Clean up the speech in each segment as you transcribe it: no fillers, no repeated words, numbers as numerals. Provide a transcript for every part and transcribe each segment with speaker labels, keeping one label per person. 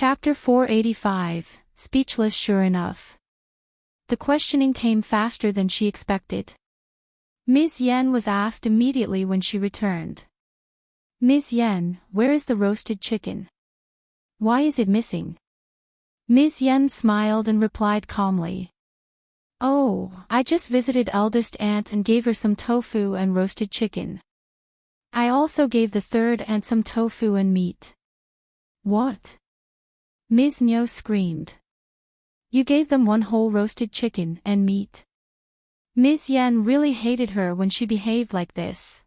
Speaker 1: Chapter 485, Speechless Sure Enough. The questioning came faster than she expected. Ms. Yen was asked immediately when she returned. Ms. Yen, where is the roasted chicken? Why is it missing? Ms. Yen smiled and replied calmly. Oh, I just visited eldest aunt and gave her some tofu and roasted chicken. I also gave the third aunt some tofu and meat. What? Ms. Nyo screamed. You gave them one whole roasted chicken and meat. Ms. Yen really hated her when she behaved like this.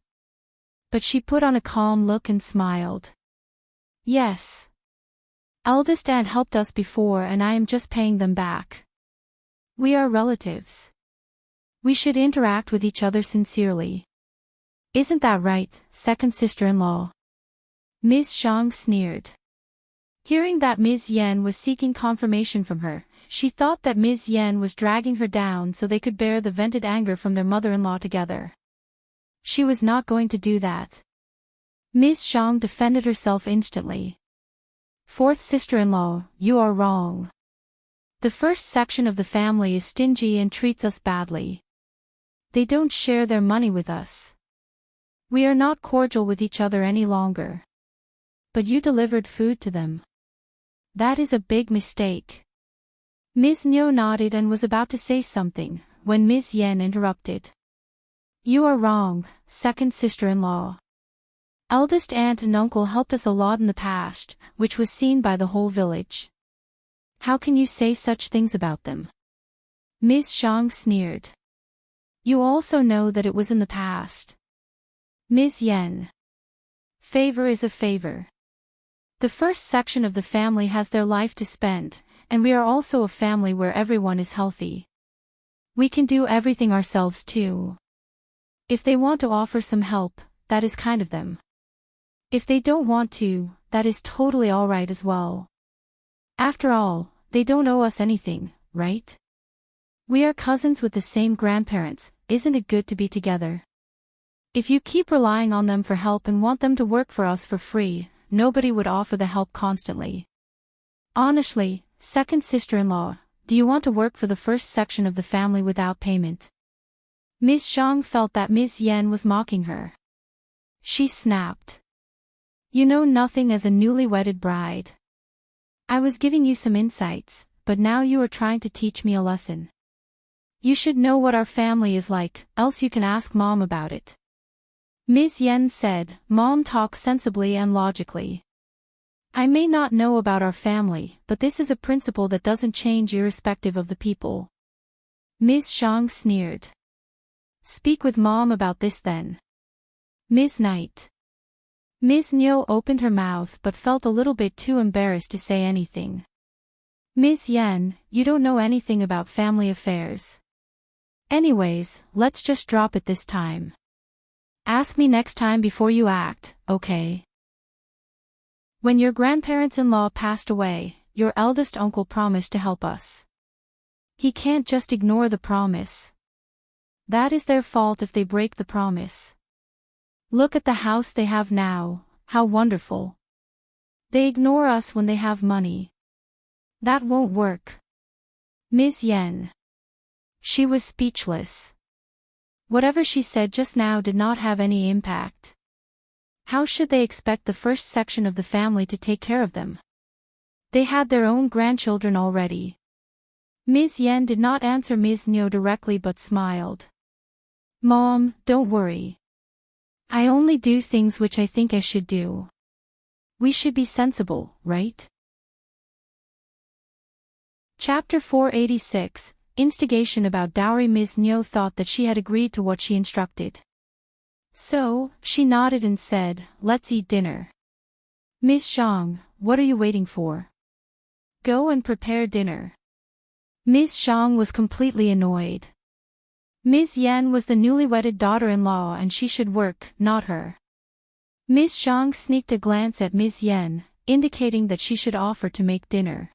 Speaker 1: But she put on a calm look and smiled. Yes. Eldest aunt helped us before and I am just paying them back. We are relatives. We should interact with each other sincerely. Isn't that right, second sister-in-law? Ms. Zhang sneered. Hearing that Ms. Yen was seeking confirmation from her, she thought that Ms. Yen was dragging her down so they could bear the vented anger from their mother-in-law together. She was not going to do that. Ms. Zhang defended herself instantly. Fourth sister-in-law, you are wrong. The first section of the family is stingy and treats us badly. They don't share their money with us. We are not cordial with each other any longer. But you delivered food to them. That is a big mistake. Ms. Nyo nodded and was about to say something, when Ms. Yen interrupted. You are wrong, second sister-in-law. Eldest aunt and uncle helped us a lot in the past, which was seen by the whole village. How can you say such things about them? Ms. Zhang sneered. You also know that it was in the past. Ms. Yen. Favor is a favor. The first section of the family has their life to spend, and we are also a family where everyone is healthy. We can do everything ourselves too. If they want to offer some help, that is kind of them. If they don't want to, that is totally alright as well. After all, they don't owe us anything, right? We are cousins with the same grandparents, isn't it good to be together? If you keep relying on them for help and want them to work for us for free, nobody would offer the help constantly. Honestly, second sister-in-law, do you want to work for the first section of the family without payment? Ms. Zhang felt that Ms. Yen was mocking her. She snapped. You know nothing as a newly wedded bride. I was giving you some insights, but now you are trying to teach me a lesson. You should know what our family is like, else you can ask Mom about it. Ms. Yen said, Mom talks sensibly and logically. I may not know about our family, but this is a principle that doesn't change irrespective of the people. Ms. Zhang sneered. Speak with Mom about this then. Ms. Knight. Ms. Nyo opened her mouth but felt a little bit too embarrassed to say anything. Ms. Yen, you don't know anything about family affairs. Anyways, let's just drop it this time. Ask me next time before you act, okay? When your grandparents-in-law passed away, your eldest uncle promised to help us. He can't just ignore the promise. That is their fault if they break the promise. Look at the house they have now, how wonderful. They ignore us when they have money. That won't work. Ms. Yen. She was speechless. Whatever she said just now did not have any impact. How should they expect the first section of the family to take care of them? They had their own grandchildren already. Ms. Yen did not answer Ms. Nyo directly but smiled. Mom, don't worry. I only do things which I think I should do. We should be sensible, right? Chapter 486, Instigation about Dowry. Ms. Nyo thought that she had agreed to what she instructed. So, she nodded and said, let's eat dinner. Ms. Zhang, what are you waiting for? Go and prepare dinner. Ms. Zhang was completely annoyed. Ms. Yen was the newly wedded daughter-in-law and she should work, not her. Ms. Zhang sneaked a glance at Ms. Yen, indicating that she should offer to make dinner.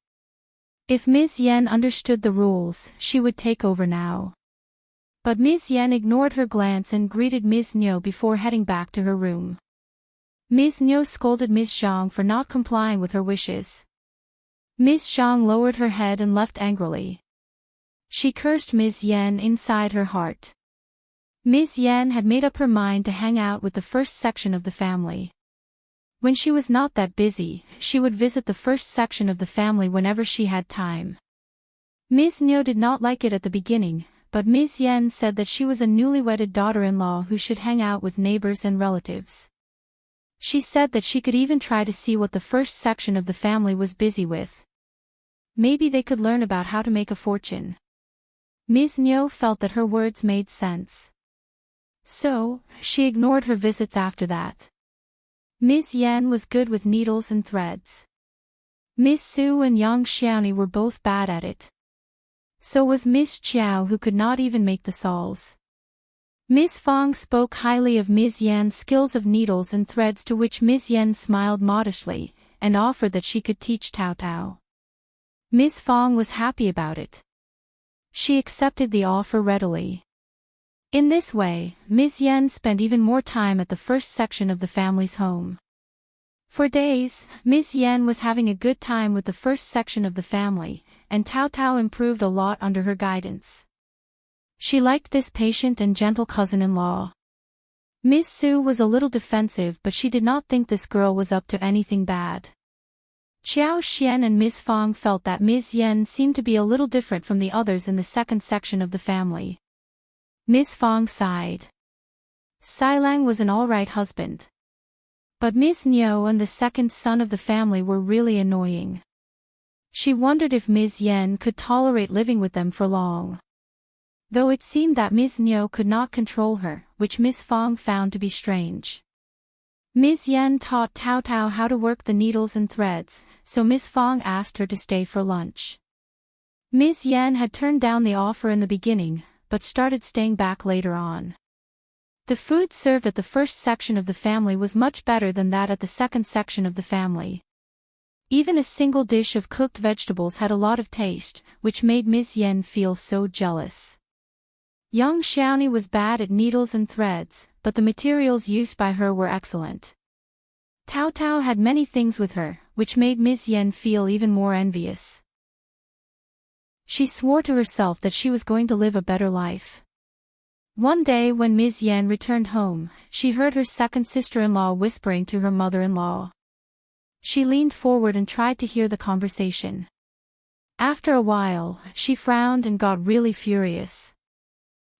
Speaker 1: If Ms. Yen understood the rules, she would take over now. But Ms. Yen ignored her glance and greeted Ms. Nyo before heading back to her room. Ms. Nyo scolded Ms. Zhang for not complying with her wishes. Ms. Zhang lowered her head and left angrily. She cursed Ms. Yan inside her heart. Ms. Yan had made up her mind to hang out with the first section of the family. When she was not that busy, she would visit the first section of the family whenever she had time. Ms. Niu did not like it at the beginning, but Ms. Yan said that she was a newly-wedded daughter-in-law who should hang out with neighbors and relatives. She said that she could even try to see what the first section of the family was busy with. Maybe they could learn about how to make a fortune. Ms. Niu felt that her words made sense. So, she ignored her visits after that. Ms. Yan was good with needles and threads. Ms. Su and Yang Xiaoni were both bad at it. So was Ms. Chiao, who could not even make the shawls. Ms. Fong spoke highly of Ms. Yan's skills of needles and threads, to which Ms. Yan smiled modestly, and offered that she could teach Tao Tao. Ms. Fong was happy about it. She accepted the offer readily. In this way, Ms. Yan spent even more time at the first section of the family's home. For days, Ms. Yan was having a good time with the first section of the family, and Tao Tao improved a lot under her guidance. She liked this patient and gentle cousin-in-law. Ms. Su was a little defensive, but she did not think this girl was up to anything bad. Xiao Xian and Ms. Fong felt that Ms. Yan seemed to be a little different from the others in the second section of the family. Ms. Fong sighed. Silang was an all-right husband. But Ms. Niu and the second son of the family were really annoying. She wondered if Ms. Yan could tolerate living with them for long. Though it seemed that Ms. Niu could not control her, which Ms. Fong found to be strange. Ms. Yan taught Tao Tao how to work the needles and threads, so Ms. Fong asked her to stay for lunch. Ms. Yan had turned down the offer in the beginning, but started staying back later on. The food served at the first section of the family was much better than that at the second section of the family. Even a single dish of cooked vegetables had a lot of taste, which made Ms. Yan feel so jealous. Yang Xiaoni was bad at needles and threads, but the materials used by her were excellent. Tao Tao had many things with her, which made Ms. Yan feel even more envious. She swore to herself that she was going to live a better life. One day when Ms. Yan returned home, she heard her second sister-in-law whispering to her mother-in-law. She leaned forward and tried to hear the conversation. After a while, she frowned and got really furious.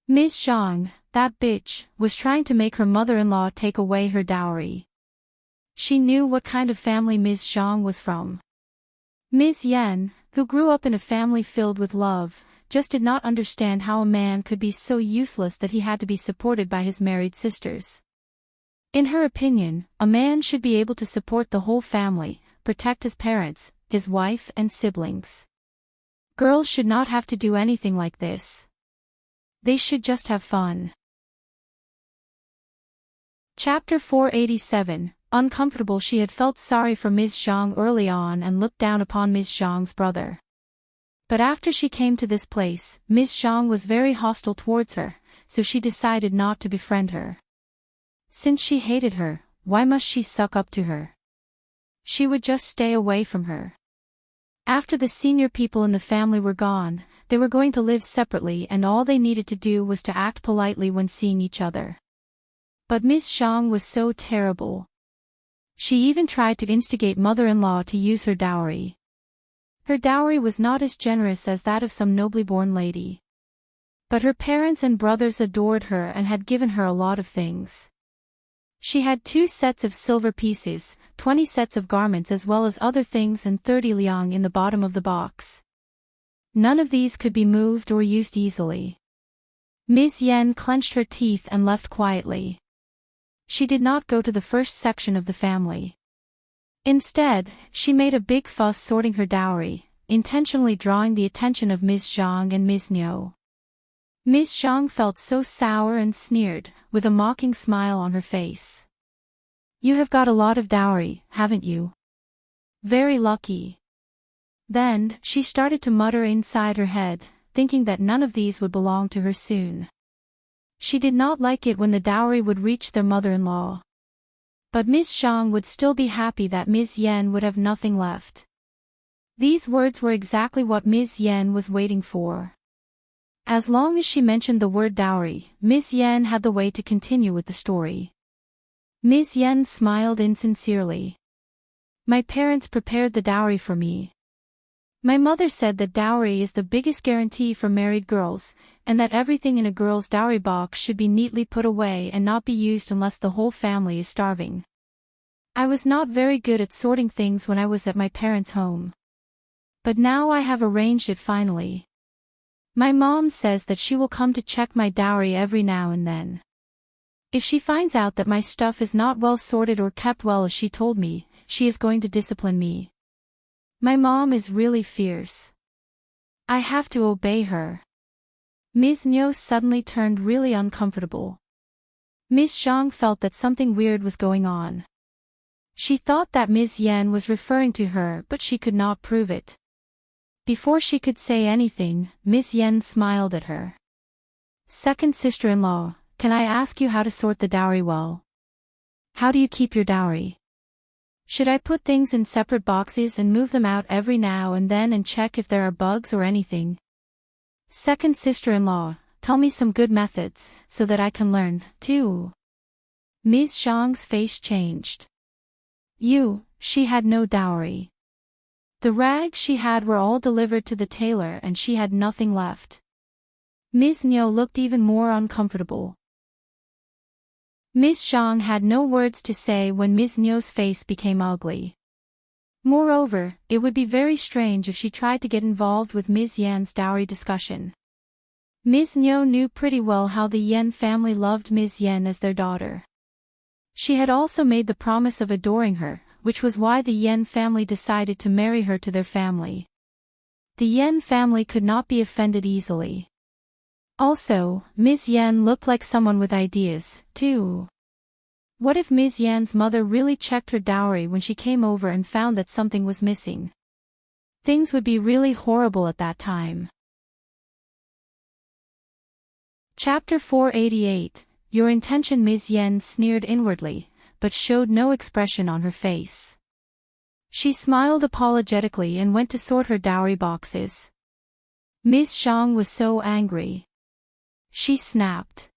Speaker 1: Ms. Zhang, that bitch, was trying to make her mother-in-law take away her dowry. She knew what kind of family Ms. Zhang was from. Ms. Yan, who grew up in a family filled with love, just did not understand how a man could be so useless that he had to be supported by his married sisters. In her opinion, a man should be able to support the whole family, protect his parents, his wife and siblings. Girls should not have to do anything like this. They should just have fun. Chapter 487. Uncomfortable. She had felt sorry for Ms. Zhang early on and looked down upon Ms. Zhang's brother. But after she came to this place, Ms. Zhang was very hostile towards her, so she decided not to befriend her. Since she hated her, why must she suck up to her? She would just stay away from her. After the senior people in the family were gone, they were going to live separately and all they needed to do was to act politely when seeing each other. But Ms. Zhang was so terrible. She even tried to instigate mother-in-law to use her dowry. Her dowry was not as generous as that of some nobly born lady. But her parents and brothers adored her and had given her a lot of things. She had 2 sets of silver pieces, 20 sets of garments as well as other things and 30 liang in the bottom of the box. None of these could be moved or used easily. Ms. Yan clenched her teeth and left quietly. She did not go to the first section of the family. Instead, she made a big fuss sorting her dowry, intentionally drawing the attention of Ms. Zhang and Ms. Niu. Ms. Zhang felt so sour and sneered, with a mocking smile on her face. "You have got a lot of dowry, haven't you? Very lucky." Then, she started to mutter inside her head, thinking that none of these would belong to her soon. She did not like it when the dowry would reach their mother-in-law. But Ms. Zhang would still be happy that Ms. Yan would have nothing left. These words were exactly what Ms. Yen was waiting for. As long as she mentioned the word dowry, Ms. Yen had the way to continue with the story. Ms. Yen smiled insincerely. My parents prepared the dowry for me. My mother said that dowry is the biggest guarantee for married girls, and that everything in a girl's dowry box should be neatly put away and not be used unless the whole family is starving. I was not very good at sorting things when I was at my parents' home. But now I have arranged it finally. My mom says that she will come to check my dowry every now and then. If she finds out that my stuff is not well sorted or kept well as she told me, she is going to discipline me. My mom is really fierce. I have to obey her. Ms. Nyo suddenly turned really uncomfortable. Ms. Zhang felt that something weird was going on. She thought that Ms. Yen was referring to her, but she could not prove it. Before she could say anything, Ms. Yen smiled at her. Second sister-in-law, can I ask you how to sort the dowry well? How do you keep your dowry? Should I put things in separate boxes and move them out every now and then and check if there are bugs or anything? Second sister-in-law, tell me some good methods, so that I can learn, too. Ms. Zhang's face changed. She had no dowry. The rags she had were all delivered to the tailor and she had nothing left. Ms. Nyo looked even more uncomfortable. Ms. Zhang had no words to say when Ms. Nyo's face became ugly. Moreover, it would be very strange if she tried to get involved with Ms. Yan's dowry discussion. Ms. Nyo knew pretty well how the Yen family loved Ms. Yen as their daughter. She had also made the promise of adoring her, which was why the Yen family decided to marry her to their family. The Yen family could not be offended easily. Also, Ms. Yen looked like someone with ideas, too. What if Ms. Yan's mother really checked her dowry when she came over and found that something was missing? Things would be really horrible at that time. Chapter 488. Your intention. Ms. Yen sneered inwardly, but showed no expression on her face. She smiled apologetically and went to sort her dowry boxes. Ms. Zhang was so angry. She snapped.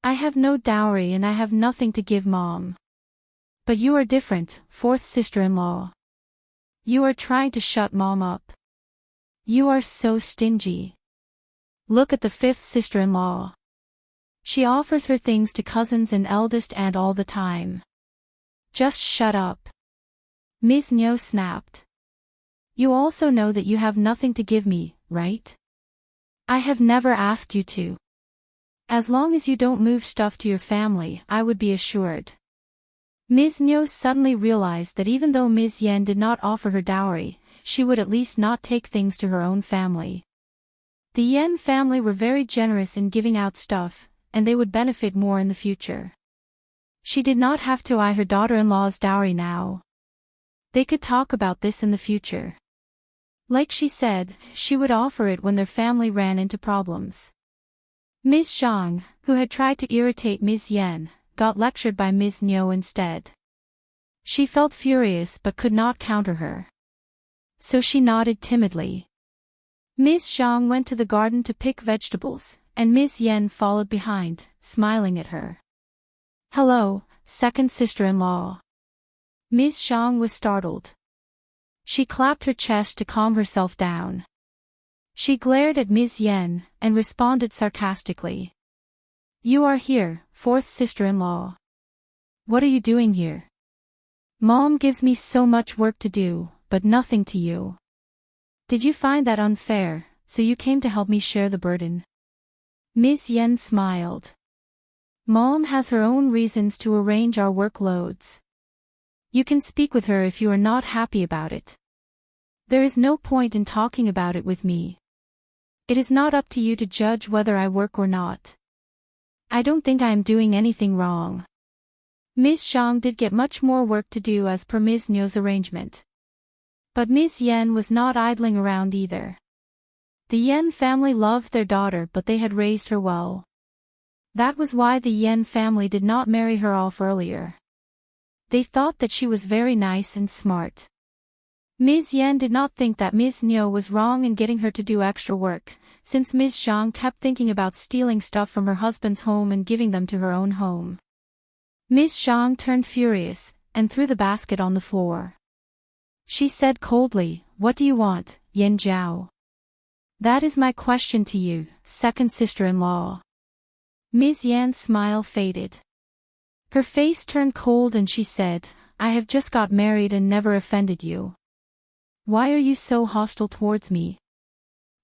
Speaker 1: I have no dowry and I have nothing to give Mom. But you are different, fourth sister-in-law. You are trying to shut Mom up. You are so stingy. Look at the fifth sister-in-law. She offers her things to cousins and eldest aunt all the time. Just shut up. Ms. Nyo snapped. You also know that you have nothing to give me, right? I have never asked you to. As long as you don't move stuff to your family, I would be assured. Ms. Nyo suddenly realized that even though Ms. Yen did not offer her dowry, she would at least not take things to her own family. The Yen family were very generous in giving out stuff, and they would benefit more in the future. She did not have to eye her daughter-in-law's dowry now. They could talk about this in the future. Like she said, she would offer it when their family ran into problems. Ms. Zhang, who had tried to irritate Ms. Yen, got lectured by Ms. Nyo instead. She felt furious but could not counter her. So she nodded timidly. Ms. Zhang went to the garden to pick vegetables, and Ms. Yen followed behind, smiling at her. Hello, second sister-in-law. Ms. Zhang was startled. She clapped her chest to calm herself down. She glared at Ms. Yen, and responded sarcastically. You are here, fourth sister-in-law. What are you doing here? Mom gives me so much work to do, but nothing to you. Did you find that unfair, so you came to help me share the burden? Ms. Yen smiled. Mom has her own reasons to arrange our workloads. You can speak with her if you are not happy about it. There is no point in talking about it with me. It is not up to you to judge whether I work or not. I don't think I am doing anything wrong. Ms. Zhang did get much more work to do as per Ms. Nyo's arrangement. But Ms. Yen was not idling around either. The Yen family loved their daughter, but they had raised her well. That was why the Yen family did not marry her off earlier. They thought that she was very nice and smart. Ms. Yan did not think that Ms. Niu was wrong in getting her to do extra work, since Ms. Zhang kept thinking about stealing stuff from her husband's home and giving them to her own home. Ms. Zhang turned furious, and threw the basket on the floor. She said coldly, "What do you want, Yan Zhao?" "That is my question to you, second sister-in-law." Ms. Yan's smile faded. Her face turned cold and she said, "I have just got married and never offended you. Why are you so hostile towards me?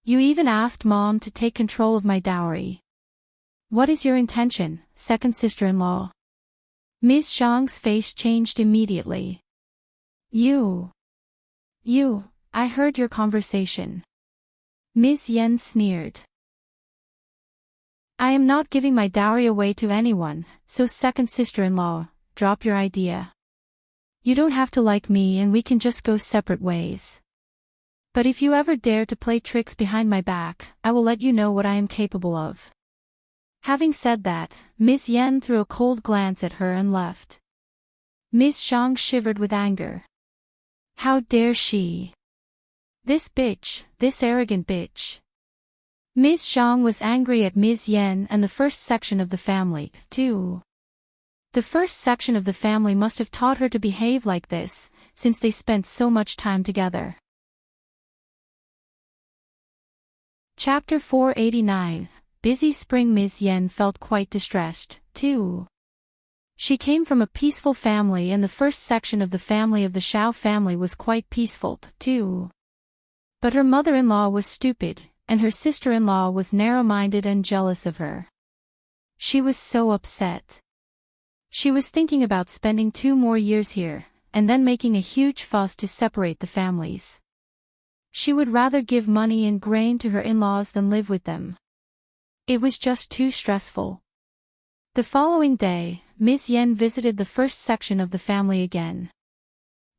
Speaker 1: You even asked Mom to take control of my dowry. What is your intention, second sister-in-law?" Ms. Zhang's face changed immediately. You, I heard your conversation." Ms. Yan sneered. "I am not giving my dowry away to anyone, so second sister-in-law, drop your idea. You don't have to like me and we can just go separate ways. But if you ever dare to play tricks behind my back, I will let you know what I am capable of." Having said that, Ms. Yan threw a cold glance at her and left. Ms. Zhang shivered with anger. How dare she? This bitch, this arrogant bitch. Ms. Zhang was angry at Ms. Yan and the first section of the family, too. The first section of the family must have taught her to behave like this, since they spent so much time together. Chapter 489. Busy spring. Ms. Yan felt quite distressed, too. She came from a peaceful family and the first section of the family of the Xiao family was quite peaceful, too. But her mother-in-law was stupid, and her sister-in-law was narrow-minded and jealous of her. She was so upset. She was thinking about spending 2 more years here, and then making a huge fuss to separate the families. She would rather give money and grain to her in-laws than live with them. It was just too stressful. The following day, Ms. Yan visited the first section of the family again.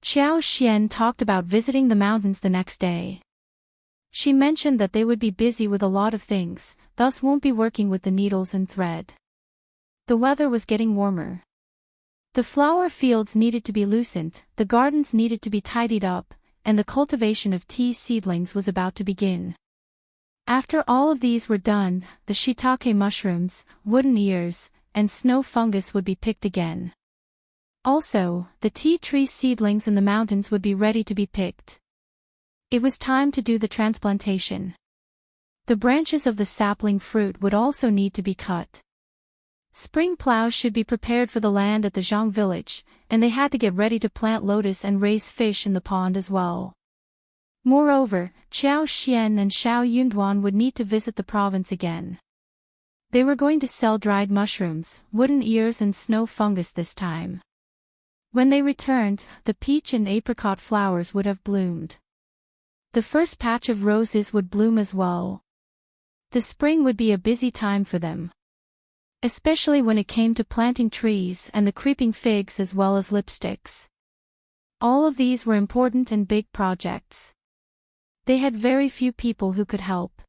Speaker 1: Xiao Xian talked about visiting the mountains the next day. She mentioned that they would be busy with a lot of things, thus won't be working with the needles and thread. The weather was getting warmer. The flower fields needed to be loosened, the gardens needed to be tidied up, and the cultivation of tea seedlings was about to begin. After all of these were done, the shiitake mushrooms, wooden ears, and snow fungus would be picked again. Also, the tea tree seedlings in the mountains would be ready to be picked. It was time to do the transplantation. The branches of the sapling fruit would also need to be cut. Spring plows should be prepared for the land at the Zhang village, and they had to get ready to plant lotus and raise fish in the pond as well. Moreover, Xiao Xian and Xiao Yunduan would need to visit the province again. They were going to sell dried mushrooms, wooden ears and snow fungus this time. When they returned, the peach and apricot flowers would have bloomed. The first patch of roses would bloom as well. The spring would be a busy time for them. Especially when it came to planting trees and the creeping figs as well as lipsticks. All of these were important and big projects. They had very few people who could help.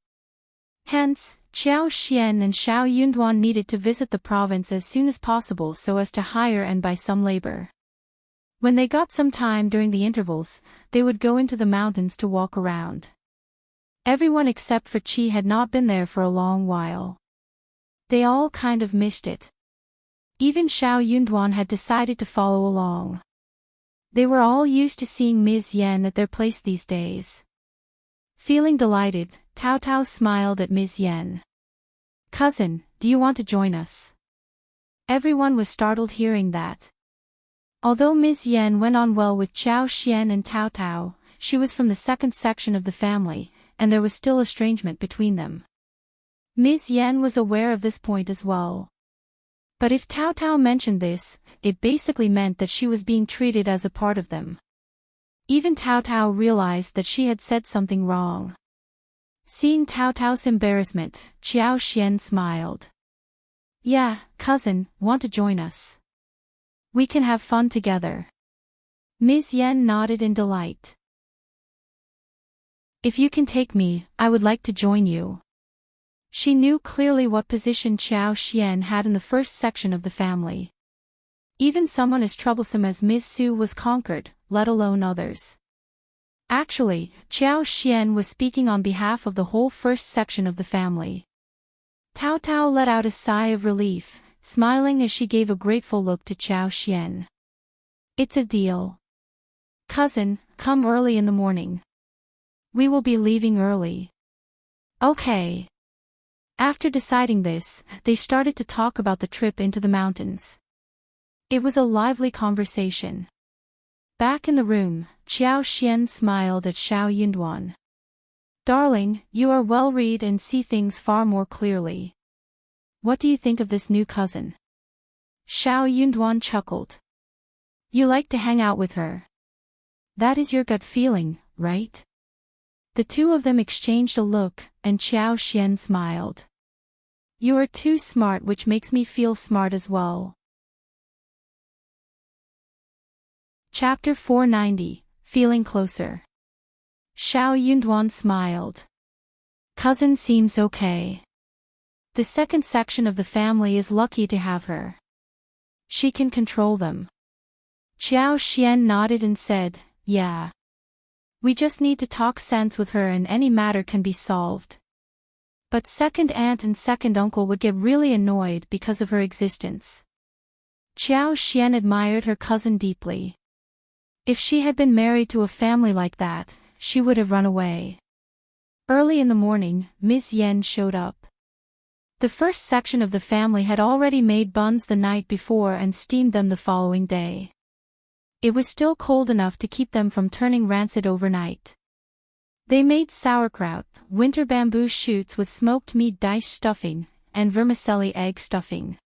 Speaker 1: Hence, Xiao Xian and Xiao Yunduan needed to visit the province as soon as possible so as to hire and buy some labor. When they got some time during the intervals, they would go into the mountains to walk around. Everyone except for Qi had not been there for a long while. They all kind of missed it. Even Xiao Yunduan had decided to follow along. They were all used to seeing Ms. Yan at their place these days. Feeling delighted, Tao Tao smiled at Ms. Yan. "Cousin, do you want to join us?" Everyone was startled hearing that. Although Ms. Yan went on well with Xiao Xian and Tao Tao, she was from the second section of the family, and there was still estrangement between them. Ms. Yan was aware of this point as well. But if Tao Tao mentioned this, it basically meant that she was being treated as a part of them. Even Tao Tao realized that she had said something wrong. Seeing Tao Tao's embarrassment, Xiao Xian smiled. "Yeah, cousin, want to join us? We can have fun together." Ms. Yan nodded in delight. "If you can take me, I would like to join you." She knew clearly what position Xiao Xian had in the first section of the family. Even someone as troublesome as Ms. Su was conquered, let alone others. Actually, Xiao Xian was speaking on behalf of the whole first section of the family. Tao Tao let out a sigh of relief, smiling as she gave a grateful look to Xiao Xian. It's a deal. Cousin, come early in the morning. We will be leaving early. Okay. After deciding this, they started to talk about the trip into the mountains. It was a lively conversation. Back in the room, Xiao Xian smiled at Xiao Yunduan. Darling, you are well-read and see things far more clearly. What do you think of this new cousin? Xiao Yunduan chuckled. You like to hang out with her. That is your gut feeling, right? The two of them exchanged a look, and Xiao Xian smiled. You are too smart, which makes me feel smart as well. Chapter 490, Feeling Closer. Xiao Yunduan smiled. Cousin seems okay. The second section of the family is lucky to have her. She can control them. Xiao Xian nodded and said, yeah. We just need to talk sense with her and any matter can be solved. But second aunt and second uncle would get really annoyed because of her existence. Xiao Xian admired her cousin deeply. If she had been married to a family like that, she would have run away. Early in the morning, Ms. Yen showed up. The first section of the family had already made buns the night before and steamed them the following day. It was still cold enough to keep them from turning rancid overnight. They made sauerkraut, winter bamboo shoots with smoked meat dice stuffing, and vermicelli egg stuffing.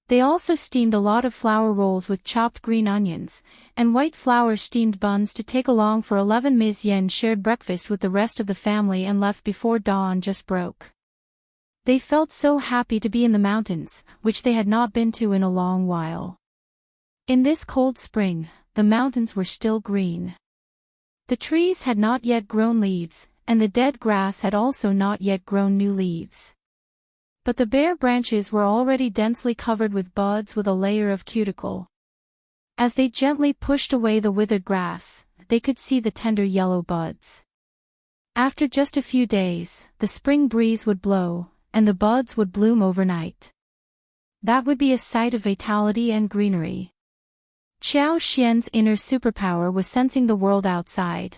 Speaker 1: They also steamed a lot of flour rolls with chopped green onions, and white flour steamed buns to take along for 11. Ms. Yen shared breakfast with the rest of the family and left before dawn just broke. They felt so happy to be in the mountains, which they had not been to in a long while. In this cold spring, the mountains were still green. The trees had not yet grown leaves, and the dead grass had also not yet grown new leaves. But the bare branches were already densely covered with buds with a layer of cuticle. As they gently pushed away the withered grass, they could see the tender yellow buds. After just a few days, the spring breeze would blow, and the buds would bloom overnight. That would be a sight of vitality and greenery. Xiao Xian's inner superpower was sensing the world outside.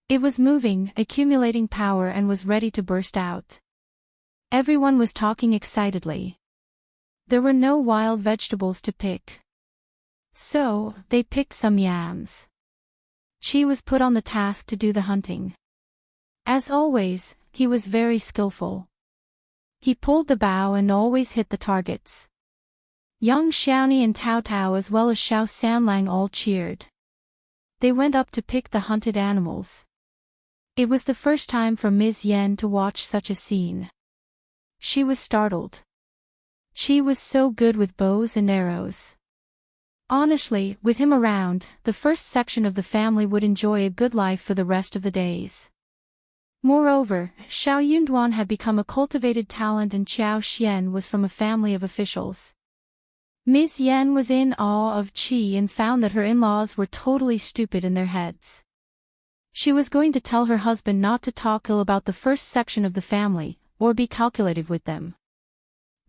Speaker 1: It was moving, accumulating power and was ready to burst out. Everyone was talking excitedly. There were no wild vegetables to pick. So, they picked some yams. Qi was put on the task to do the hunting. As always, he was very skillful. He pulled the bow and always hit the targets. Young Xiaoni and Tao Tao as well as Xiao Sanlang all cheered. They went up to pick the hunted animals. It was the first time for Ms. Yen to watch such a scene. She was startled. She was so good with bows and arrows. Honestly, with him around, the first section of the family would enjoy a good life for the rest of the days. Moreover, Xiao Yunduan had become a cultivated talent and Xiao Xian was from a family of officials. Ms. Yen was in awe of Qi and found that her in-laws were totally stupid in their heads. She was going to tell her husband not to talk ill about the first section of the family, or be calculative with them.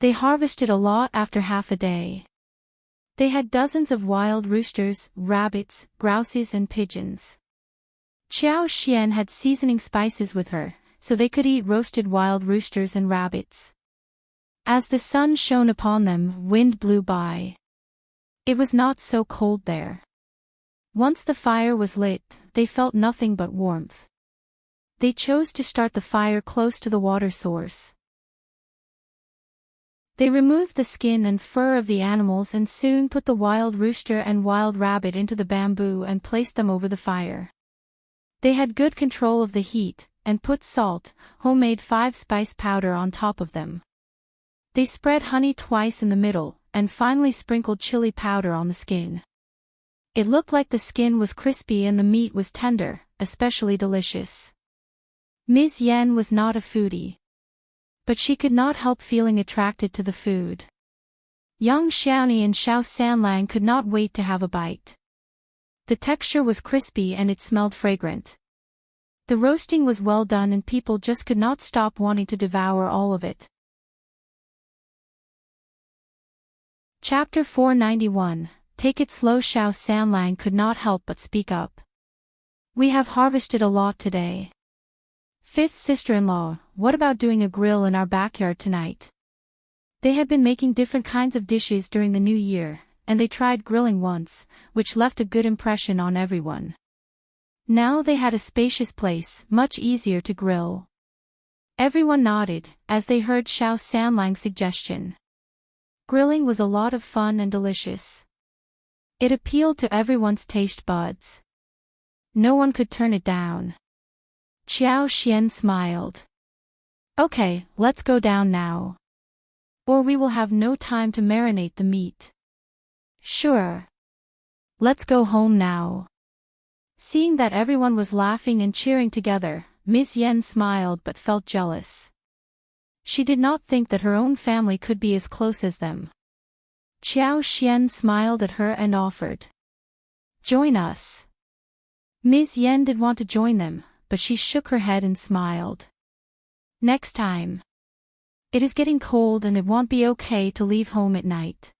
Speaker 1: They harvested a lot after half a day. They had dozens of wild roosters, rabbits, grouses and pigeons. Xiao Xian had seasoning spices with her, so they could eat roasted wild roosters and rabbits. As the sun shone upon them, wind blew by. It was not so cold there. Once the fire was lit, they felt nothing but warmth. They chose to start the fire close to the water source. They removed the skin and fur of the animals and soon put the wild rooster and wild rabbit into the bamboo and placed them over the fire. They had good control of the heat, and put salt, homemade 5-spice powder on top of them. They spread honey twice in the middle, and finally sprinkled chili powder on the skin. It looked like the skin was crispy and the meat was tender, especially delicious. Ms. Yen was not a foodie. But she could not help feeling attracted to the food. Young Xiaoni and Xiao Sanlang could not wait to have a bite. The texture was crispy and it smelled fragrant. The roasting was well done and people just could not stop wanting to devour all of it. Chapter 491. Take it slow. Xiao Sanlang could not help but speak up. We have harvested a lot today. Fifth sister-in-law, what about doing a grill in our backyard tonight? They had been making different kinds of dishes during the new year, and they tried grilling once, which left a good impression on everyone. Now they had a spacious place, much easier to grill. Everyone nodded, as they heard Xiao Sanlang's suggestion. Grilling was a lot of fun and delicious. It appealed to everyone's taste buds. No one could turn it down. Qiao Xian smiled. Okay, let's go down now. Or we will have no time to marinate the meat. Sure. Let's go home now. Seeing that everyone was laughing and cheering together, Miss Yen smiled but felt jealous. She did not think that her own family could be as close as them. Qiao Xian smiled at her and offered. Join us. Ms. Yen did want to join them, but she shook her head and smiled. Next time. It is getting cold and it won't be okay to leave home at night.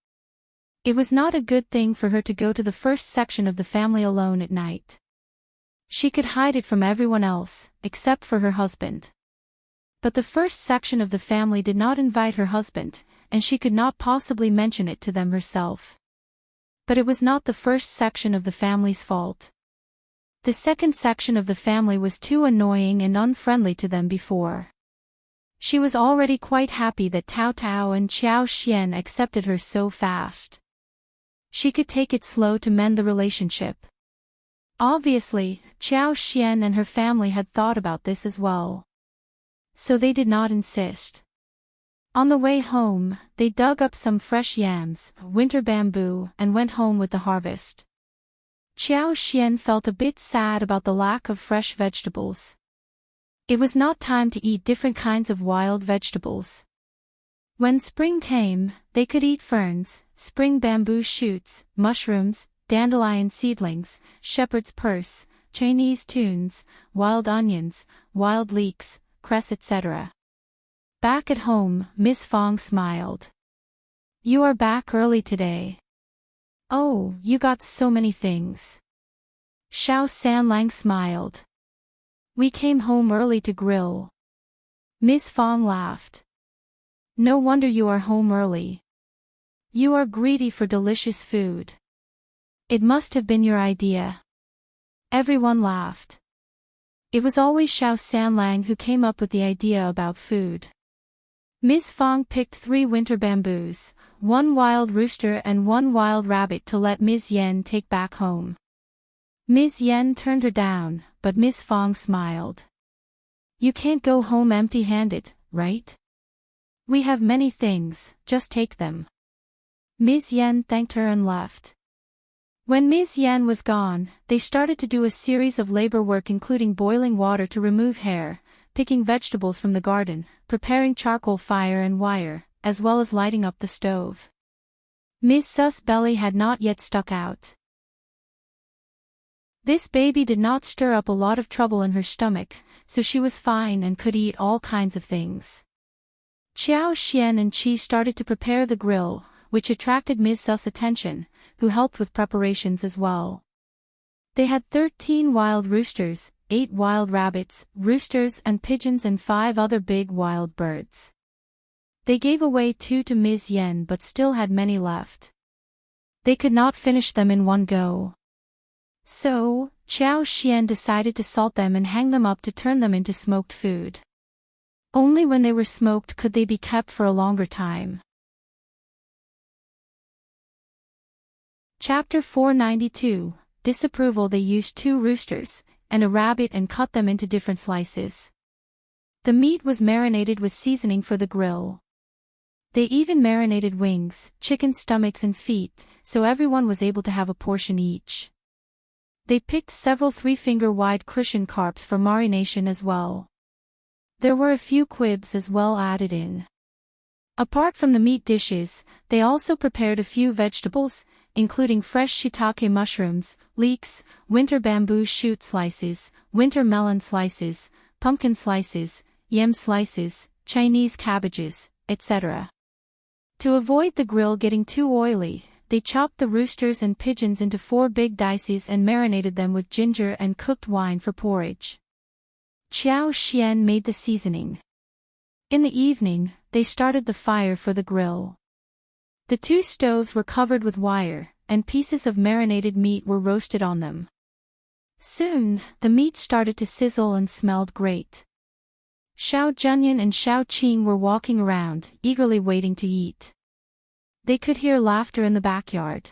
Speaker 1: It was not a good thing for her to go to the first section of the family alone at night. She could hide it from everyone else, except for her husband. But the first section of the family did not invite her husband, and she could not possibly mention it to them herself. But it was not the first section of the family's fault. The second section of the family was too annoying and unfriendly to them before. She was already quite happy that Tao Tao and Qiao Xian accepted her so fast. She could take it slow to mend the relationship. Obviously, Qiao Xian and her family had thought about this as well. So they did not insist. On the way home, they dug up some fresh yams, winter bamboo, and went home with the harvest. Qiao Xian felt a bit sad about the lack of fresh vegetables. It was not time to eat different kinds of wild vegetables. When spring came, they could eat ferns, spring bamboo shoots, mushrooms, dandelion seedlings, shepherd's purse, Chinese tunes, wild onions, wild leeks, cress, etc. Back at home, Miss Fong smiled. You are back early today. Oh, you got so many things. Xiao Sanlang smiled. We came home early to grill. Miss Fong laughed. No wonder you are home early. You are greedy for delicious food. It must have been your idea. Everyone laughed. It was always Xiao Sanlang who came up with the idea about food. Miss Fong picked 3 winter bamboos, 1 wild rooster and 1 wild rabbit to let Ms. Yen take back home. Ms. Yen turned her down, but Miss Fong smiled. You can't go home empty-handed, right? We have many things, just take them. Ms. Yen thanked her and left. When Ms. Yen was gone, they started to do a series of labor work including boiling water to remove hair, picking vegetables from the garden, preparing charcoal fire and wire, as well as lighting up the stove. Ms. Su's belly had not yet stuck out. This baby did not stir up a lot of trouble in her stomach, so she was fine and could eat all kinds of things. Qiao Xian and Qi started to prepare the grill, which attracted Ms. Su's attention, who helped with preparations as well. They had 13 wild roosters, 8 wild rabbits, roosters and pigeons and 5 other big wild birds. They gave away 2 to Ms. Yen but still had many left. They could not finish them in one go. So, Qiao Xian decided to salt them and hang them up to turn them into smoked food. Only when they were smoked could they be kept for a longer time. Chapter 492, Disapproval. They used 2 roosters and a rabbit and cut them into different slices. The meat was marinated with seasoning for the grill. They even marinated wings, chicken stomachs and feet, so everyone was able to have a portion each. They picked several 3-finger-wide cushion carps for marination as well. There were a few quibs as well added in. Apart from the meat dishes, they also prepared a few vegetables, including fresh shiitake mushrooms, leeks, winter bamboo shoot slices, winter melon slices, pumpkin slices, yam slices, Chinese cabbages, etc. To avoid the grill getting too oily, they chopped the roosters and pigeons into 4 big dices and marinated them with ginger and cooked wine for porridge. Qiao Xian made the seasoning. In the evening, they started the fire for the grill. The 2 stoves were covered with wire, and pieces of marinated meat were roasted on them. Soon, the meat started to sizzle and smelled great. Xiao Zhenyan and Xiao Qing were walking around, eagerly waiting to eat. They could hear laughter in the backyard.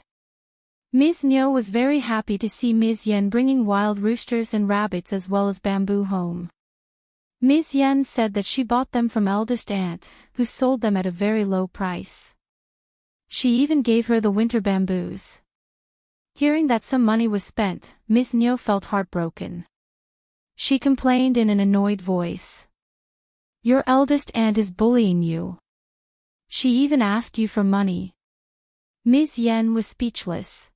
Speaker 1: Ms. Niu was very happy to see Ms. Yan bringing wild roosters and rabbits as well as bamboo home. Ms. Yan said that she bought them from eldest aunt, who sold them at a very low price. She even gave her the winter bamboos. Hearing that some money was spent, Ms. Niu felt heartbroken. She complained in an annoyed voice. "Your eldest aunt is bullying you. She even asked you for money." Ms. Yan was speechless.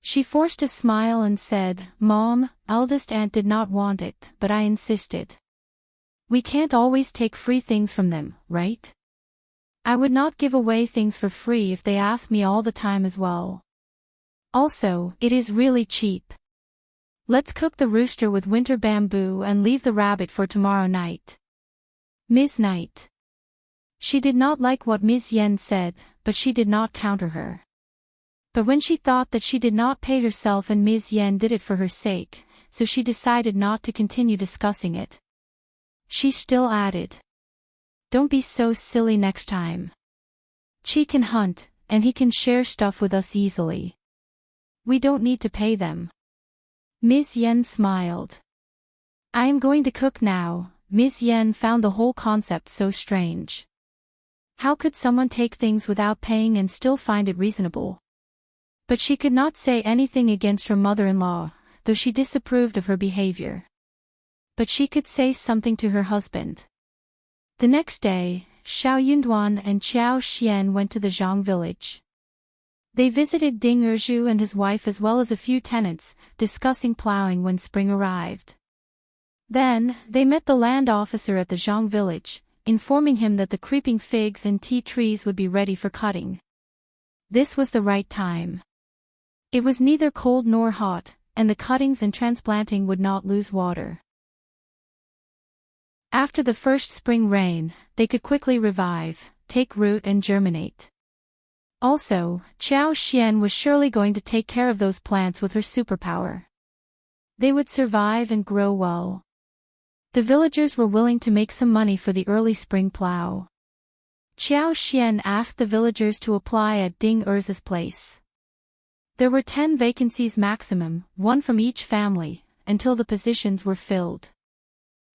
Speaker 1: She forced a smile and said, "Mom, eldest aunt did not want it, but I insisted. We can't always take free things from them, right? I would not give away things for free if they ask me all the time as well. Also, it is really cheap. Let's cook the rooster with winter bamboo and leave the rabbit for tomorrow night." Ms. Knight. She did not like what Ms. Yan said, but she did not counter her. But when she thought that she did not pay herself and Ms. Yan did it for her sake, so she decided not to continue discussing it. She still added, "Don't be so silly next time. Chi can hunt, and he can share stuff with us easily. We don't need to pay them." Ms. Yan smiled. "I am going to cook now." Ms. Yan found the whole concept so strange. How could someone take things without paying and still find it reasonable? But she could not say anything against her mother-in-law, though she disapproved of her behavior. But she could say something to her husband. The next day, Xiao Yunduan and Qiao Xian went to the Zhang village. They visited Ding Erju and his wife as well as a few tenants, discussing plowing when spring arrived. Then, they met the land officer at the Zhang village, informing him that the creeping figs and tea trees would be ready for cutting. This was the right time. It was neither cold nor hot, and the cuttings and transplanting would not lose water. After the first spring rain, they could quickly revive, take root and germinate. Also, Qiao Xian was surely going to take care of those plants with her superpower. They would survive and grow well. The villagers were willing to make some money for the early spring plow. Qiao Xian asked the villagers to apply at Ding Erza's place. There were 10 vacancies maximum, 1 from each family, until the positions were filled.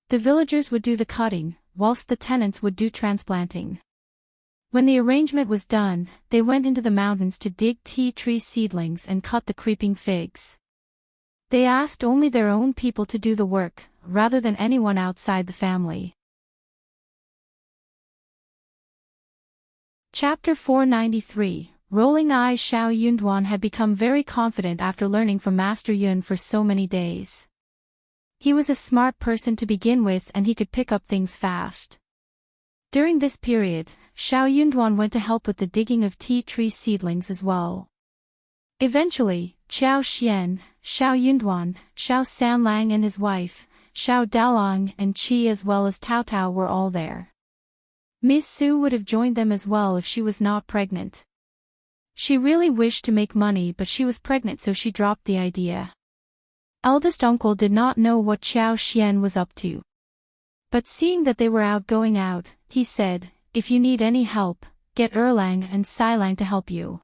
Speaker 1: The villagers would do the cutting, whilst the tenants would do transplanting. When the arrangement was done, they went into the mountains to dig tea tree seedlings and cut the creeping figs. They asked only their own people to do the work, rather than anyone outside the family. Chapter 493. Rolling Eyes. Xiao Yunduan had become very confident after learning from Master Yun for so many days. He was a smart person to begin with and he could pick up things fast. During this period, Xiao Yunduan went to help with the digging of tea tree seedlings as well. Eventually, Qiao Xian, Xiao Yunduan, Xiao Sanlang and his wife, Xiao Daolong and Qi as well as Tao Tao were all there. Ms. Su would have joined them as well if she was not pregnant. She really wished to make money but she was pregnant so she dropped the idea. Eldest uncle did not know what Qiao Xian was up to. But seeing that they were going out, he said, "If you need any help, get Erlang and Sailang to help you.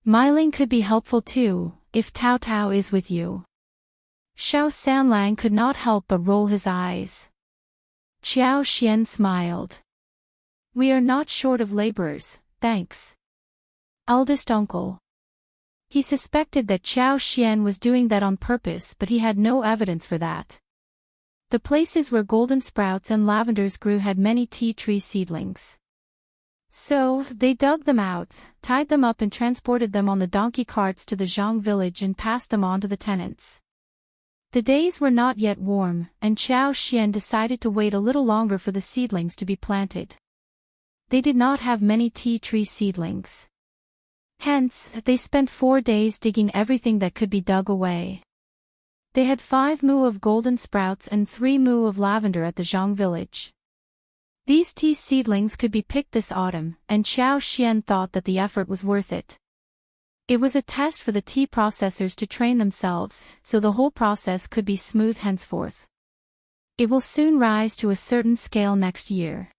Speaker 1: Meiling could be helpful too, if Tao Tao is with you." Xiao Sanlang could not help but roll his eyes. Qiao Xian smiled. "We are not short of laborers, thanks. Eldest uncle." He suspected that Qiao Xian was doing that on purpose but he had no evidence for that. The places where golden sprouts and lavenders grew had many tea tree seedlings. So, they dug them out, tied them up and transported them on the donkey carts to the Zhang village and passed them on to the tenants. The days were not yet warm, and Qiao Xian decided to wait a little longer for the seedlings to be planted. They did not have many tea tree seedlings. Hence, they spent 4 days digging everything that could be dug away. They had 5 mu of golden sprouts and 3 mu of lavender at the Zhang village. These tea seedlings could be picked this autumn, and Qiao Xian thought that the effort was worth it. It was a test for the tea processors to train themselves, so the whole process could be smooth henceforth. It will soon rise to a certain scale next year.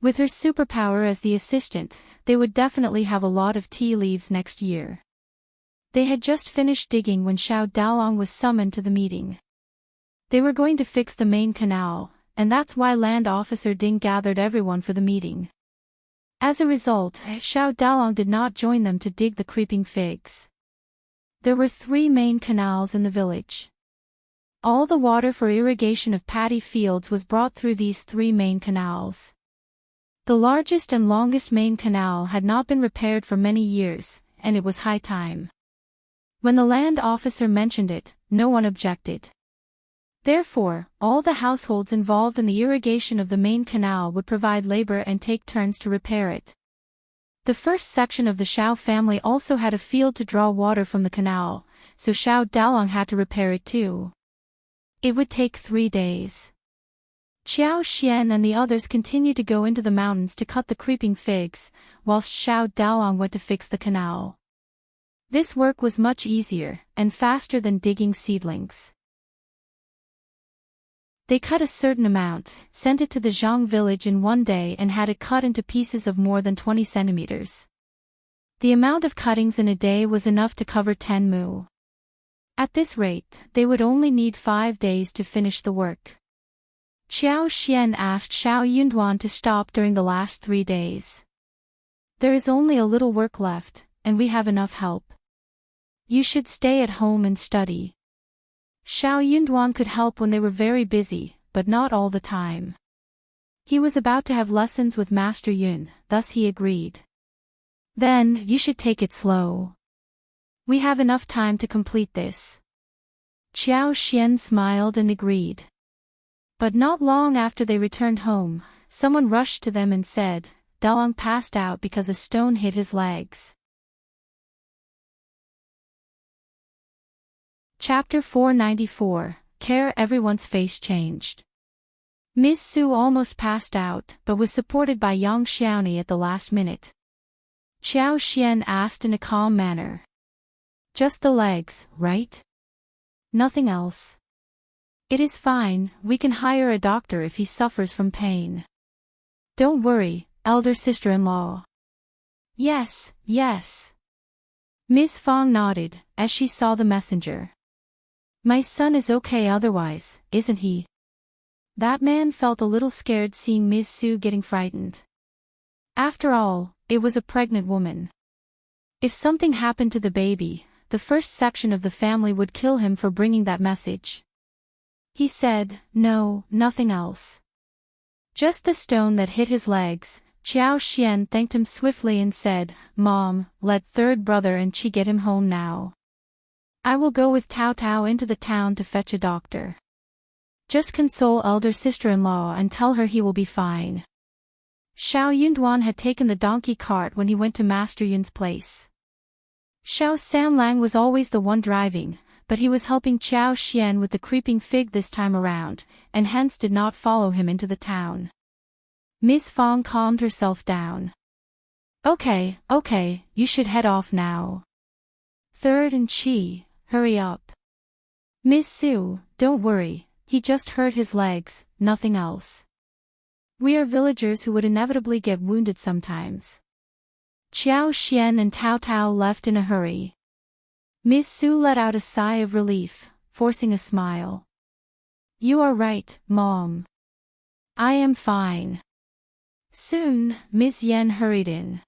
Speaker 1: With her superpower as the assistant, they would definitely have a lot of tea leaves next year. They had just finished digging when Xiao Daolong was summoned to the meeting. They were going to fix the main canal, and that's why Land Officer Ding gathered everyone for the meeting. As a result, Xiao Daolong did not join them to dig the creeping figs. There were 3 main canals in the village. All the water for irrigation of paddy fields was brought through these 3 main canals. The largest and longest main canal had not been repaired for many years, and it was high time. When the land officer mentioned it, no one objected. Therefore, all the households involved in the irrigation of the main canal would provide labor and take turns to repair it. The first section of the Xiao family also had a field to draw water from the canal, so Xiao Daolong had to repair it too. It would take 3 days. Qiao Xian and the others continued to go into the mountains to cut the creeping figs, whilst Xiao Daolong went to fix the canal. This work was much easier and faster than digging seedlings. They cut a certain amount, sent it to the Zhang village in 1 day and had it cut into pieces of more than 20 centimeters. The amount of cuttings in a day was enough to cover 10 mu. At this rate, they would only need 5 days to finish the work. Qiao Xian asked Xiao Yunduan to stop during the last 3 days. There is only a little work left, and we have enough help. You should stay at home and study. Xiao Yunduan could help when they were very busy, but not all the time. He was about to have lessons with Master Yun, thus he agreed. Then, you should take it slow. We have enough time to complete this. Qiao Xian smiled and agreed. But not long after they returned home, someone rushed to them and said, Daolong passed out because a stone hit his legs. Chapter 494, Care. Everyone's face changed. Ms. Su almost passed out, but was supported by Yang Xiaoni at the last minute. Qiao Xian asked in a calm manner. Just the legs, right? Nothing else. It is fine, we can hire a doctor if he suffers from pain. Don't worry, elder sister-in-law. Yes, yes. Ms. Fong nodded, as she saw the messenger. My son is okay otherwise, isn't he? That man felt a little scared seeing Ms. Su getting frightened. After all, it was a pregnant woman. If something happened to the baby, the first section of the family would kill him for bringing that message. He said, no, nothing else. Just the stone that hit his legs. Qiao Xian thanked him swiftly and said, Mom, let third brother and Qi get him home now. I will go with Tao Tao into the town to fetch a doctor. Just console elder sister-in-law and tell her he will be fine. Xiao Yunduan had taken the donkey cart when he went to Master Yun's place. Xiao Sanlang was always the one driving, but he was helping Qiao Xian with the creeping fig this time around, and hence did not follow him into the town. Ms. Fong calmed herself down. Okay, you should head off now. Third and Qi, hurry up. Ms. Su, don't worry, he just hurt his legs, nothing else. We are villagers who would inevitably get wounded sometimes. Qiao Xian and Tao Tao left in a hurry. Ms. Su let out a sigh of relief, forcing a smile. You are right, Mom. I am fine. Soon, Ms. Yen hurried in.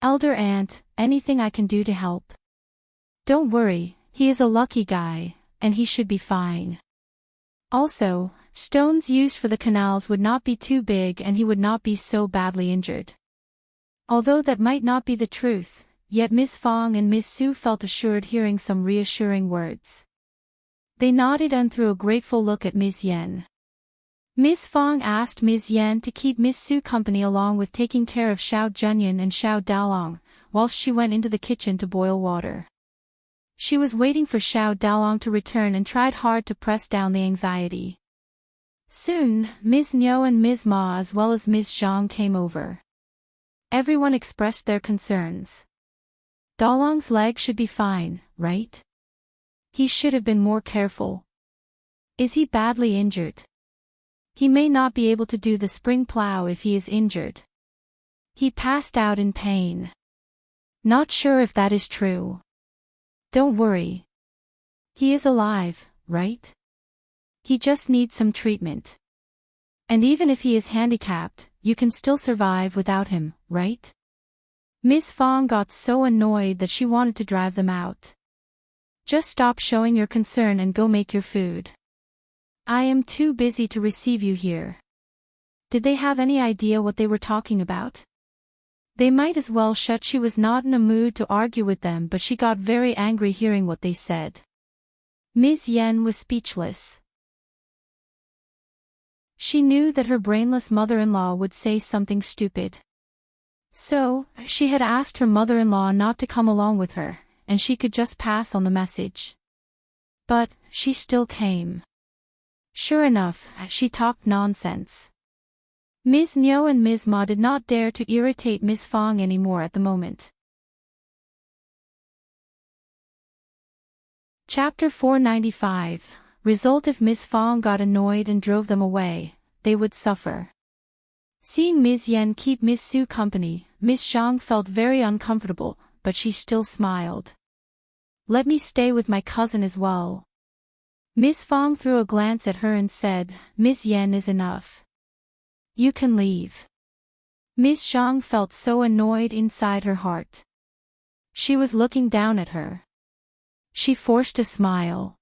Speaker 1: Elder aunt, anything I can do to help? Don't worry, he is a lucky guy, and he should be fine. Also, stones used for the canals would not be too big and he would not be so badly injured. Although that might not be the truth, yet Miss Fong and Miss Su felt assured hearing some reassuring words. They nodded and threw a grateful look at Ms. Yen. Miss Fong asked Ms. Yen to keep Miss Su company along with taking care of Xiao Junyan and Xiao Daolong, whilst she went into the kitchen to boil water. She was waiting for Xiao Daolong to return and tried hard to press down the anxiety. Soon, Ms. Niu and Ms. Ma as well as Ms. Zhang came over. Everyone expressed their concerns. Daolong's leg should be fine, right? He should have been more careful. Is he badly injured? He may not be able to do the spring plow if he is injured. He passed out in pain. Not sure if that is true. Don't worry. He is alive, right? He just needs some treatment. And even if he is handicapped, you can still survive without him, right? Miss Fong got so annoyed that she wanted to drive them out. Just stop showing your concern and go make your food. I am too busy to receive you here. Did they have any idea what they were talking about? They might as well shut. She was not in a mood to argue with them, but she got very angry hearing what they said. Ms. Yen was speechless. She knew that her brainless mother-in-law would say something stupid. So, she had asked her mother-in-law not to come along with her, and she could just pass on the message. But, she still came. Sure enough, she talked nonsense. Ms. Niu and Ms. Ma did not dare to irritate Miss Fong anymore at the moment. Chapter 495. Result: if Miss Fong got annoyed and drove them away, they would suffer. Seeing Ms. Yen keep Miss Su company, Miss Zhang felt very uncomfortable, but she still smiled. Let me stay with my cousin as well. Miss Fong threw a glance at her and said, Ms. Yen is enough. You can leave. Miss Zhang felt so annoyed inside her heart. She was looking down at her. She forced a smile.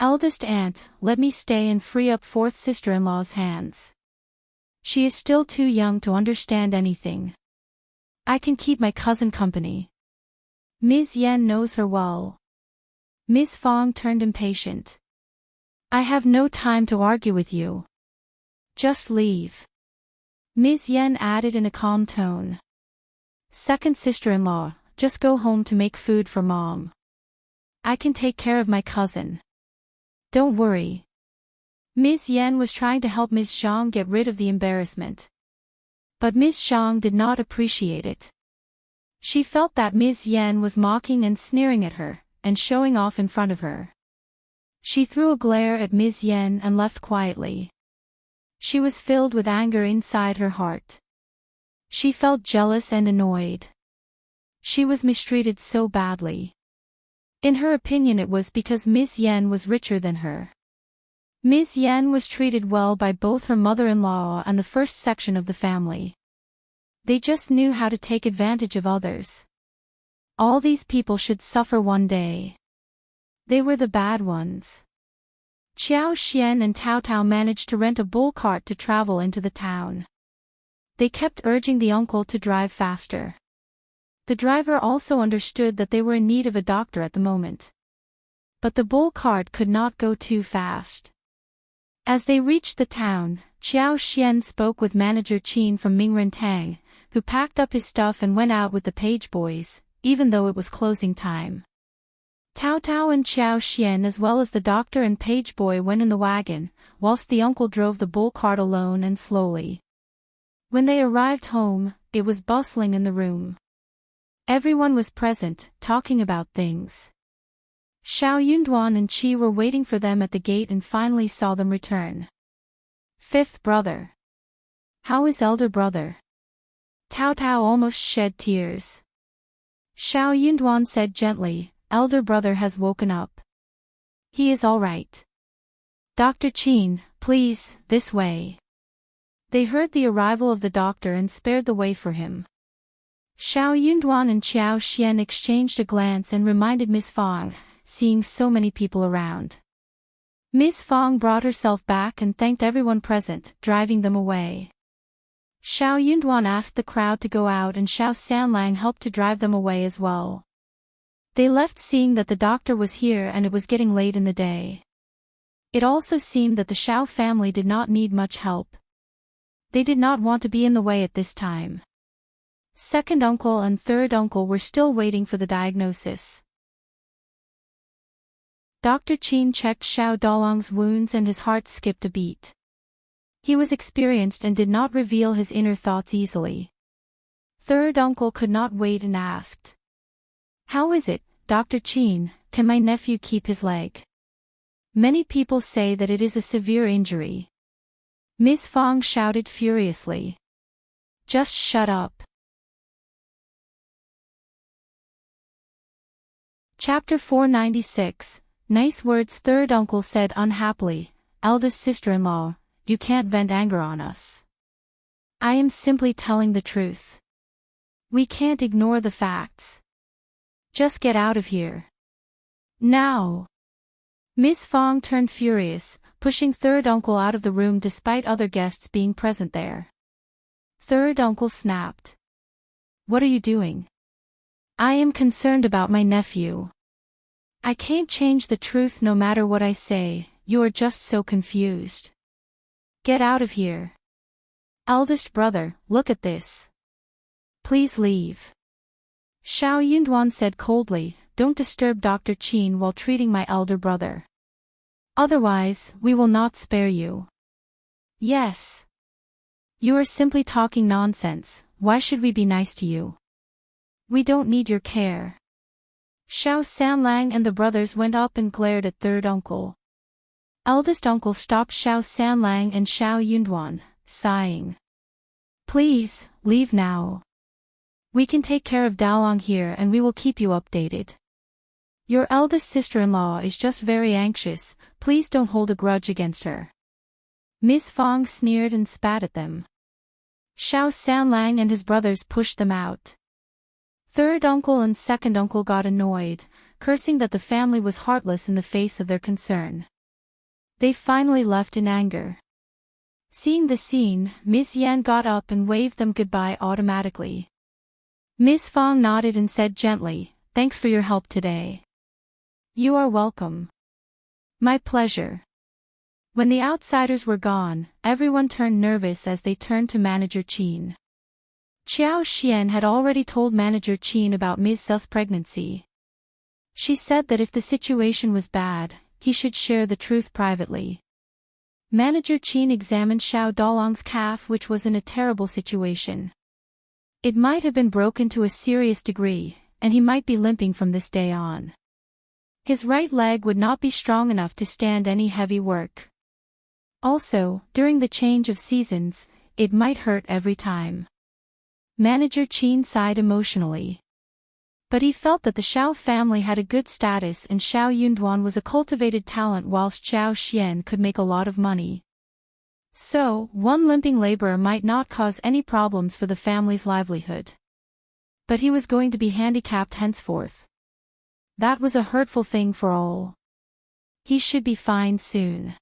Speaker 1: Eldest aunt, let me stay and free up fourth sister-in-law's hands. She is still too young to understand anything. I can keep my cousin company. Ms. Yen knows her well. Miss Fong turned impatient. I have no time to argue with you. Just leave. Ms. Yen added in a calm tone. Second sister-in-law, just go home to make food for mom. I can take care of my cousin. Don't worry. Ms. Yen was trying to help Ms. Zhang get rid of the embarrassment. But Ms. Zhang did not appreciate it. She felt that Ms. Yen was mocking and sneering at her, and showing off in front of her. She threw a glare at Ms. Yen and left quietly. She was filled with anger inside her heart. She felt jealous and annoyed. She was mistreated so badly. In her opinion, it was because Ms. Yen was richer than her. Ms. Yen was treated well by both her mother-in-law and the first section of the family. They just knew how to take advantage of others. All these people should suffer one day. They were the bad ones. Qiao Xian and Tao Tao managed to rent a bull cart to travel into the town. They kept urging the uncle to drive faster. The driver also understood that they were in need of a doctor at the moment. But the bull cart could not go too fast. As they reached the town, Qiao Xian spoke with manager Qin from Mingrentang, who packed up his stuff and went out with the page boys, even though it was closing time. Tao Tao and Qiao Xian as well as the doctor and page boy went in the wagon, whilst the uncle drove the bull cart alone and slowly. When they arrived home, it was bustling in the room. Everyone was present, talking about things. Xiao Yunduan and Qi were waiting for them at the gate and finally saw them return. Fifth brother. How is elder brother? Tao Tao almost shed tears. Xiao Yunduan said gently, elder brother has woken up. He is all right. Dr. Qin, please, this way. They heard the arrival of the doctor and spared the way for him. Xiao Yunduan and Qiao Xian exchanged a glance and reminded Miss Fong, seeing so many people around. Miss Fong brought herself back and thanked everyone present, driving them away. Xiao Yunduan asked the crowd to go out and Xiao Sanlang helped to drive them away as well. They left seeing that the doctor was here and it was getting late in the day. It also seemed that the Xiao family did not need much help. They did not want to be in the way at this time. Second uncle and third uncle were still waiting for the diagnosis. Dr. Qin checked Xiao Dalong's wounds and his heart skipped a beat. He was experienced and did not reveal his inner thoughts easily. Third uncle could not wait and asked. "How is it, Dr. Qin, can my nephew keep his leg? Many people say that it is a severe injury." Ms. Fong shouted furiously. "Just shut up." Chapter 496, Nice words. Third uncle said unhappily, "Eldest sister-in-law, you can't vent anger on us. I am simply telling the truth. We can't ignore the facts. Just get out of here. Now." Ms. Fong turned furious, pushing third uncle out of the room despite other guests being present there. Third uncle snapped. "What are you doing? I am concerned about my nephew. I can't change the truth no matter what I say, you are just so confused. Get out of here. Eldest brother, look at this. Please leave." Xiao Yunduan said coldly, "Don't disturb Dr. Qin while treating my elder brother. Otherwise, we will not spare you." "Yes. You are simply talking nonsense, why should we be nice to you? We don't need your care." Xiao Sanlang and the brothers went up and glared at third uncle. Eldest uncle stopped Xiao Sanlang and Xiao Yunduan, sighing. "Please, leave now. We can take care of Dalong here and we will keep you updated. Your eldest sister-in-law is just very anxious, please don't hold a grudge against her." Ms. Fong sneered and spat at them. Xiao Sanlang and his brothers pushed them out. Third uncle and second uncle got annoyed, cursing that the family was heartless in the face of their concern. They finally left in anger. Seeing the scene, Ms. Yan got up and waved them goodbye automatically. Ms. Fong nodded and said gently, "Thanks for your help today." "You are welcome." "My pleasure." When the outsiders were gone, everyone turned nervous as they turned to Manager Qin. Qiao Xian had already told Manager Qin about Ms. Su's pregnancy. She said that if the situation was bad, he should share the truth privately. Manager Qin examined Xiao Dalong's calf, which was in a terrible situation. It might have been broken to a serious degree, and he might be limping from this day on. His right leg would not be strong enough to stand any heavy work. Also, during the change of seasons, it might hurt every time. Manager Qin sighed emotionally. But he felt that the Xiao family had a good status and Xiao Yunduan was a cultivated talent whilst Xiao Xian could make a lot of money. So, one limping laborer might not cause any problems for the family's livelihood. But he was going to be handicapped henceforth. That was a hurtful thing for all. He should be fine soon.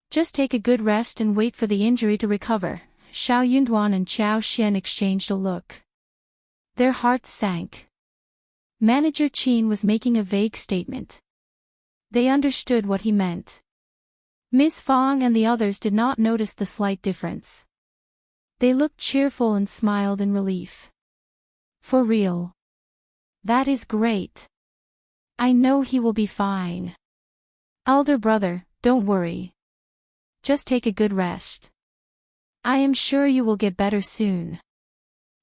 Speaker 1: Just take a good rest and wait for the injury to recover. Xiao Yunduan and Xiao Xian exchanged a look. Their hearts sank. Manager Qin was making a vague statement. They understood what he meant. Ms. Fong and the others did not notice the slight difference. They looked cheerful and smiled in relief. For real. That is great. I know he will be fine. Elder brother, don't worry. Just take a good rest. I am sure you will get better soon.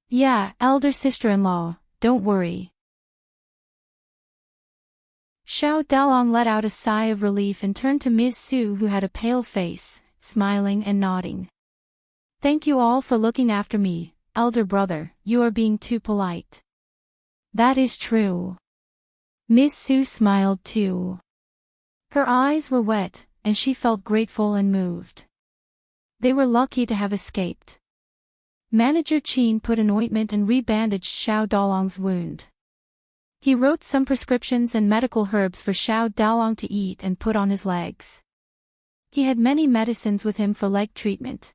Speaker 1: Yeah, elder sister-in-law, don't worry. Xiao Dalong let out a sigh of relief and turned to Ms. Su, who had a pale face, smiling and nodding. Thank you all for looking after me, elder brother, you are being too polite. That is true. Ms. Su smiled too. Her eyes were wet, and she felt grateful and moved. They were lucky to have escaped. Manager Qin put an ointment and rebandaged Xiao Dalong's wound. He wrote some prescriptions and medical herbs for Xiao Dalong to eat and put on his legs. He had many medicines with him for leg treatment.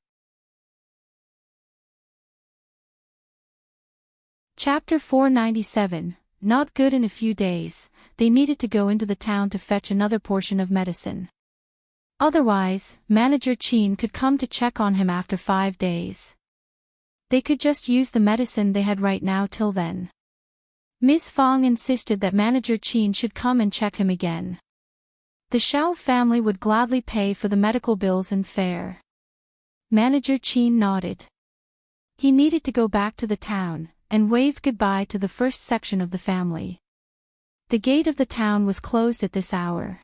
Speaker 1: Chapter 497, Not good in a few days, they needed to go into the town to fetch another portion of medicine. Otherwise, Manager Qin could come to check on him after 5 days. They could just use the medicine they had right now till then. Ms. Fong insisted that Manager Qin should come and check him again. The Shao family would gladly pay for the medical bills and fare. Manager Qin nodded. He needed to go back to the town, and waved goodbye to the first section of the family. The gate of the town was closed at this hour.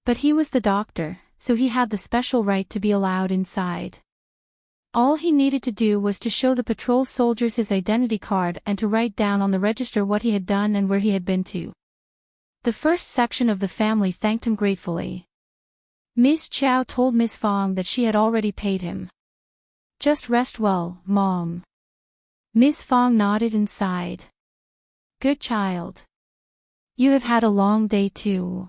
Speaker 1: But he was the doctor, so he had the special right to be allowed inside. All he needed to do was to show the patrol soldiers his identity card and to write down on the register what he had done and where he had been to. The first section of the family thanked him gratefully. Ms. Chow told Ms. Fong that she had already paid him. Just rest well, Mom. Ms. Fong nodded and sighed. Good child. You have had a long day too.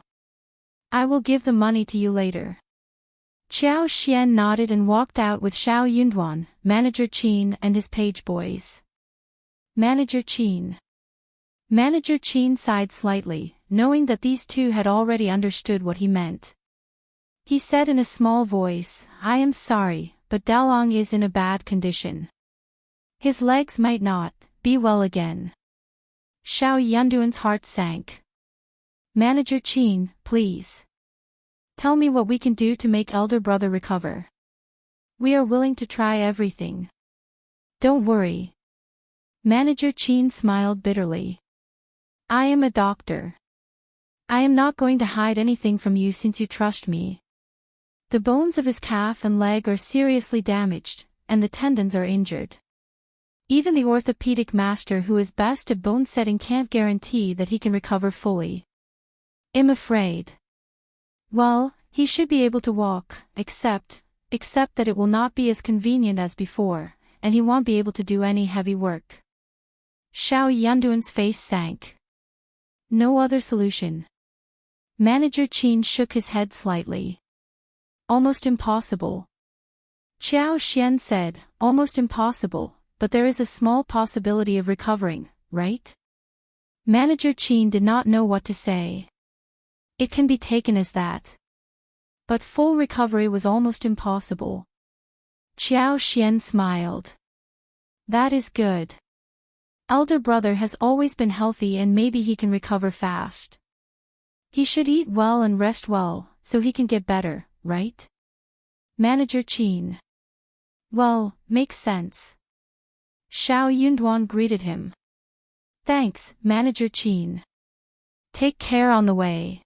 Speaker 1: I will give the money to you later. Xiao Xian nodded and walked out with Xiao Yunduan, Manager Qin and his page boys. Manager Qin. Manager Qin sighed slightly, knowing that these two had already understood what he meant. He said in a small voice, I am sorry, but Dalong is in a bad condition. His legs might not be well again. Xiao Yunduan's heart sank. Manager Qin, please. Tell me what we can do to make elder brother recover. We are willing to try everything. Don't worry. Manager Qin smiled bitterly. I am a doctor. I am not going to hide anything from you since you trust me. The bones of his calf and leg are seriously damaged, and the tendons are injured. Even the orthopedic master who is best at bone setting can't guarantee that he can recover fully. I'm afraid. Well, he should be able to walk, except that it will not be as convenient as before, and he won't be able to do any heavy work. Xiao Yunduan's face sank. No other solution. Manager Qin shook his head slightly. Almost impossible. Xiao Xian said, almost impossible, but there is a small possibility of recovering, right? Manager Qin did not know what to say. It can be taken as that. But full recovery was almost impossible. Xiao Xian smiled. That is good. Elder brother has always been healthy and maybe he can recover fast. He should eat well and rest well, so he can get better, right? Manager Qin. Well, makes sense. Xiao Yunduan greeted him. Thanks, Manager Qin. Take care on the way.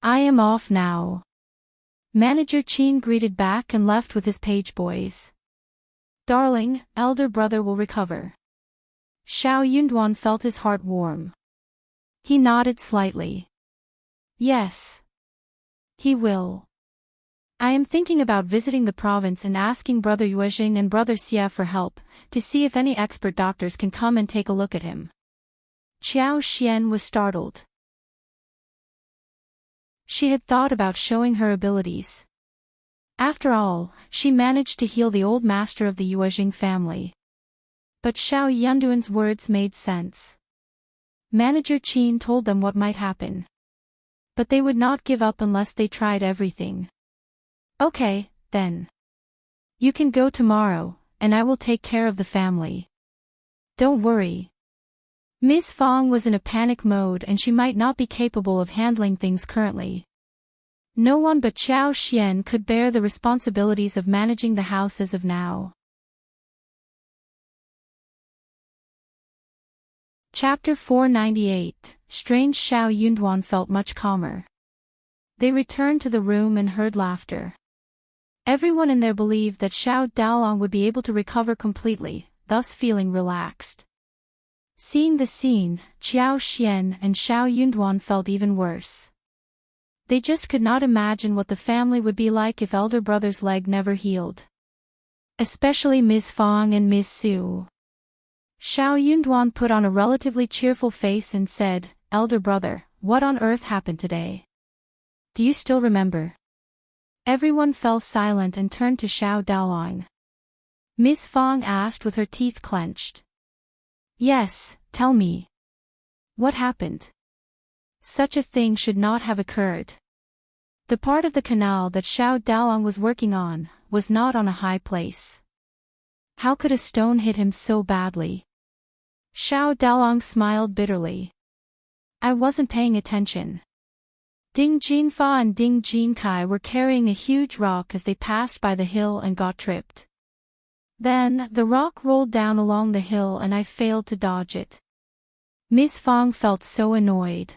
Speaker 1: I am off now. Manager Qin greeted back and left with his page boys. Darling, elder brother will recover. Xiao Yunduan felt his heart warm. He nodded slightly. Yes. He will. I am thinking about visiting the province and asking Brother Yuezheng and Brother Xia for help, to see if any expert doctors can come and take a look at him. Xiao Xian was startled. She had thought about showing her abilities. After all, she managed to heal the old master of the Yuezheng family. But Xiao Yunduan's words made sense. Manager Qin told them what might happen. But they would not give up unless they tried everything. Okay, then. You can go tomorrow, and I will take care of the family. Don't worry. Ms. Fong was in a panic mode and she might not be capable of handling things currently. No one but Xiao Xian could bear the responsibilities of managing the house as of now. Chapter 498, Strange. Xiao Yunduan felt much calmer. They returned to the room and heard laughter. Everyone in there believed that Xiao Dalong would be able to recover completely, thus feeling relaxed. Seeing the scene, Xiao Xian and Xiao Yunduan felt even worse. They just could not imagine what the family would be like if elder brother's leg never healed. Especially Ms. Fong and Ms. Su. Xiao Yunduan put on a relatively cheerful face and said, Elder brother, what on earth happened today? Do you still remember? Everyone fell silent and turned to Xiao Dalong. Ms. Fong asked with her teeth clenched. Yes, tell me. What happened? Such a thing should not have occurred. The part of the canal that Xiao Dalong was working on was not on a high place. How could a stone hit him so badly? Xiao Dalong smiled bitterly. I wasn't paying attention. Ding Jinfa and Ding Jinkai were carrying a huge rock as they passed by the hill and got tripped. Then, the rock rolled down along the hill and I failed to dodge it. Miss Fong felt so annoyed.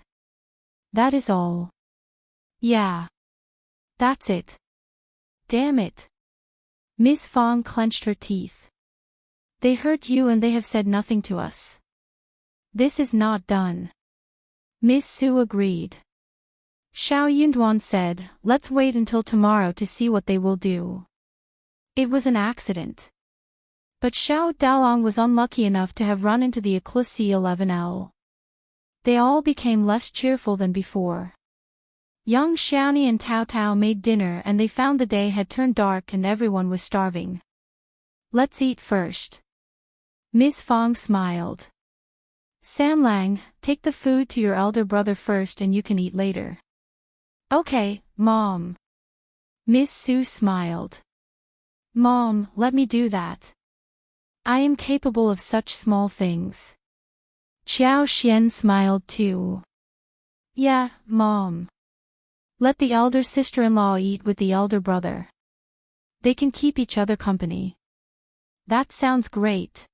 Speaker 1: That is all. Yeah. That's it. Damn it. Miss Fong clenched her teeth. They hurt you and they have said nothing to us. This is not done. Miss Su agreed. Xiao Yunduan said, let's wait until tomorrow to see what they will do. It was an accident. But Xiao Dalong was unlucky enough to have run into the Eclipse 11L. They all became less cheerful than before. Young Xiaoni and Tao Tao made dinner and they found the day had turned dark and everyone was starving. Let's eat first. Miss Fong smiled. Sanlang, take the food to your elder brother first and you can eat later. Okay, Mom. Miss Su smiled. Mom, let me do that. I am capable of such small things. Qiao Xian smiled too. Yeah, Mom. Let the elder sister-in-law eat with the elder brother. They can keep each other company. That sounds great.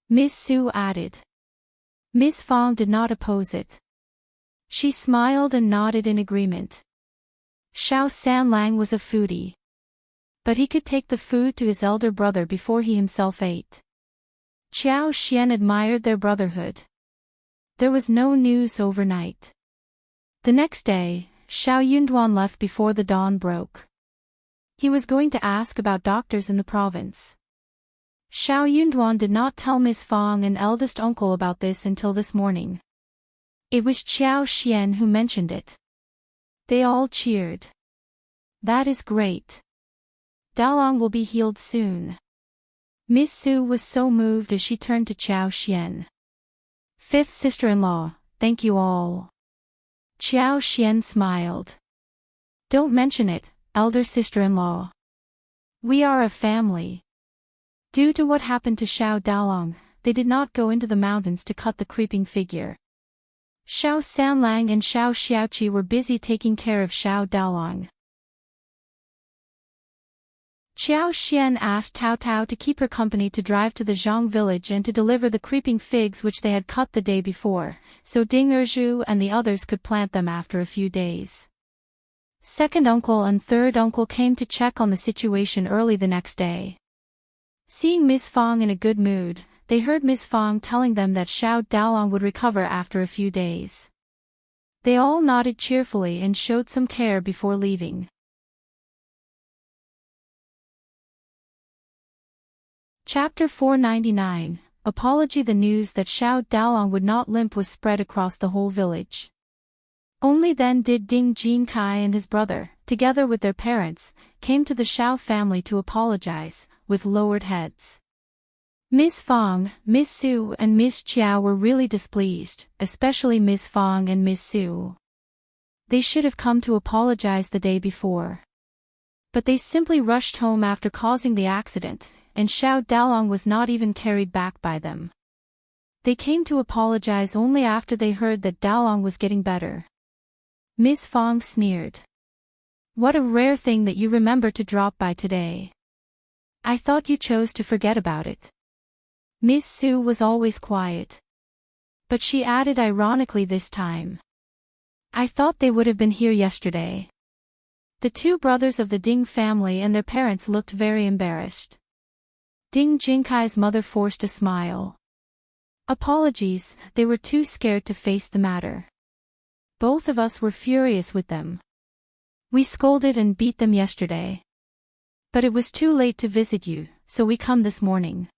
Speaker 1: Miss Su added. Miss Fong did not oppose it. She smiled and nodded in agreement. Xiao Sanlang was a foodie. But he could take the food to his elder brother before he himself ate. Qiao Xian admired their brotherhood. There was no news overnight. The next day, Xiao Yunduan left before the dawn broke. He was going to ask about doctors in the province. Xiao Yunduan did not tell Miss Fong and eldest uncle about this until this morning. It was Qiao Xian who mentioned it. They all cheered. That is great. Dalong will be healed soon. Miss Su was so moved as she turned to Qiao Xian. Fifth sister-in-law, thank you all. Qiao Xian smiled. Don't mention it, elder sister-in-law. We are a family. Due to what happened to Xiao Dalong, they did not go into the mountains to cut the creeping figure. Xiao Sanlang and Xiao Xiaoqi were busy taking care of Xiao Dalong. Qiao Xian asked Tao Tao to keep her company to drive to the Zhang village and to deliver the creeping figs which they had cut the day before, so Ding Erju and the others could plant them after a few days. Second uncle and third uncle came to check on the situation early the next day. Seeing Miss Fong in a good mood, they heard Miss Fong telling them that Xiao Dalong would recover after a few days. They all nodded cheerfully and showed some care before leaving. Chapter 499, Apology. The news that Xiao Dalong would not limp was spread across the whole village. Only then did Ding Jinkai and his brother, together with their parents, came to the Xiao family to apologize, with lowered heads. Miss Fong, Miss Su and Miss Chiao were really displeased, especially Miss Fong and Miss Su. They should have come to apologize the day before. But they simply rushed home after causing the accident, and Xiao Dalong was not even carried back by them. They came to apologize only after they heard that Dalong was getting better. Miss Fong sneered. What a rare thing that you remember to drop by today. I thought you chose to forget about it. Miss Su was always quiet. But she added ironically this time. I thought they would have been here yesterday. The two brothers of the Ding family and their parents looked very embarrassed. Ding Jinkai's mother forced a smile. Apologies, they were too scared to face the matter. Both of us were furious with them. We scolded and beat them yesterday. But it was too late to visit you, so we come this morning.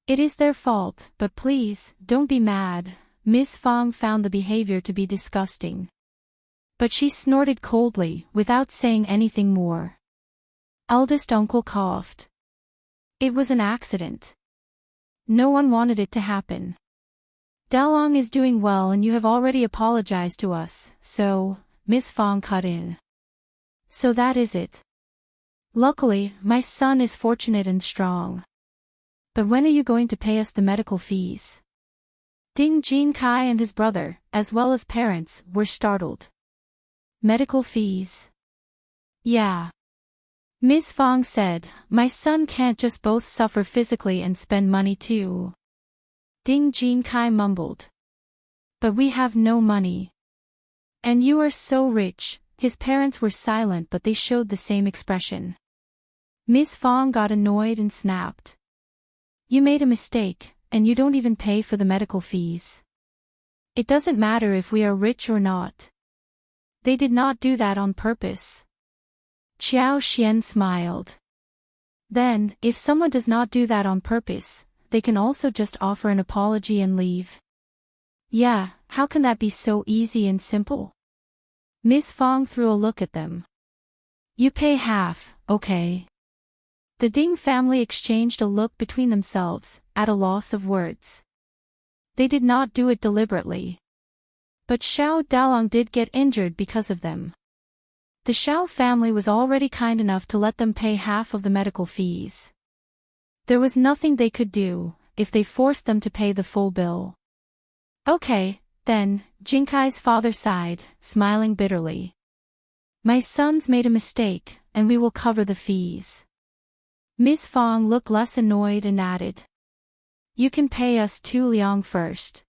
Speaker 1: It is their fault, but please, don't be mad. Miss Fong found the behavior to be disgusting. But she snorted coldly, without saying anything more. Eldest uncle coughed. It was an accident. No one wanted it to happen. Dalong is doing well and you have already apologized to us, so, Miss Fong cut in. So that is it. Luckily, my son is fortunate and strong. But when are you going to pay us the medical fees? Ding Jinkai and his brother, as well as parents, were startled. Medical fees? Yeah. Ms. Fong said, my son can't just both suffer physically and spend money too. Ding Jinkai mumbled. But we have no money. And you are so rich. His parents were silent but they showed the same expression. Ms. Fong got annoyed and snapped. You made a mistake, and you don't even pay for the medical fees. It doesn't matter if we are rich or not. They did not do that on purpose. Qiao Xian smiled. Then, if someone does not do that on purpose, they can also just offer an apology and leave. Yeah, how can that be so easy and simple? Ms. Fong threw a look at them. You pay half, okay? The Ding family exchanged a look between themselves, at a loss of words. They did not do it deliberately. But Xiao Dalong did get injured because of them. The Xiao family was already kind enough to let them pay half of the medical fees. There was nothing they could do, if they forced them to pay the full bill. Okay, then, Jinkai's father sighed, smiling bitterly. My son's made a mistake, and we will cover the fees. Ms. Fong looked less annoyed and added. You can pay us 2 liang first.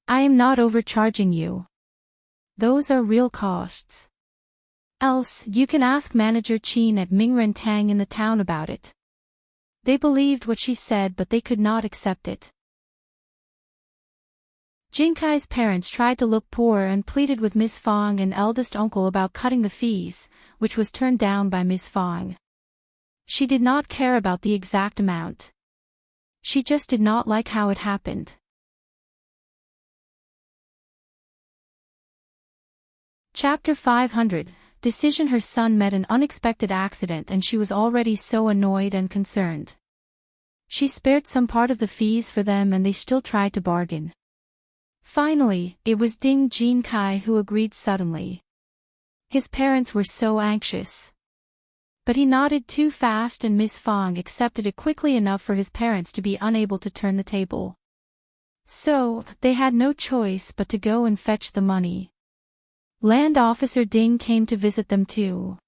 Speaker 1: I am not overcharging you. Those are real costs. Else, you can ask Manager Qin at Mingren Tang in the town about it. They believed what she said but they could not accept it. Jinkai's parents tried to look poor and pleaded with Miss Fong and eldest uncle about cutting the fees, which was turned down by Miss Fong. She did not care about the exact amount. She just did not like how it happened. Chapter 500. Decision. Her son met an unexpected accident and she was already so annoyed and concerned. She spared some part of the fees for them and they still tried to bargain. Finally, it was Ding Jinkai who agreed suddenly. His parents were so anxious. But he nodded too fast and Miss Fong accepted it quickly enough for his parents to be unable to turn the table. So, they had no choice but to go and fetch the money. Land Officer Ding came to visit them too.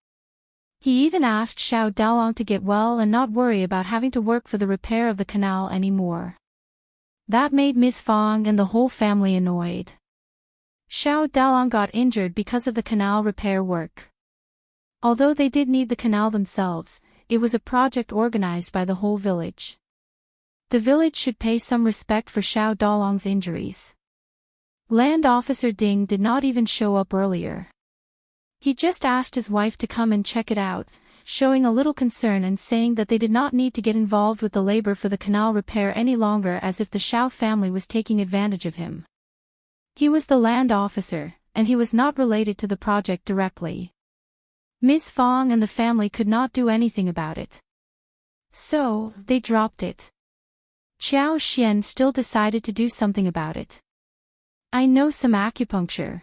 Speaker 1: He even asked Xiao Dalong to get well and not worry about having to work for the repair of the canal anymore. That made Miss Fong and the whole family annoyed. Xiao Dalong got injured because of the canal repair work. Although they did need the canal themselves, it was a project organized by the whole village. The village should pay some respect for Xiao Dalong's injuries. Land Officer Ding did not even show up earlier. He just asked his wife to come and check it out, showing a little concern and saying that they did not need to get involved with the labor for the canal repair any longer, as if the Xiao family was taking advantage of him. He was the land officer, and he was not related to the project directly. Miss Fong and the family could not do anything about it. So, they dropped it. Qiao Xian still decided to do something about it. I know some acupuncture.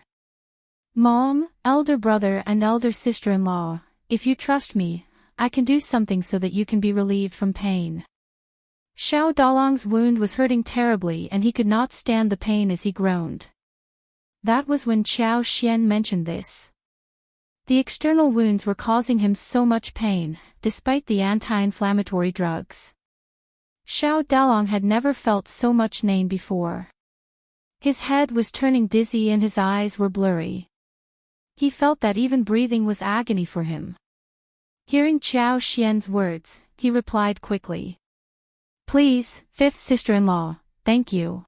Speaker 1: Mom, elder brother and elder sister-in-law, if you trust me, I can do something so that you can be relieved from pain. Xiao Dalong's wound was hurting terribly and he could not stand the pain as he groaned. That was when Qiao Xian mentioned this. The external wounds were causing him so much pain, despite the anti-inflammatory drugs. Xiao Dalong had never felt so much pain before. His head was turning dizzy and his eyes were blurry. He felt that even breathing was agony for him. Hearing Qiao Xian's words, he replied quickly. Please, fifth sister-in-law, thank you.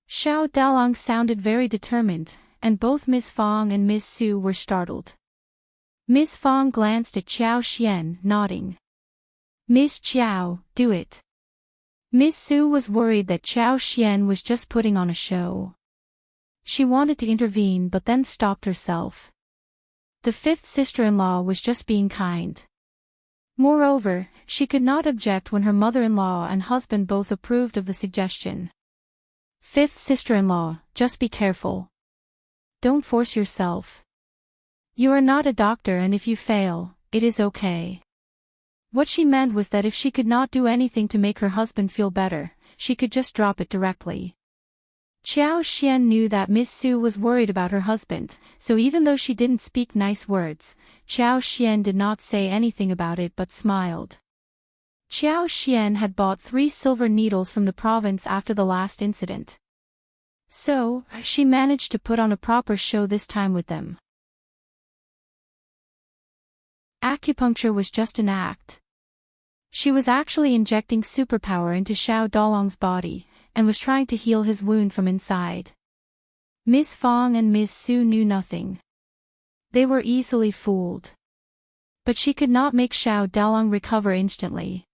Speaker 1: Xiao Dalong sounded very determined, and both Miss Fong and Miss Su were startled. Miss Fong glanced at Qiao Xian, nodding. Miss Qiao, do it. Miss Su was worried that Qiao Xian was just putting on a show. She wanted to intervene but then stopped herself. The fifth sister-in-law was just being kind. Moreover, she could not object when her mother-in-law and husband both approved of the suggestion. Fifth sister-in-law, just be careful. Don't force yourself. You are not a doctor, and if you fail, it is okay. What she meant was that if she could not do anything to make her husband feel better, she could just drop it directly. Qiao Xian knew that Miss Su was worried about her husband, so even though she didn't speak nice words, Qiao Xian did not say anything about it but smiled. Qiao Xian had bought 3 silver needles from the province after the last incident. So, she managed to put on a proper show this time with them. Acupuncture was just an act. She was actually injecting superpower into Xiao Dalong's body, and was trying to heal his wound from inside. Ms. Fong and Ms. Su knew nothing. They were easily fooled. But she could not make Xiao Dalong recover instantly.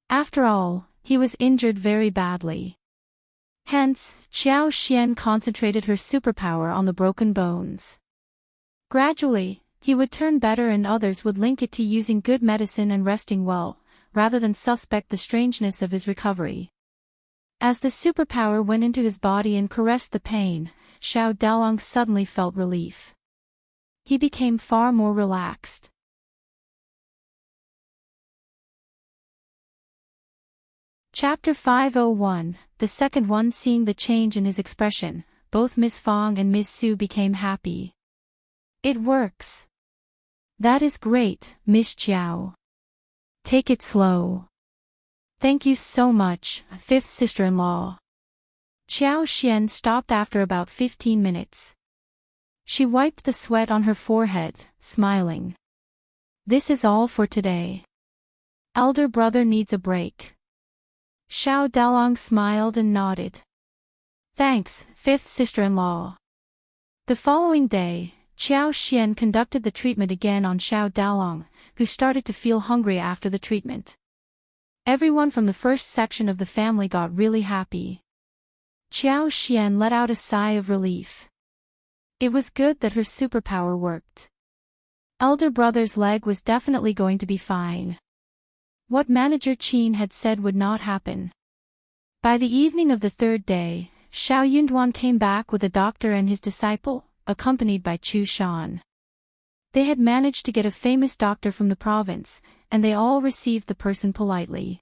Speaker 1: After all, he was injured very badly. Hence, Qiao Xian concentrated her superpower on the broken bones. Gradually, he would turn better and others would link it to using good medicine and resting well, rather than suspect the strangeness of his recovery. As the superpower went into his body and caressed the pain, Xiao Dalong suddenly felt relief. He became far more relaxed. Chapter 501, the second one. Seeing the change in his expression, both Miss Fong and Miss Su became happy. It works. That is great, Miss Qiao. Take it slow. Thank you so much, fifth sister-in-law. Qiao Xian stopped after about 15 minutes. She wiped the sweat on her forehead, smiling. This is all for today. Elder brother needs a break. Xiao Dalong smiled and nodded. Thanks, fifth sister-in-law. The following day, Qiao Xian conducted the treatment again on Xiao Dalong, who started to feel hungry after the treatment. Everyone from the first section of the family got really happy. Qiao Xian let out a sigh of relief. It was good that her superpower worked. Elder brother's leg was definitely going to be fine. What Manager Qin had said would not happen. By the evening of the third day, Xiao Yunduan came back with a doctor and his disciple, accompanied by Chu Shan. They had managed to get a famous doctor from the province, and they all received the person politely.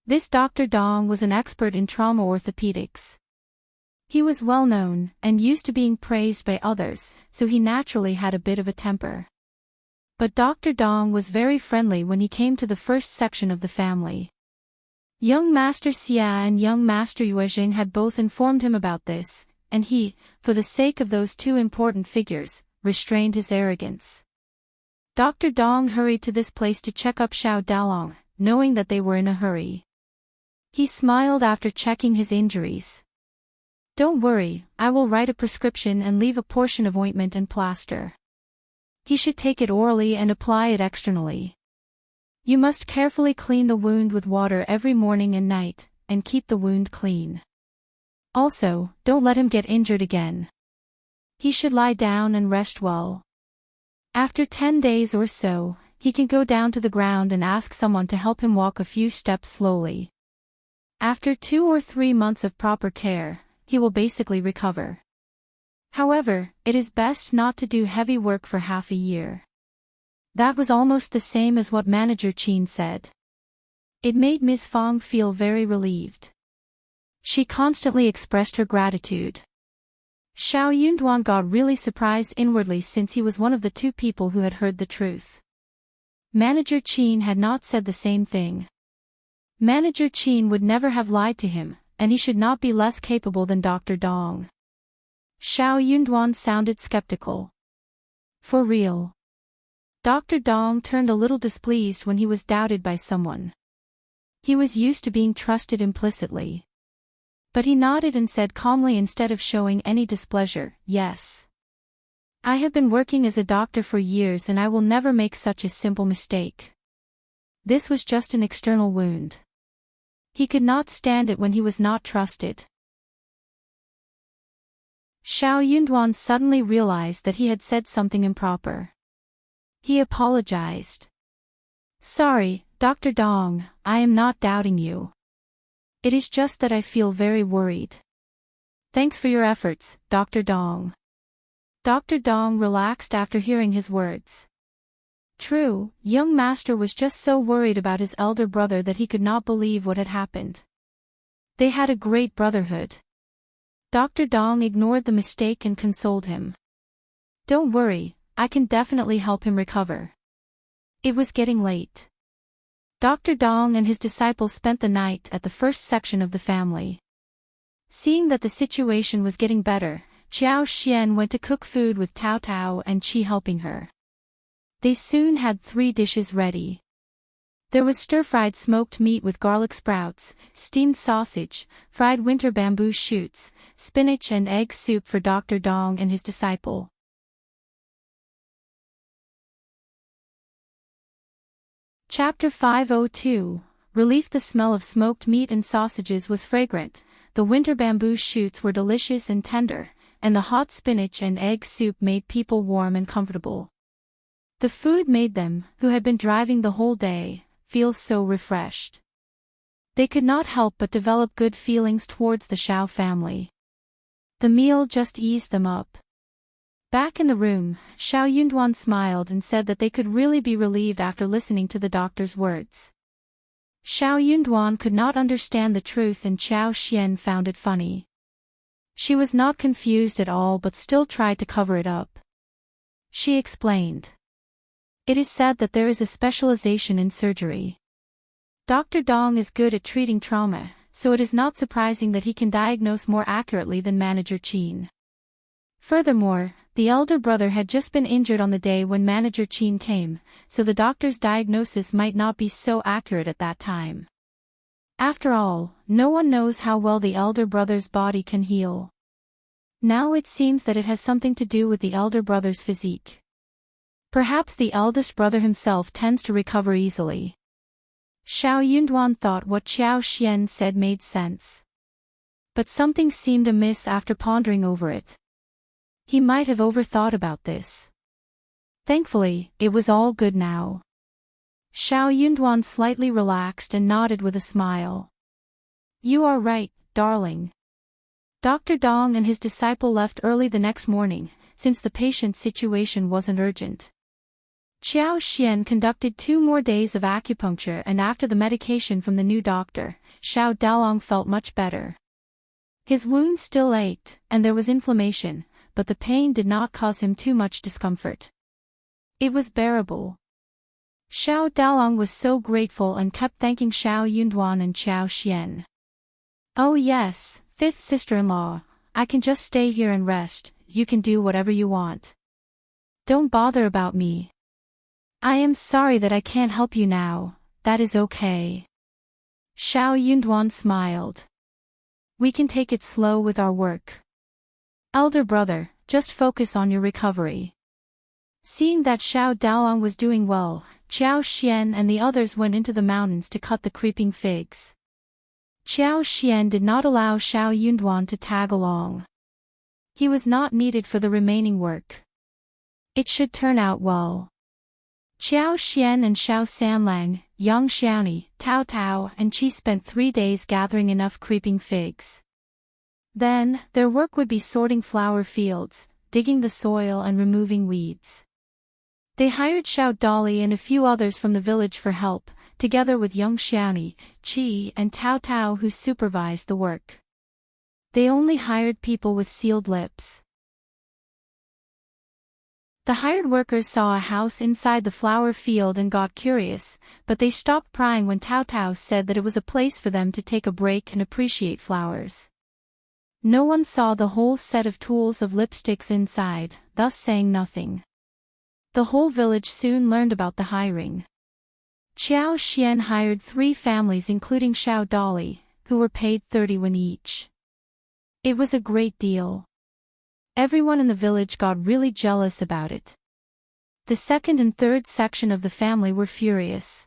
Speaker 1: This Dr. Dong was an expert in trauma orthopedics. He was well known, and used to being praised by others, so he naturally had a bit of a temper. But Dr. Dong was very friendly when he came to the first section of the family. Young Master Xia and young Master Yuezheng had both informed him about this, and he, for the sake of those 2 important figures, restrained his arrogance. Dr. Dong hurried to this place to check up Xiao Dalong, knowing that they were in a hurry. He smiled after checking his injuries. Don't worry, I will write a prescription and leave a portion of ointment and plaster. He should take it orally and apply it externally. You must carefully clean the wound with water every morning and night, and keep the wound clean. Also, don't let him get injured again. He should lie down and rest well. After 10 days or so, he can go down to the ground and ask someone to help him walk a few steps slowly. After 2 or 3 months of proper care, he will basically recover. However, it is best not to do heavy work for half a year. That was almost the same as what Manager Qin said. It made Miss Fong feel very relieved. She constantly expressed her gratitude. Xiao Yunduan got really surprised inwardly since he was one of the 2 people who had heard the truth. Manager Qin had not said the same thing. Manager Qin would never have lied to him, and he should not be less capable than Dr. Dong. Xiao Yunduan sounded skeptical. For real. Dr. Dong turned a little displeased when he was doubted by someone. He was used to being trusted implicitly. But he nodded and said calmly instead of showing any displeasure, yes. I have been working as a doctor for years and I will never make such a simple mistake. This was just an external wound. He could not stand it when he was not trusted. Xiao Yunduan suddenly realized that he had said something improper. He apologized. Sorry, Dr. Dong, I am not doubting you. It is just that I feel very worried. Thanks for your efforts, Dr. Dong. Dr. Dong relaxed after hearing his words. True, young master was just so worried about his elder brother that he could not believe what had happened. They had a great brotherhood. Dr. Dong ignored the mistake and consoled him. Don't worry, I can definitely help him recover. It was getting late. Dr. Dong and his disciple spent the night at the first section of the family. Seeing that the situation was getting better, Xiao Xian went to cook food with Tao Tao and Qi helping her. They soon had 3 dishes ready. There was stir-fried smoked meat with garlic sprouts, steamed sausage, fried winter bamboo shoots, spinach and egg soup for Dr. Dong and his disciple. Chapter 502. Relief. The smell of smoked meat and sausages was fragrant, the winter bamboo shoots were delicious and tender, and the hot spinach and egg soup made people warm and comfortable. The food made them, who had been driving the whole day, feel so refreshed. They could not help but develop good feelings towards the Xiao family. The meal just eased them up. Back in the room, Xiao Yunduan smiled and said that they could really be relieved after listening to the doctor's words. Xiao Yunduan could not understand the truth and Xiao Xian found it funny. She was not confused at all but still tried to cover it up. She explained. It is said that there is a specialization in surgery. Dr. Dong is good at treating trauma, so it is not surprising that he can diagnose more accurately than Manager Qin. Furthermore, the elder brother had just been injured on the day when Manager Qin came, so the doctor's diagnosis might not be so accurate at that time. After all, no one knows how well the elder brother's body can heal. Now it seems that it has something to do with the elder brother's physique. Perhaps the eldest brother himself tends to recover easily. Xiao Yunduan thought what Xiao Xian said made sense. But something seemed amiss after pondering over it. He might have overthought about this. Thankfully, it was all good now. Xiao Yunduan slightly relaxed and nodded with a smile. You are right, darling. Dr. Dong and his disciple left early the next morning, since the patient's situation wasn't urgent. Xiao Xian conducted 2 more days of acupuncture and after the medication from the new doctor, Xiao Dalong felt much better. His wound still ached, and there was inflammation, but the pain did not cause him too much discomfort. It was bearable. Xiao Dalong was so grateful and kept thanking Xiao Yunduan and Xiao Xian. Oh yes, 5th sister-in-law, I can just stay here and rest, you can do whatever you want. Don't bother about me. I am sorry that I can't help you now, that is okay. Xiao Yunduan smiled. We can take it slow with our work. Elder brother, just focus on your recovery. Seeing that Xiao Dalong was doing well, Xiao Xian and the others went into the mountains to cut the creeping figs. Xiao Xian did not allow Xiao Yunduan to tag along. He was not needed for the remaining work. It should turn out well. Xiao Xian and Xiao Sanlang, Yang Xiaoni, Tao Tao and Qi spent 3 days gathering enough creeping figs. Then, their work would be sorting flower fields, digging the soil and removing weeds. They hired Xiao Dali and a few others from the village for help, together with Yang Xiaoni, Qi and Tao Tao who supervised the work. They only hired people with sealed lips. The hired workers saw a house inside the flower field and got curious, but they stopped prying when Tao Tao said that it was a place for them to take a break and appreciate flowers. No one saw the whole set of tools of lipsticks inside, thus saying nothing. The whole village soon learned about the hiring. Xiao Xian hired 3 families including Xiao Dali, who were paid 30 won each. It was a great deal. Everyone in the village got really jealous about it. The 2nd and 3rd section of the family were furious.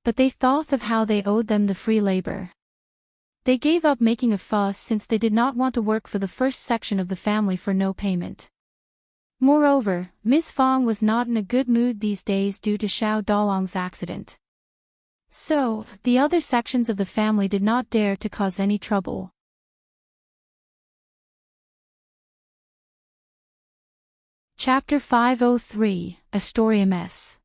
Speaker 1: But they thought of how they owed them the free labor. They gave up making a fuss since they did not want to work for the 1st section of the family for no payment. Moreover, Miss Fang was not in a good mood these days due to Xiao Dalong's accident. So, the other sections of the family did not dare to cause any trouble. Chapter 503, A Story Amiss.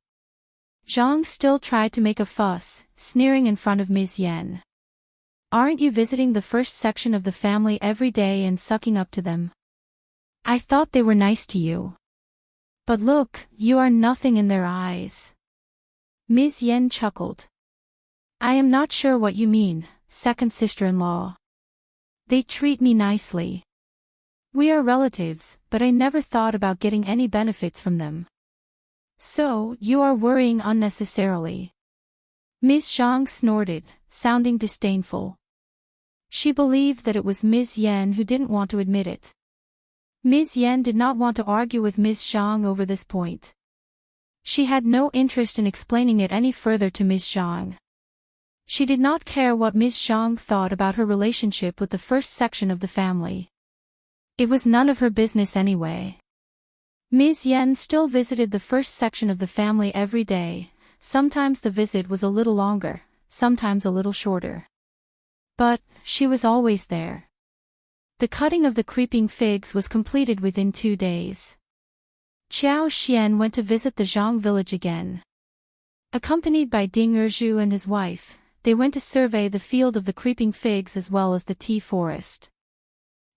Speaker 1: Zhang still tried to make a fuss, sneering in front of Ms. Yan. Aren't you visiting the first section of the family every day and sucking up to them? I thought they were nice to you. But look, you are nothing in their eyes. Ms. Yan chuckled. I am not sure what you mean, second sister-in-law. They treat me nicely. We are relatives, but I never thought about getting any benefits from them. So, you are worrying unnecessarily. Ms. Zhang snorted, sounding disdainful. She believed that it was Ms. Yan who didn't want to admit it. Ms. Yan did not want to argue with Ms. Zhang over this point. She had no interest in explaining it any further to Ms. Zhang. She did not care what Ms. Zhang thought about her relationship with the first section of the family. It was none of her business anyway. Ms. Yan still visited the first section of the family every day. Sometimes the visit was a little longer, sometimes a little shorter. But, she was always there. The cutting of the creeping figs was completed within 2 days. Qiao Xian went to visit the Zhang village again. Accompanied by Ding Erzhu and his wife, they went to survey the field of the creeping figs as well as the tea forest.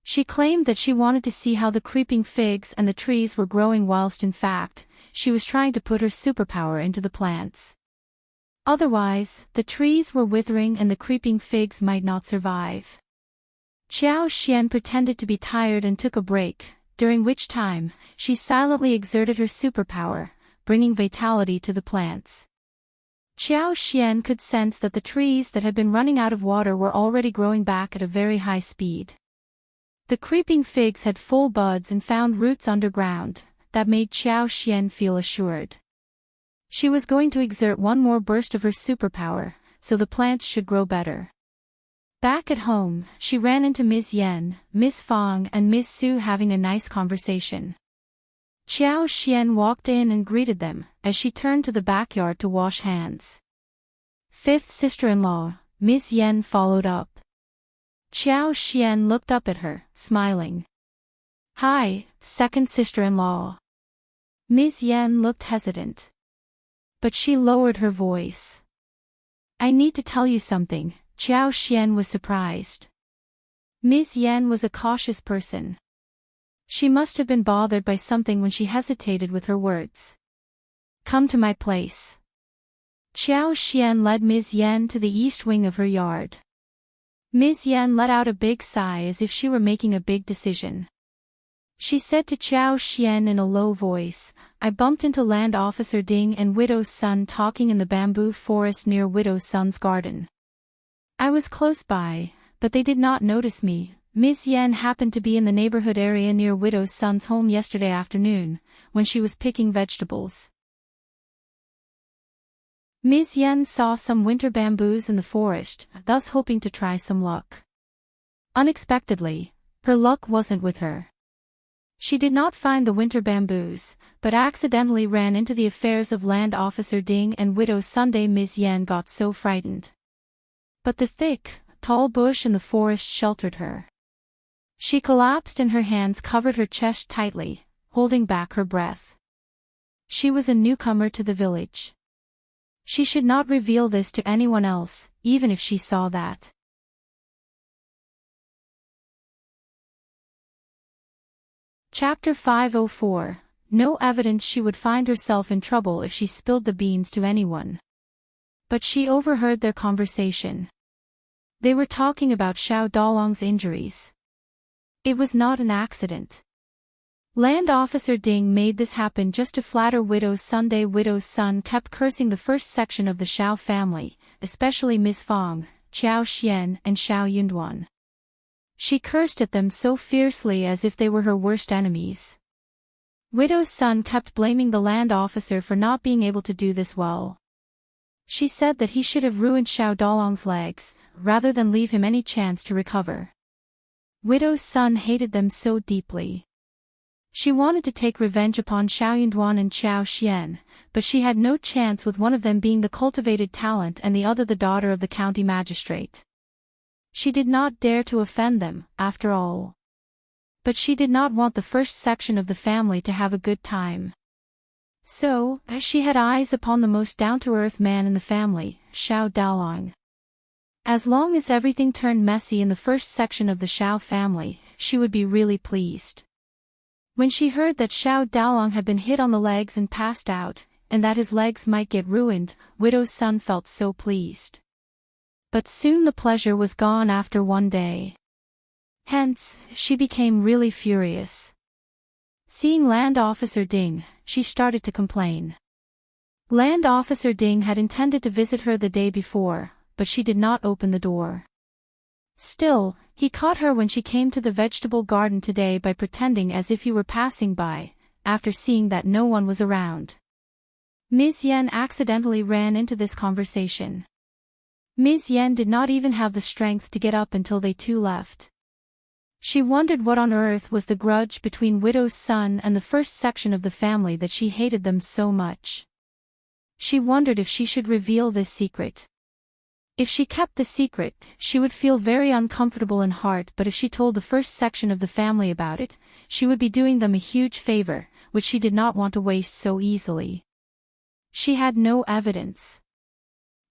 Speaker 1: She claimed that she wanted to see how the creeping figs and the trees were growing whilst in fact, she was trying to put her superpower into the plants. Otherwise, the trees were withering and the creeping figs might not survive. Qiao Xian pretended to be tired and took a break, during which time, she silently exerted her superpower, bringing vitality to the plants. Qiao Xian could sense that the trees that had been running out of water were already growing back at a very high speed. The creeping figs had full buds and found roots underground, that made Qiao Xian feel assured. She was going to exert one more burst of her superpower, so the plants should grow better. Back at home, she ran into Ms. Yan, Miss Fang and Miss Su having a nice conversation. Qiao Xian walked in and greeted them, as she turned to the backyard to wash hands. Fifth sister-in-law, Ms. Yan followed up. Qiao Xian looked up at her, smiling. Hi, second sister-in-law. Ms. Yan looked hesitant. But she lowered her voice. I need to tell you something. Qiao Xian was surprised. Ms. Yan was a cautious person. She must have been bothered by something when she hesitated with her words. Come to my place. Qiao Xian led Ms. Yan to the east wing of her yard. Ms. Yan let out a big sigh as if she were making a big decision. She said to Qiao Xian in a low voice, I bumped into Land Officer Ding and Widow's son talking in the bamboo forest near Widow's son's garden. I was close by, but they did not notice me. Ms. Yan happened to be in the neighborhood area near Widow's son's home yesterday afternoon, when she was picking vegetables. Ms. Yan saw some winter bamboos in the forest, thus hoping to try some luck. Unexpectedly, her luck wasn't with her. She did not find the winter bamboos, but accidentally ran into the affairs of Land Officer Ding and Widow's Sunday. Ms. Yan got so frightened. But the thick, tall bush in the forest sheltered her. She collapsed and her hands covered her chest tightly, holding back her breath. She was a newcomer to the village. She should not reveal this to anyone else, even if she saw that. Chapter 504. No evidence. She would find herself in trouble if she spilled the beans to anyone. But she overheard their conversation. They were talking about Xiao Dalong's injuries. It was not an accident. Land Officer Ding made this happen just to flatter Widow's Sunday. Widow's son kept cursing the first section of the Xiao family, especially Miss Fang, Qiao Xian and Xiao Yunduan. She cursed at them so fiercely as if they were her worst enemies. Widow's son kept blaming the land officer for not being able to do this well. She said that he should have ruined Xiao Dalong's legs, rather than leave him any chance to recover. Widow's son hated them so deeply. She wanted to take revenge upon Xiao Yunduan and Xiao Xian, but she had no chance with one of them being the cultivated talent and the other the daughter of the county magistrate. She did not dare to offend them, after all. But she did not want the first section of the family to have a good time. So, she had eyes upon the most down-to-earth man in the family, Xiao Daolong. As long as everything turned messy in the first section of the Xiao family, she would be really pleased. When she heard that Xiao Daolong had been hit on the legs and passed out, and that his legs might get ruined, Widow's son felt so pleased. But soon the pleasure was gone after one day. Hence, she became really furious. Seeing Land Officer Ding, she started to complain. Land Officer Ding had intended to visit her the day before, but she did not open the door. Still, he caught her when she came to the vegetable garden today by pretending as if he were passing by, after seeing that no one was around. Ms. Yen accidentally ran into this conversation. Ms. Yen did not even have the strength to get up until they two left. She wondered what on earth was the grudge between Widow's son and the first section of the family that she hated them so much. She wondered if she should reveal this secret. If she kept the secret, she would feel very uncomfortable in heart, but if she told the first section of the family about it, she would be doing them a huge favor, which she did not want to waste so easily. She had no evidence.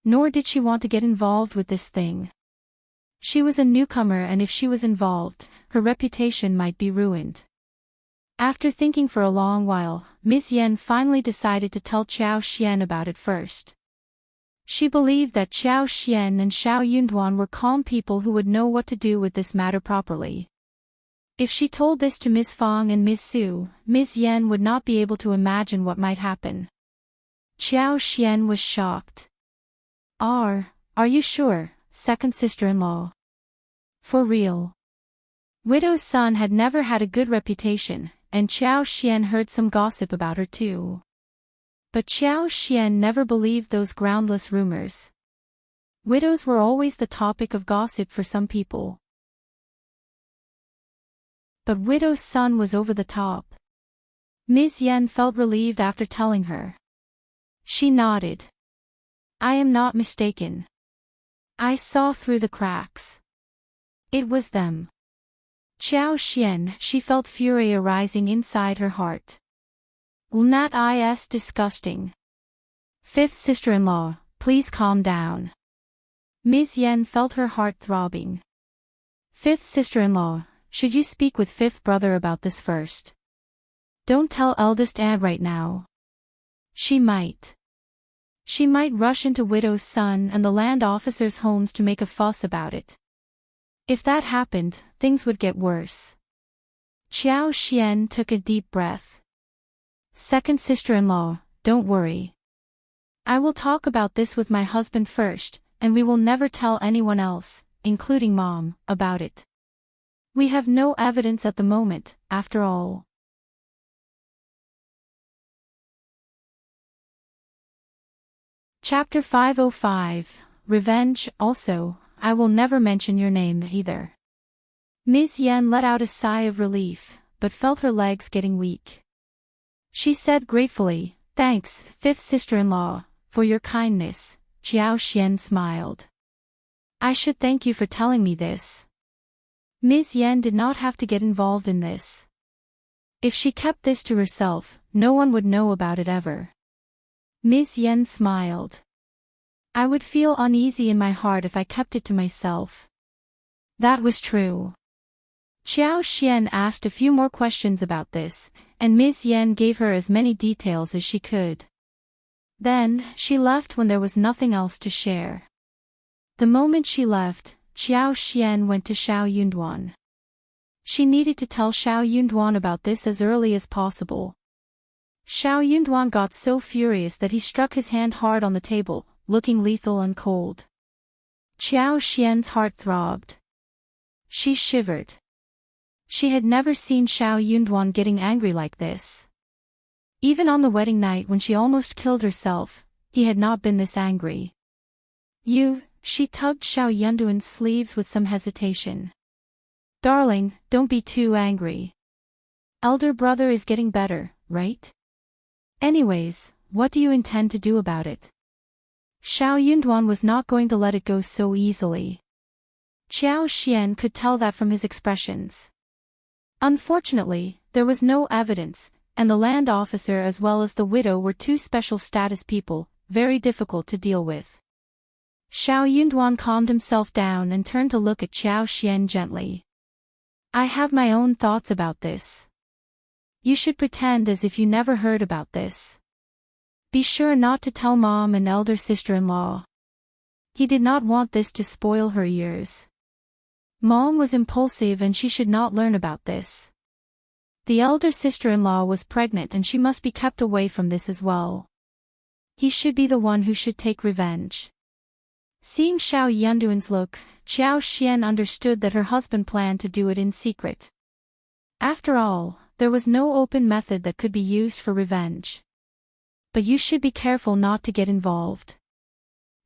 Speaker 1: Nor did she want to get involved with this thing. She was a newcomer, and if she was involved, her reputation might be ruined. After thinking for a long while, Ms. Yen finally decided to tell Xiao Xian about it first. She believed that Xiao Xian and Xiao Yunduan were calm people who would know what to do with this matter properly. If she told this to Ms. Fang and Ms. Su, Ms. Yen would not be able to imagine what might happen. Xiao Xian was shocked. Are you sure, second sister-in-law? For real? Widow's son had never had a good reputation, and Xiao Xian heard some gossip about her too. But Xiao Xian never believed those groundless rumors. Widows were always the topic of gossip for some people. But Widow's son was over the top. Ms. Yen felt relieved after telling her. She nodded. I am not mistaken. I saw through the cracks. It was them. Xiao Xian, she felt fury arising inside her heart. That is disgusting. Fifth sister-in-law, please calm down. Ms. Yen felt her heart throbbing. Fifth sister-in-law, should you speak with fifth brother about this first? Don't tell eldest aunt right now. She might rush into Widow's son and the land officers' homes to make a fuss about it. If that happened, things would get worse. Xiao Xian took a deep breath. Second sister-in-law, don't worry. I will talk about this with my husband first, and we will never tell anyone else, including Mom, about it. We have no evidence at the moment, after all. Chapter 505, Revenge. Also, I will never mention your name either. Ms. Yen let out a sigh of relief, but felt her legs getting weak. She said gratefully, Thanks, fifth sister-in-law, for your kindness. Xiao Xian smiled. I should thank you for telling me this. Ms. Yen did not have to get involved in this. If she kept this to herself, no one would know about it ever. Ms. Yen smiled. I would feel uneasy in my heart if I kept it to myself. That was true. Xiao Xian asked a few more questions about this, and Ms. Yen gave her as many details as she could. Then, she left when there was nothing else to share. The moment she left, Xiao Xian went to Xiao Yunduan. She needed to tell Xiao Yunduan about this as early as possible. Xiao Yunduan got so furious that he struck his hand hard on the table, looking lethal and cold. Xiao Xian's heart throbbed. She shivered. She had never seen Xiao Yunduan getting angry like this. Even on the wedding night when she almost killed herself, he had not been this angry. She tugged Xiao Yunduan's sleeves with some hesitation. Darling, don't be too angry. Elder brother is getting better, right? Anyways, what do you intend to do about it? Xiao Yunduan was not going to let it go so easily. Qiao Xian could tell that from his expressions. Unfortunately, there was no evidence, and the land officer as well as the widow were two special status people, very difficult to deal with. Xiao Yunduan calmed himself down and turned to look at Qiao Xian gently. I have my own thoughts about this. You should pretend as if you never heard about this. Be sure not to tell mom and elder sister-in-law. He did not want this to spoil her ears. Mom was impulsive and she should not learn about this. The elder sister-in-law was pregnant and she must be kept away from this as well. He should be the one who should take revenge. Seeing Xiao Yunduan's look, Qiao Xian understood that her husband planned to do it in secret. After all, there was no open method that could be used for revenge. But you should be careful not to get involved.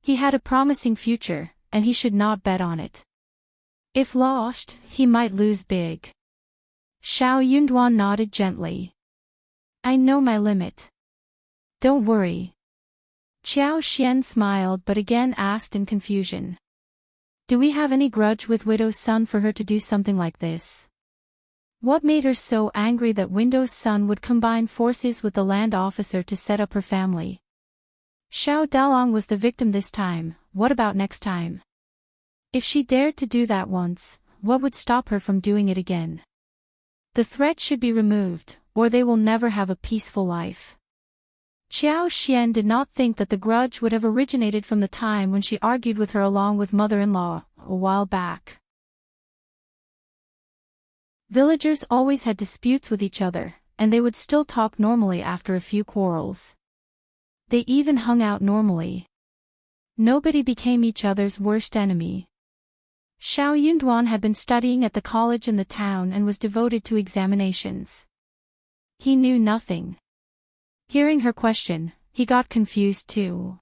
Speaker 1: He had a promising future, and he should not bet on it. If lost, he might lose big. Xiao Yunduan nodded gently. I know my limit. Don't worry. Qiao Xian smiled but again asked in confusion. Do we have any grudge with Widow's son for her to do something like this? What made her so angry that Widow's son would combine forces with the land officer to set up her family? Xiao Dalong was the victim this time, what about next time? If she dared to do that once, what would stop her from doing it again? The threat should be removed, or they will never have a peaceful life. Qiao Xian did not think that the grudge would have originated from the time when she argued with her along with mother-in-law, a while back. Villagers always had disputes with each other, and they would still talk normally after a few quarrels. They even hung out normally. Nobody became each other's worst enemy. Xiao Yunduan had been studying at the college in the town and was devoted to examinations. He knew nothing. Hearing her question, he got confused too.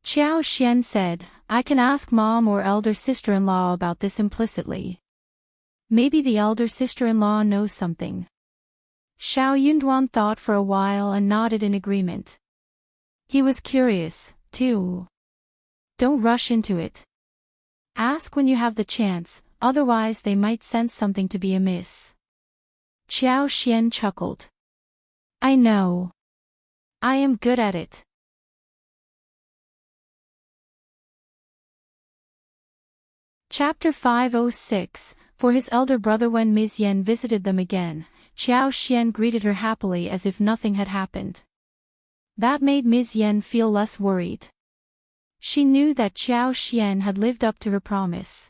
Speaker 1: Qiao Xian said, I can ask mom or elder sister-in-law about this implicitly. Maybe the elder sister-in-law knows something. Xiao Yunduan thought for a while and nodded in agreement. He was curious, too. Don't rush into it. Ask when you have the chance, otherwise they might sense something to be amiss. Qiao Xian chuckled. I know. I am good at it. Chapter 506. For his elder brother. When Ms. Yan visited them again, Qiao Xian greeted her happily as if nothing had happened. That made Ms. Yan feel less worried. She knew that Qiao Xian had lived up to her promise.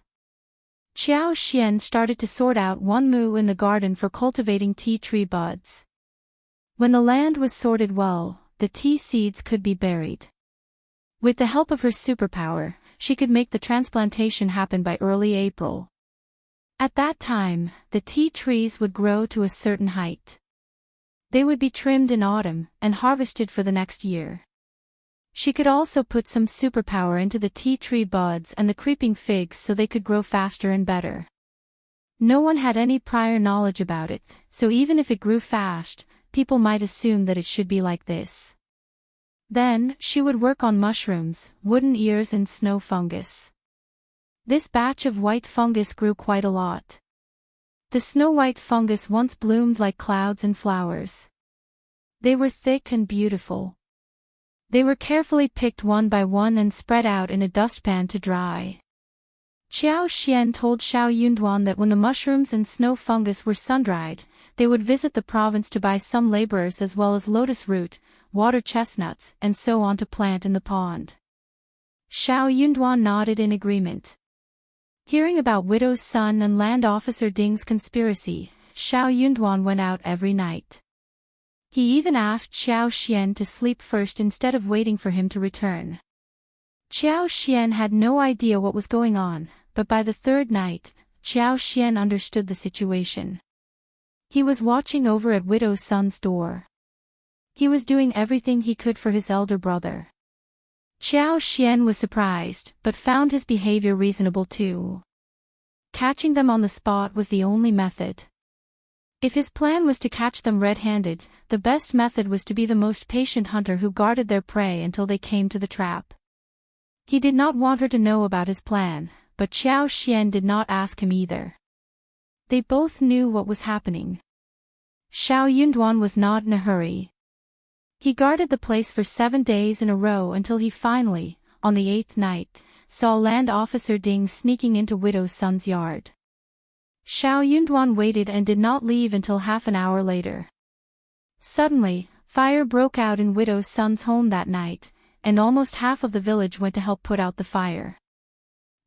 Speaker 1: Qiao Xian started to sort out one moo in the garden for cultivating tea tree buds. When the land was sorted well, the tea seeds could be buried. With the help of her superpower, she could make the transplantation happen by early April. At that time, the tea trees would grow to a certain height. They would be trimmed in autumn and harvested for the next year. She could also put some superpower into the tea tree buds and the creeping figs so they could grow faster and better. No one had any prior knowledge about it, so even if it grew fast, people might assume that it should be like this. Then, she would work on mushrooms, wooden ears and snow fungus. This batch of white fungus grew quite a lot. The snow-white fungus once bloomed like clouds and flowers. They were thick and beautiful. They were carefully picked one by one and spread out in a dustpan to dry. Qiao Xian told Xiao Yunduan that when the mushrooms and snow fungus were sun-dried, they would visit the province to buy some laborers as well as lotus root, water chestnuts, and so on to plant in the pond. Xiao Yunduan nodded in agreement. Hearing about Widow's son and land officer Ding's conspiracy, Xiao Yunduan went out every night. He even asked Xiao Xian to sleep first instead of waiting for him to return. Qiao Xian had no idea what was going on, but by the third night, Qiao Xian understood the situation. He was watching over at Widow's son's door. He was doing everything he could for his elder brother. Qiao Xian was surprised, but found his behavior reasonable too. Catching them on the spot was the only method. If his plan was to catch them red-handed, the best method was to be the most patient hunter who guarded their prey until they came to the trap. He did not want her to know about his plan, but Xiao Xian did not ask him either. They both knew what was happening. Xiao Yunduan was not in a hurry. He guarded the place for 7 days in a row until he finally, on the 8th night, saw Land Officer Ting sneaking into Widow's son's yard. Xiao Yunduan waited and did not leave until half an hour later. Suddenly, fire broke out in Widow's son's home that night, and almost half of the village went to help put out the fire.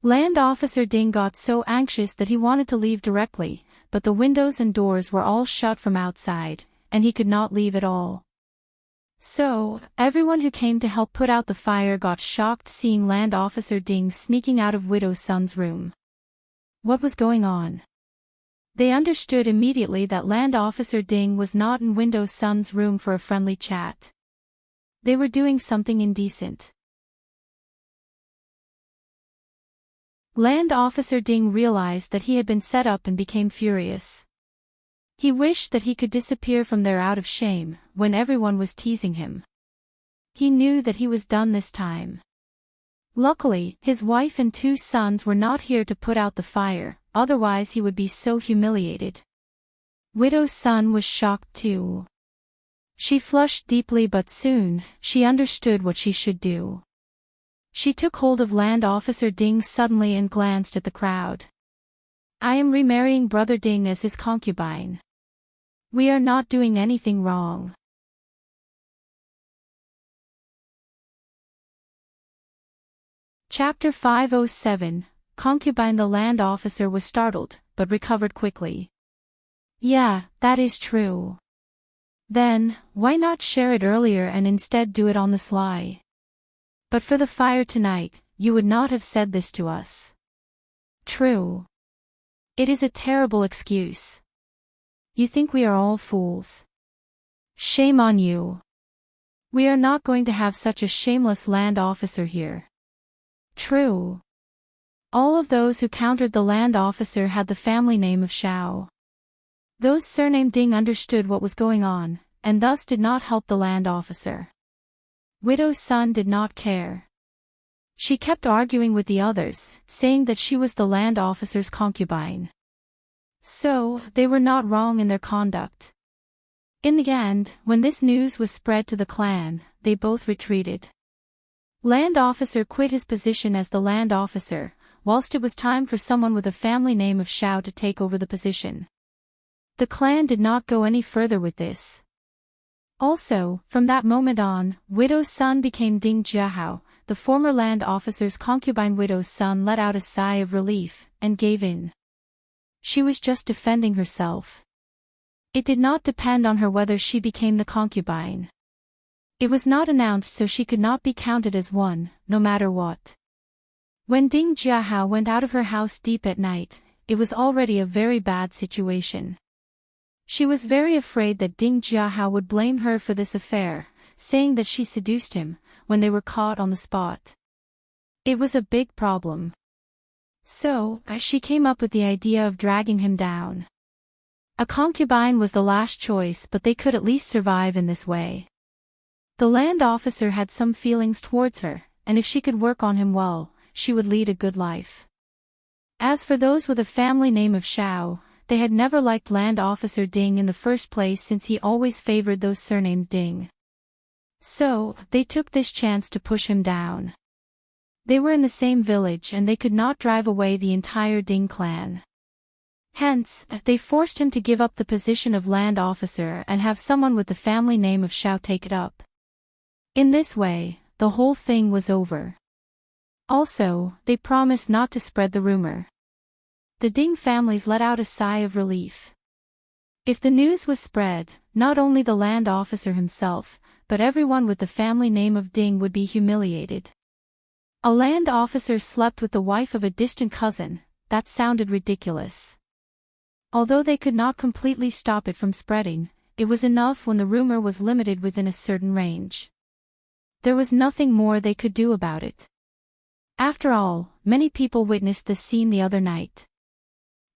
Speaker 1: Land Officer Ting got so anxious that he wanted to leave directly, but the windows and doors were all shut from outside, and he could not leave at all. So, everyone who came to help put out the fire got shocked seeing Land Officer Ting sneaking out of Widow's son's room. What was going on? They understood immediately that Land Officer Ting was not in Widow's son's room for a friendly chat. They were doing something indecent. Land Officer Ting realized that he had been set up and became furious. He wished that he could disappear from there out of shame, when everyone was teasing him. He knew that he was done this time. Luckily, his wife and 2 sons were not here to put out the fire, otherwise he would be so humiliated. Widow's son was shocked too. She flushed deeply but soon, she understood what she should do. She took hold of Land Officer Ting suddenly and glanced at the crowd. I am remarrying Brother Ting as his concubine. We are not doing anything wrong. Chapter 507, Concubine. The Land Officer was startled, but recovered quickly. Yeah, that is true. Then, why not share it earlier and instead do it on the sly? But for the fire tonight, you would not have said this to us. True. It is a terrible excuse. You think we are all fools. Shame on you. We are not going to have such a shameless land officer here. True. All of those who countered the land officer had the family name of Xiao. Those surnamed Ting understood what was going on, and thus did not help the land officer. Widow's son did not care. She kept arguing with the others, saying that she was the land officer's concubine. So, they were not wrong in their conduct. In the end, when this news was spread to the clan, they both retreated. Land officer quit his position as the land officer, whilst it was time for someone with a family name of Xiao to take over the position. The clan did not go any further with this. Also, from that moment on, Widow's son became Ding Jiahao, the former land officer's concubine. Widow's son let out a sigh of relief, and gave in. She was just defending herself. It did not depend on her whether she became the concubine. It was not announced, so she could not be counted as one, no matter what. When Ding Jiahao went out of her house deep at night, it was already a very bad situation. She was very afraid that Ding Jiahao would blame her for this affair, saying that she seduced him, when they were caught on the spot. It was a big problem. So, she came up with the idea of dragging him down. A concubine was the last choice, but they could at least survive in this way. The land officer had some feelings towards her, and if she could work on him well, she would lead a good life. As for those with a family name of Xiao, they had never liked land officer Ding in the first place, since he always favored those surnamed Ding. So, they took this chance to push him down. They were in the same village and they could not drive away the entire Ding clan. Hence, they forced him to give up the position of land officer and have someone with the family name of Xiao take it up. In this way, the whole thing was over. Also, they promised not to spread the rumor. The Ding families let out a sigh of relief. If the news was spread, not only the land officer himself, but everyone with the family name of Ding would be humiliated. A land officer slept with the wife of a distant cousin, that sounded ridiculous. Although they could not completely stop it from spreading, it was enough when the rumor was limited within a certain range. There was nothing more they could do about it. After all, many people witnessed this scene the other night.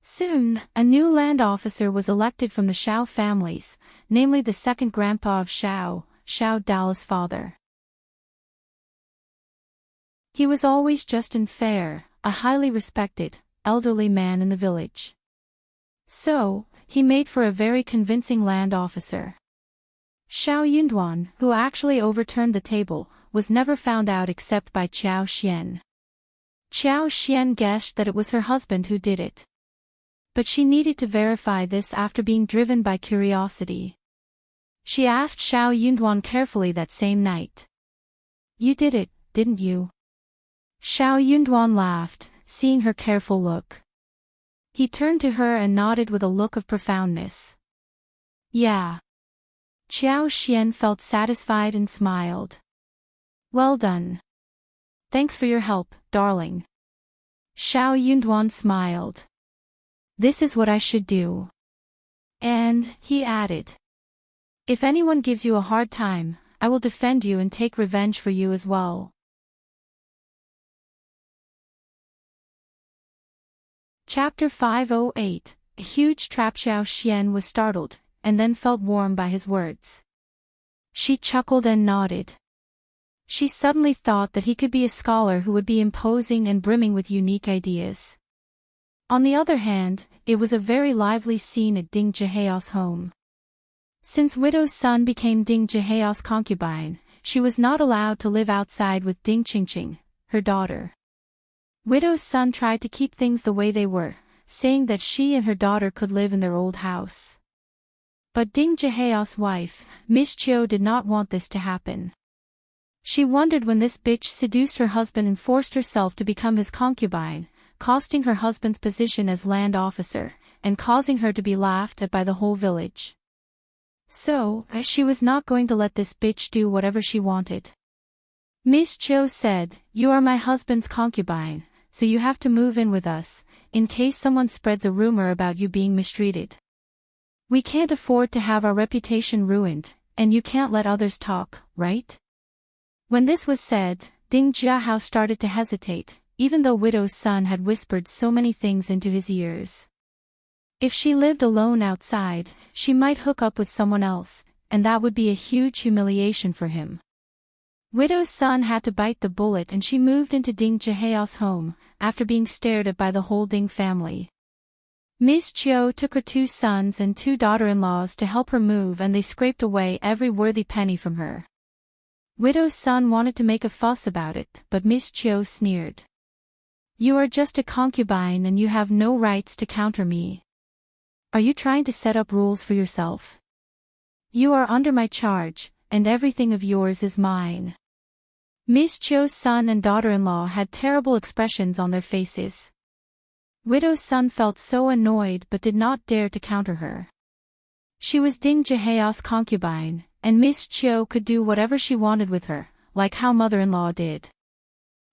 Speaker 1: Soon, a new land officer was elected from the Shao families, namely the second grandpa of Shao, Shao Dao's father. He was always just and fair, a highly respected, elderly man in the village. So, he made for a very convincing land officer. Shao Yunduan, who actually overturned the table, was never found out except by Qiao Xian. Qiao Xian guessed that it was her husband who did it. But she needed to verify this after being driven by curiosity. She asked Shao Yunduan carefully that same night. "You did it, didn't you?" Shao Yunduan laughed, seeing her careful look. He turned to her and nodded with a look of profoundness. "Yeah." Qiao Xian felt satisfied and smiled. "Well done. Thanks for your help, darling." Shao Yunduan smiled. "This is what I should do." And, he added, "If anyone gives you a hard time, I will defend you and take revenge for you as well." Chapter 508. A huge trap. Qiao Xian was startled, and then felt warm by his words. She chuckled and nodded. She suddenly thought that he could be a scholar who would be imposing and brimming with unique ideas. On the other hand, it was a very lively scene at Ding Zhiheao's home. Since Widow's son became Ding Zhiheao's concubine, she was not allowed to live outside with Ding Qingqing, her daughter. Widow's son tried to keep things the way they were, saying that she and her daughter could live in their old house. But Ding Zhiheao's wife, Miss Qiu, did not want this to happen. She wondered when this bitch seduced her husband and forced herself to become his concubine, costing her husband's position as land officer, and causing her to be laughed at by the whole village. So, she was not going to let this bitch do whatever she wanted. Miss Qiu said, "You are my husband's concubine, so you have to move in with us, in case someone spreads a rumor about you being mistreated. We can't afford to have our reputation ruined, and you can't let others talk, right?" When this was said, Ding Zhiahao started to hesitate, even though Widow's son had whispered so many things into his ears. If she lived alone outside, she might hook up with someone else, and that would be a huge humiliation for him. Widow's son had to bite the bullet, and she moved into Ding Zhiheao's home, after being stared at by the whole Ding family. Miss Qiu took her 2 sons and 2 daughter-in-laws to help her move, and they scraped away every worthy penny from her. Widow's son wanted to make a fuss about it, but Miss Qiu sneered. "You are just a concubine and you have no rights to counter me. Are you trying to set up rules for yourself? You are under my charge, and everything of yours is mine." Miss Qiu's son and daughter-in-law had terrible expressions on their faces. Widow's son felt so annoyed but did not dare to counter her. She was Ding Zhiheao's concubine, and Miss Qiu could do whatever she wanted with her, like how mother-in-law did.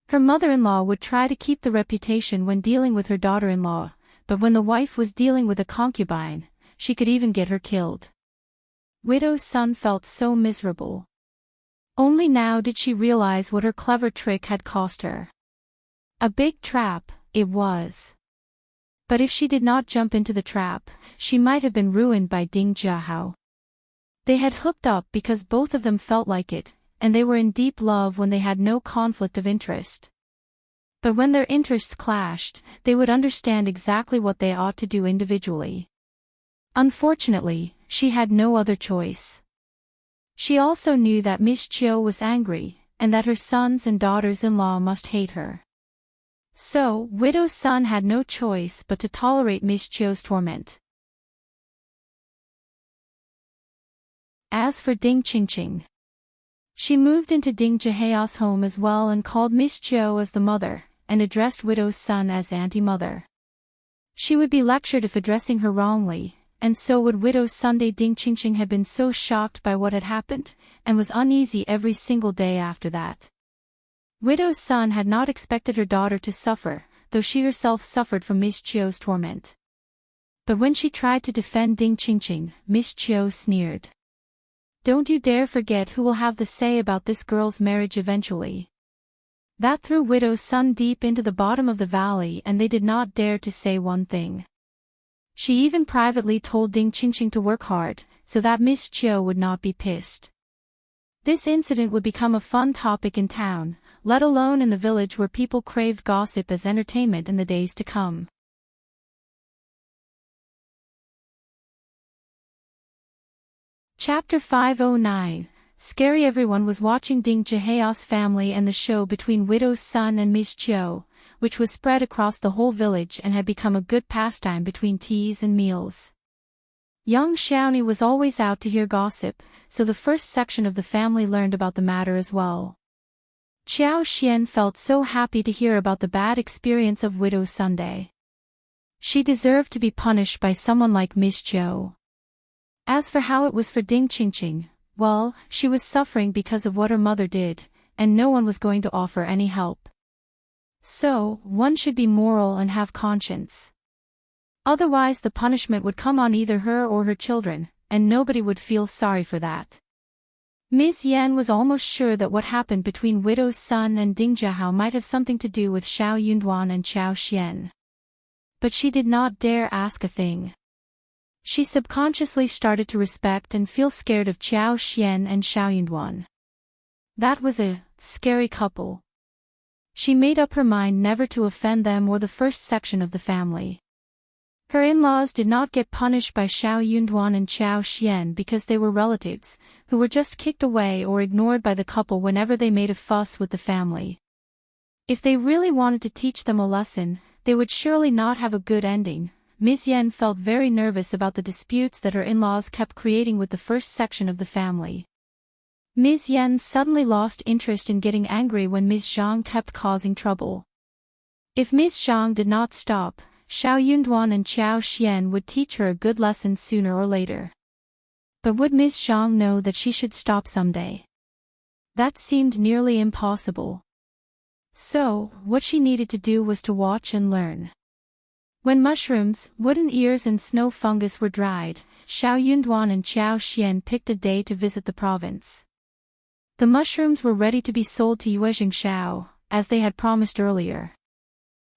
Speaker 1: Her mother-in-law would try to keep the reputation when dealing with her daughter-in-law, but when the wife was dealing with a concubine, she could even get her killed. Widow's son felt so miserable. Only now did she realize what her clever trick had cost her. A big trap, it was. But if she did not jump into the trap, she might have been ruined by Ding Zhiahao. They had hooked up because both of them felt like it, and they were in deep love when they had no conflict of interest. But when their interests clashed, they would understand exactly what they ought to do individually. Unfortunately, she had no other choice. She also knew that Miss Qiu was angry, and that her sons and daughters-in-law must hate her. So, Widow's son had no choice but to tolerate Miss Qiu's torment. As for Ding Qingqing, she moved into Ding Zhiheao's home as well and called Miss Qiu as the mother, and addressed Widow's son as Auntie Mother. She would be lectured if addressing her wrongly, and so would Widow's Sunday. Ding Qingqing had been so shocked by what had happened, and was uneasy every single day after that. Widow's son had not expected her daughter to suffer, though she herself suffered from Miss Qiu's torment. But when she tried to defend Ding Qingqing, Miss Qiu sneered. "Don't you dare forget who will have the say about this girl's marriage eventually." That threw Widow's son deep into the bottom of the valley, and they did not dare to say one thing. She even privately told Ding Qingqing to work hard, so that Miss Chiu would not be pissed. This incident would become a fun topic in town, let alone in the village where people craved gossip as entertainment in the days to come. Chapter 509. Scary. Everyone was watching Ding Zhiheao's family and the show between Widow's son and Miss Chiu, which was spread across the whole village and had become a good pastime between teas and meals. Young Xiaoni was always out to hear gossip, so the first section of the family learned about the matter as well. Qiao Xian felt so happy to hear about the bad experience of Widow Sunday. She deserved to be punished by someone like Miss Chiu. As for how it was for Ding Qingqing, well, she was suffering because of what her mother did, and no one was going to offer any help. So, one should be moral and have conscience. Otherwise the punishment would come on either her or her children, and nobody would feel sorry for that. Ms. Yan was almost sure that what happened between Widow's son and Ding Zhihao might have something to do with Xiao Yunduan and Qiao Xian. But she did not dare ask a thing. She subconsciously started to respect and feel scared of Qiao Xian and Xiao Yunduan. That was a scary couple. She made up her mind never to offend them or the first section of the family. Her in-laws did not get punished by Xiao Yunduan and Qiao Xian because they were relatives, who were just kicked away or ignored by the couple whenever they made a fuss with the family. If they really wanted to teach them a lesson, they would surely not have a good ending. Ms. Yan felt very nervous about the disputes that her in-laws kept creating with the first section of the family. Ms. Yan suddenly lost interest in getting angry when Ms. Zhang kept causing trouble. If Ms. Zhang did not stop, Xiao Yunduan and Qiao Xian would teach her a good lesson sooner or later. But would Ms. Zhang know that she should stop someday? That seemed nearly impossible. So, what she needed to do was to watch and learn. When mushrooms, wooden ears and snow fungus were dried, Xiao Yunduan and Qiao Xian picked a day to visit the province. The mushrooms were ready to be sold to Yuezheng Xiao, as they had promised earlier.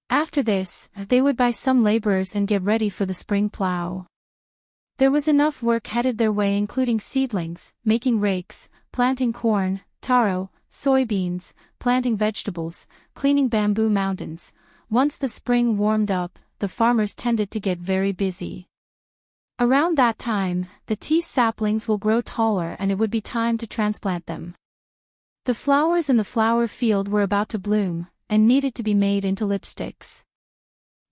Speaker 1: After this, they would buy some laborers and get ready for the spring plow. There was enough work headed their way, including seedlings, making rakes, planting corn, taro, soybeans, planting vegetables, cleaning bamboo mountains. Once the spring warmed up, the farmers tended to get very busy. Around that time, the tea saplings will grow taller and it would be time to transplant them. The flowers in the flower field were about to bloom, and needed to be made into lipsticks.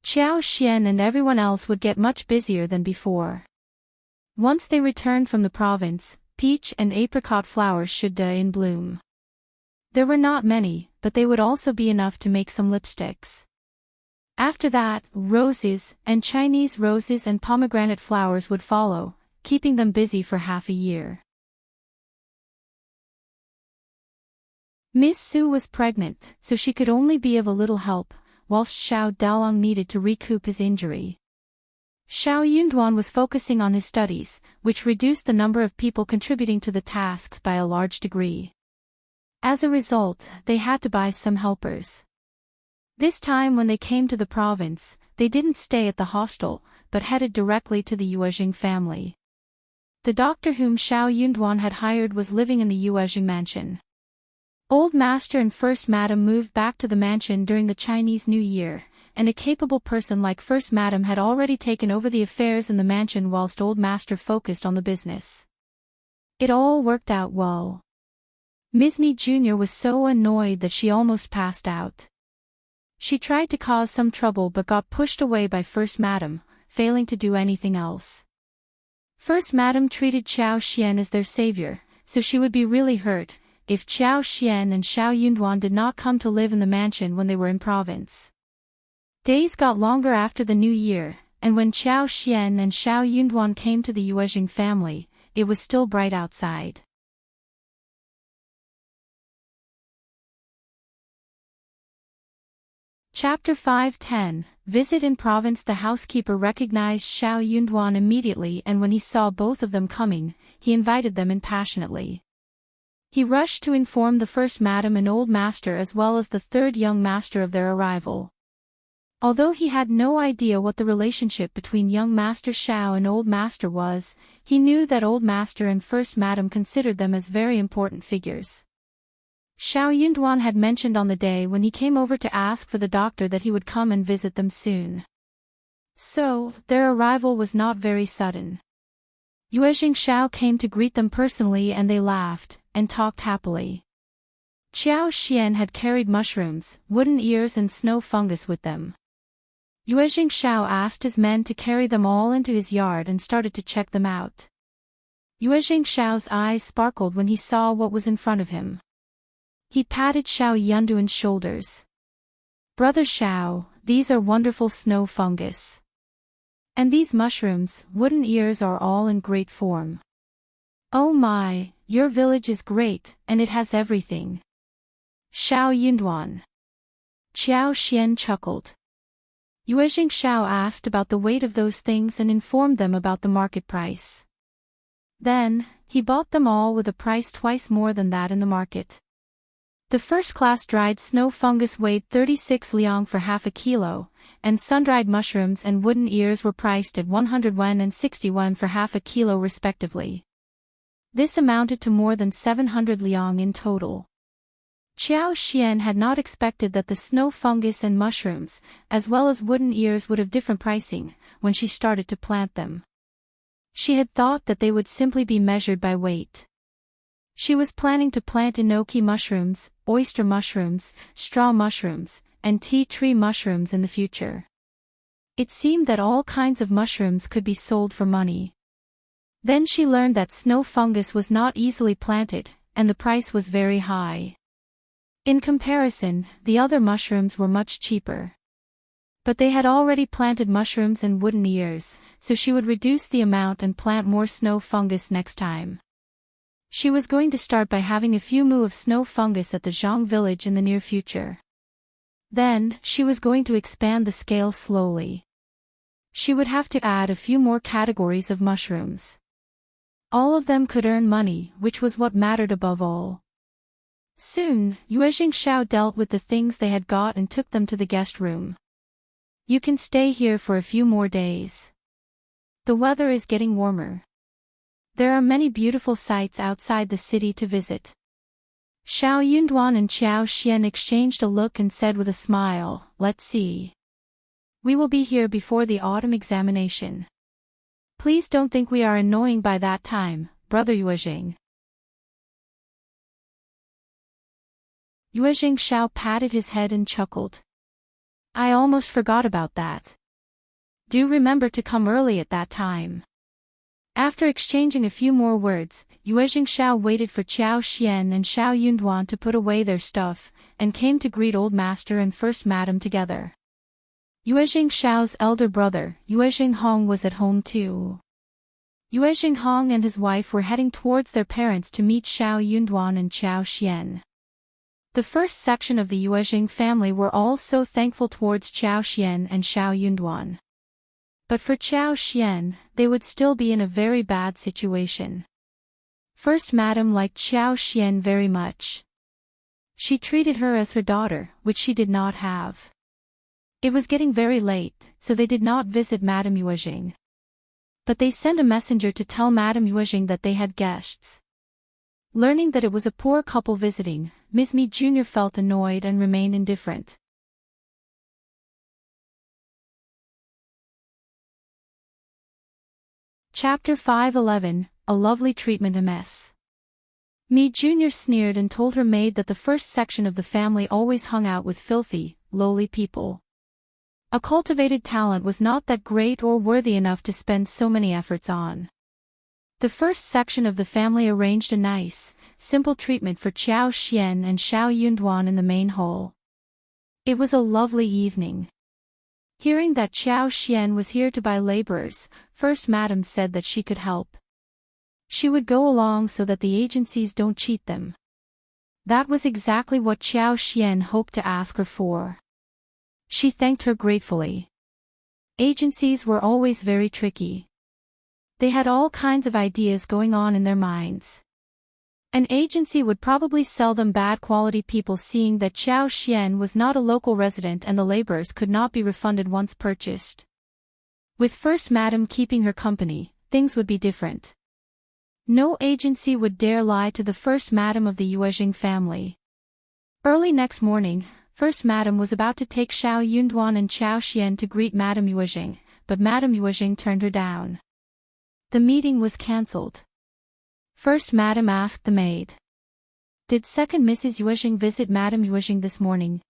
Speaker 1: Qiao Xian and everyone else would get much busier than before. Once they returned from the province, peach and apricot flowers should be in bloom. There were not many, but they would also be enough to make some lipsticks. After that, roses, and Chinese roses and pomegranate flowers would follow, keeping them busy for half a year. Miss Su was pregnant, so she could only be of a little help, whilst Xiao Daolong needed to recoup his injury. Xiao Yunduan was focusing on his studies, which reduced the number of people contributing to the tasks by a large degree. As a result, they had to buy some helpers. This time when they came to the province, they didn't stay at the hostel, but headed directly to the Yuezheng family. The doctor whom Xiao Yunduan had hired was living in the Yuezheng mansion. Old Master and First Madam moved back to the mansion during the Chinese New Year, and a capable person like First Madam had already taken over the affairs in the mansion whilst Old Master focused on the business. It all worked out well. Ms. Mi Jr. was so annoyed that she almost passed out. She tried to cause some trouble but got pushed away by First Madam, failing to do anything else. First Madam treated Qiao Xian as their savior, so she would be really hurt if Qiao Xian and Xiao Yunduan did not come to live in the mansion when they were in province. Days got longer after the new year, and when Qiao Xian and Xiao Yunduan came to the Yuezheng family, it was still bright outside. Chapter 510. Visit in Province. The housekeeper recognized Xiao Yunduan immediately, and when he saw both of them coming, he invited them in passionately. He rushed to inform the First Madam and Old Master as well as the third young master of their arrival. Although he had no idea what the relationship between young Master Xiao and Old Master was, he knew that Old Master and First Madam considered them as very important figures. Xiao Yunduan had mentioned on the day when he came over to ask for the doctor that he would come and visit them soon. So, their arrival was not very sudden. Yuezheng Xiao came to greet them personally and they laughed, and talked happily. Qiao Xian had carried mushrooms, wooden ears and snow fungus with them. Yuezheng Xiao asked his men to carry them all into his yard and started to check them out. Yuezheng Xiao's eyes sparkled when he saw what was in front of him. He patted Xiao Yunduan's shoulders. "Brother Xiao, these are wonderful snow fungus. And these mushrooms, wooden ears are all in great form. Oh my, your village is great, and it has everything." Xiao Yunduan. Qiao Xian chuckled. Yuezheng Xiao asked about the weight of those things and informed them about the market price. Then, he bought them all with a price twice more than that in the market. The first-class dried snow fungus weighed 36 liang for half a kilo, and sun-dried mushrooms and wooden ears were priced at 100 yuan and 60 yuan for half a kilo respectively. This amounted to more than 700 liang in total. Qiao Xian had not expected that the snow fungus and mushrooms, as well as wooden ears would have different pricing, when she started to plant them. She had thought that they would simply be measured by weight. She was planning to plant enoki mushrooms, oyster mushrooms, straw mushrooms, and tea tree mushrooms in the future. It seemed that all kinds of mushrooms could be sold for money. Then she learned that snow fungus was not easily planted, and the price was very high. In comparison, the other mushrooms were much cheaper. But they had already planted mushrooms and wooden ears, so she would reduce the amount and plant more snow fungus next time. She was going to start by having a few mu of snow fungus at the Zhang village in the near future. Then, she was going to expand the scale slowly. She would have to add a few more categories of mushrooms. All of them could earn money, which was what mattered above all. Soon, Yuezheng Xiao dealt with the things they had got and took them to the guest room. "You can stay here for a few more days. The weather is getting warmer. There are many beautiful sights outside the city to visit." Xiao Yunduan and Qiao Xian exchanged a look and said with a smile, "Let's see. We will be here before the autumn examination. Please don't think we are annoying by that time, brother Yuezheng." Yuezheng Xiao patted his head and chuckled. "I almost forgot about that. Do remember to come early at that time." After exchanging a few more words, Yuezheng Xiao waited for Qiao Xian and Xiao Yunduan to put away their stuff, and came to greet Old Master and First Madam together. Yuezheng Xiao's elder brother, Yuezheng Hong, was at home too. Yuezheng Hong and his wife were heading towards their parents to meet Xiao Yunduan and Qiao Xian. The first section of the Yuezheng family were all so thankful towards Qiao Xian and Xiao Yunduan. But for Qiao Xian, they would still be in a very bad situation. First Madam liked Qiao Xian very much. She treated her as her daughter, which she did not have. It was getting very late, so they did not visit Madame Yuezheng. But they sent a messenger to tell Madame Yuezheng that they had guests. Learning that it was a poor couple visiting, Ms. Mi Jr. felt annoyed and remained indifferent. Chapter 5:11, A Lovely Treatment MS. Mi Jr. sneered and told her maid that the first section of the family always hung out with filthy, lowly people. A cultivated talent was not that great or worthy enough to spend so many efforts on. The first section of the family arranged a nice, simple treatment for Qiao Xian and Xiao Yunduan in the main hall. It was a lovely evening. Hearing that Qiao Xian was here to buy laborers, First Madam said that she could help. She would go along so that the agencies don't cheat them. That was exactly what Qiao Xian hoped to ask her for. She thanked her gratefully. Agencies were always very tricky. They had all kinds of ideas going on in their minds. An agency would probably sell them bad quality people, seeing that Xiao Xian was not a local resident and the laborers could not be refunded once purchased. With First Madam keeping her company, things would be different. No agency would dare lie to the First Madam of the Yuezheng family. Early next morning, First Madam was about to take Xiao Yunduan and Xiao Xian to greet Madam Yuezheng, but Madam Yuezheng turned her down. The meeting was cancelled. First Madam asked the maid. Did second Mrs. Yuezheng visit Madam Yuezheng this morning?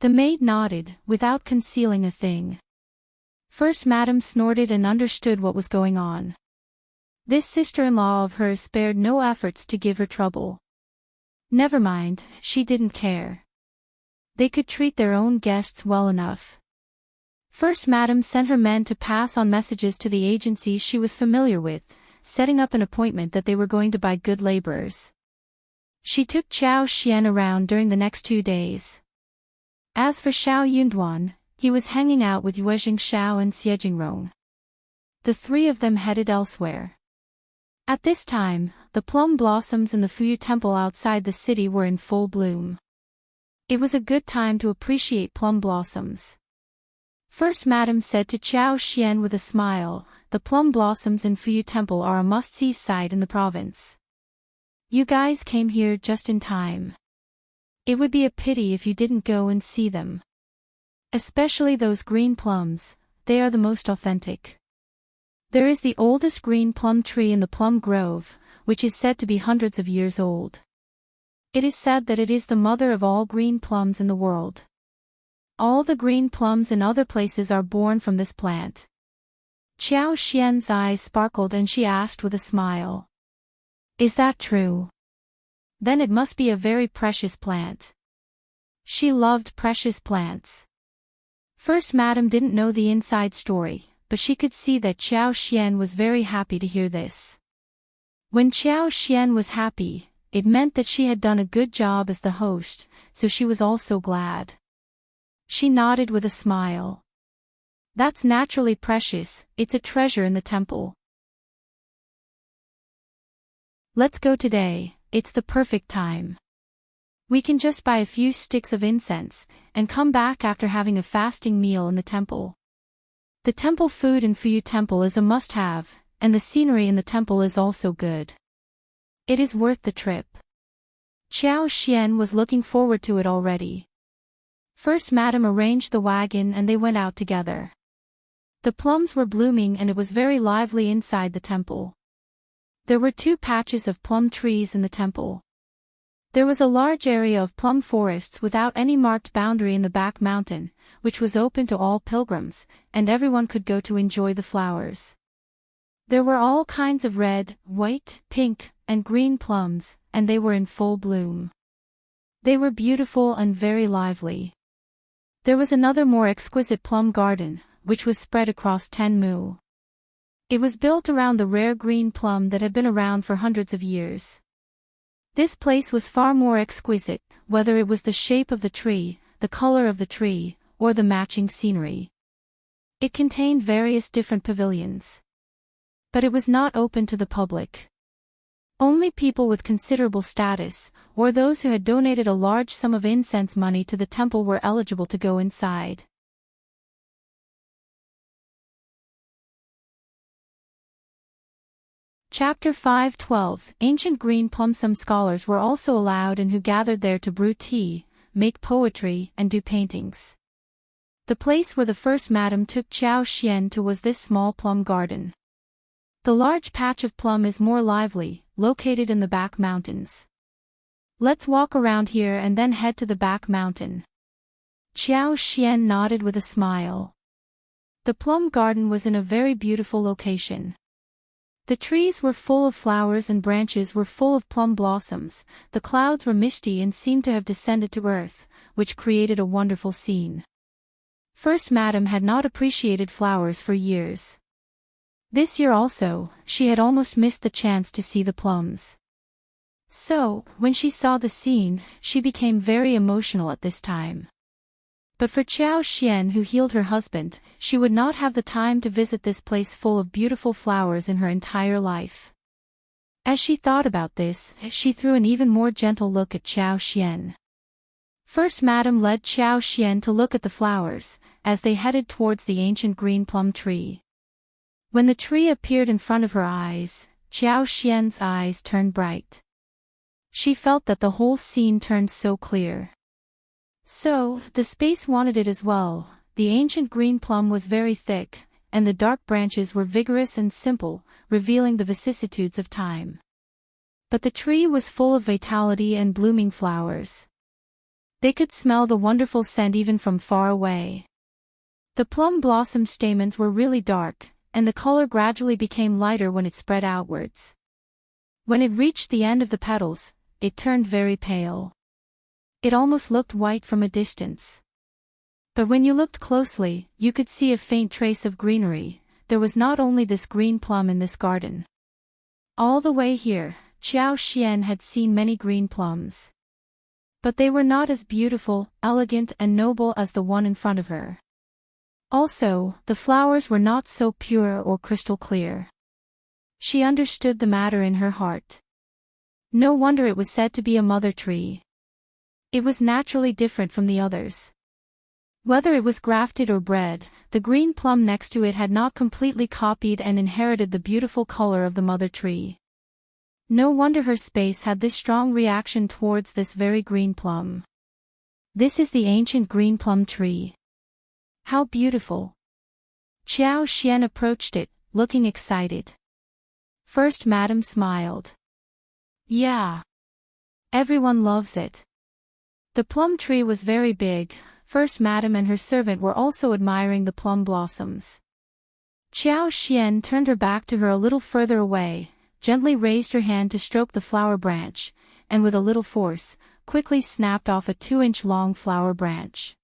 Speaker 1: The maid nodded, without concealing a thing. First Madam snorted and understood what was going on. This sister-in-law of hers spared no efforts to give her trouble. Never mind, she didn't care. They could treat their own guests well enough. First Madam sent her men to pass on messages to the agency she was familiar with, setting up an appointment that they were going to buy good laborers. She took Xiao Xian around during the next 2 days. As for Xiao Yunduan, he was hanging out with Yuezheng Xiao and Yuezheng. The three of them headed elsewhere. At this time, the plum blossoms in the Fuyu temple outside the city were in full bloom. It was a good time to appreciate plum blossoms. First Madam said to Xiao Xian with a smile, "The plum blossoms in Fuyu temple are a must-see sight in the province. You guys came here just in time. It would be a pity if you didn't go and see them. Especially those green plums, they are the most authentic. There is the oldest green plum tree in the plum grove, which is said to be hundreds of years old. It is said that it is the mother of all green plums in the world. All the green plums in other places are born from this plant." Xiao Xian's eyes sparkled and she asked with a smile. "Is that true? Then it must be a very precious plant." She loved precious plants. First Madam didn't know the inside story, but she could see that Xiao Xian was very happy to hear this. When Xiao Xian was happy, it meant that she had done a good job as the host, so she was also glad. She nodded with a smile. "That's naturally precious, it's a treasure in the temple. Let's go today, it's the perfect time. We can just buy a few sticks of incense, and come back after having a fasting meal in the temple. The temple food in Fuyu temple is a must-have, and the scenery in the temple is also good. It is worth the trip." Xiao Xian was looking forward to it already. First Madam arranged the wagon and they went out together. The plums were blooming and it was very lively inside the temple. There were 2 patches of plum trees in the temple. There was a large area of plum forests without any marked boundary in the back mountain, which was open to all pilgrims, and everyone could go to enjoy the flowers. There were all kinds of red, white, pink, and green plums, and they were in full bloom. They were beautiful and very lively. There was another more exquisite plum garden, which was spread across 10 mu. It was built around the rare green plum that had been around for hundreds of years. This place was far more exquisite, whether it was the shape of the tree, the color of the tree, or the matching scenery. It contained various different pavilions. But it was not open to the public. Only people with considerable status, or those who had donated a large sum of incense money to the temple were eligible to go inside. Chapter 5:12 Ancient Green Plum. Some scholars were also allowed and who gathered there to brew tea, make poetry, and do paintings. The place where the First Madam took Xiao Xian to was this small plum garden. The large patch of plum is more lively, located in the back mountains. Let's walk around here and then head to the back mountain. Xiao Xian nodded with a smile. The plum garden was in a very beautiful location. The trees were full of flowers and branches were full of plum blossoms, the clouds were misty and seemed to have descended to earth, which created a wonderful scene. First Madam had not appreciated flowers for years. This year also, she had almost missed the chance to see the plums. So, when she saw the scene, she became very emotional at this time. But for Xiao Xian, who healed her husband, she would not have the time to visit this place full of beautiful flowers in her entire life. As she thought about this, she threw an even more gentle look at Xiao Xian. First Madam led Xiao Xian to look at the flowers, as they headed towards the ancient green plum tree. When the tree appeared in front of her eyes, Xiao Xian's eyes turned bright. She felt that the whole scene turned so clear. So, the space wanted it as well. The ancient green plum was very thick, and the dark branches were vigorous and simple, revealing the vicissitudes of time. But the tree was full of vitality and blooming flowers. They could smell the wonderful scent even from far away. The plum blossom stamens were really dark, and the color gradually became lighter when it spread outwards. When it reached the end of the petals, it turned very pale. It almost looked white from a distance. But when you looked closely, you could see a faint trace of greenery. There was not only this green plum in this garden. All the way here, Xiao Xian had seen many green plums. But they were not as beautiful, elegant and noble as the one in front of her. Also, the flowers were not so pure or crystal clear. She understood the matter in her heart. No wonder it was said to be a mother tree. It was naturally different from the others. Whether it was grafted or bred, the green plum next to it had not completely copied and inherited the beautiful color of the mother tree. No wonder her space had this strong reaction towards this very green plum. This is the ancient green plum tree. How beautiful! Xiao Xian approached it, looking excited. First Madam smiled. Yeah. Everyone loves it. The plum tree was very big. First Madam and her servant were also admiring the plum blossoms. Xiao Xian turned her back to her a little further away, gently raised her hand to stroke the flower branch, and with a little force, quickly snapped off a 2-inch long flower branch.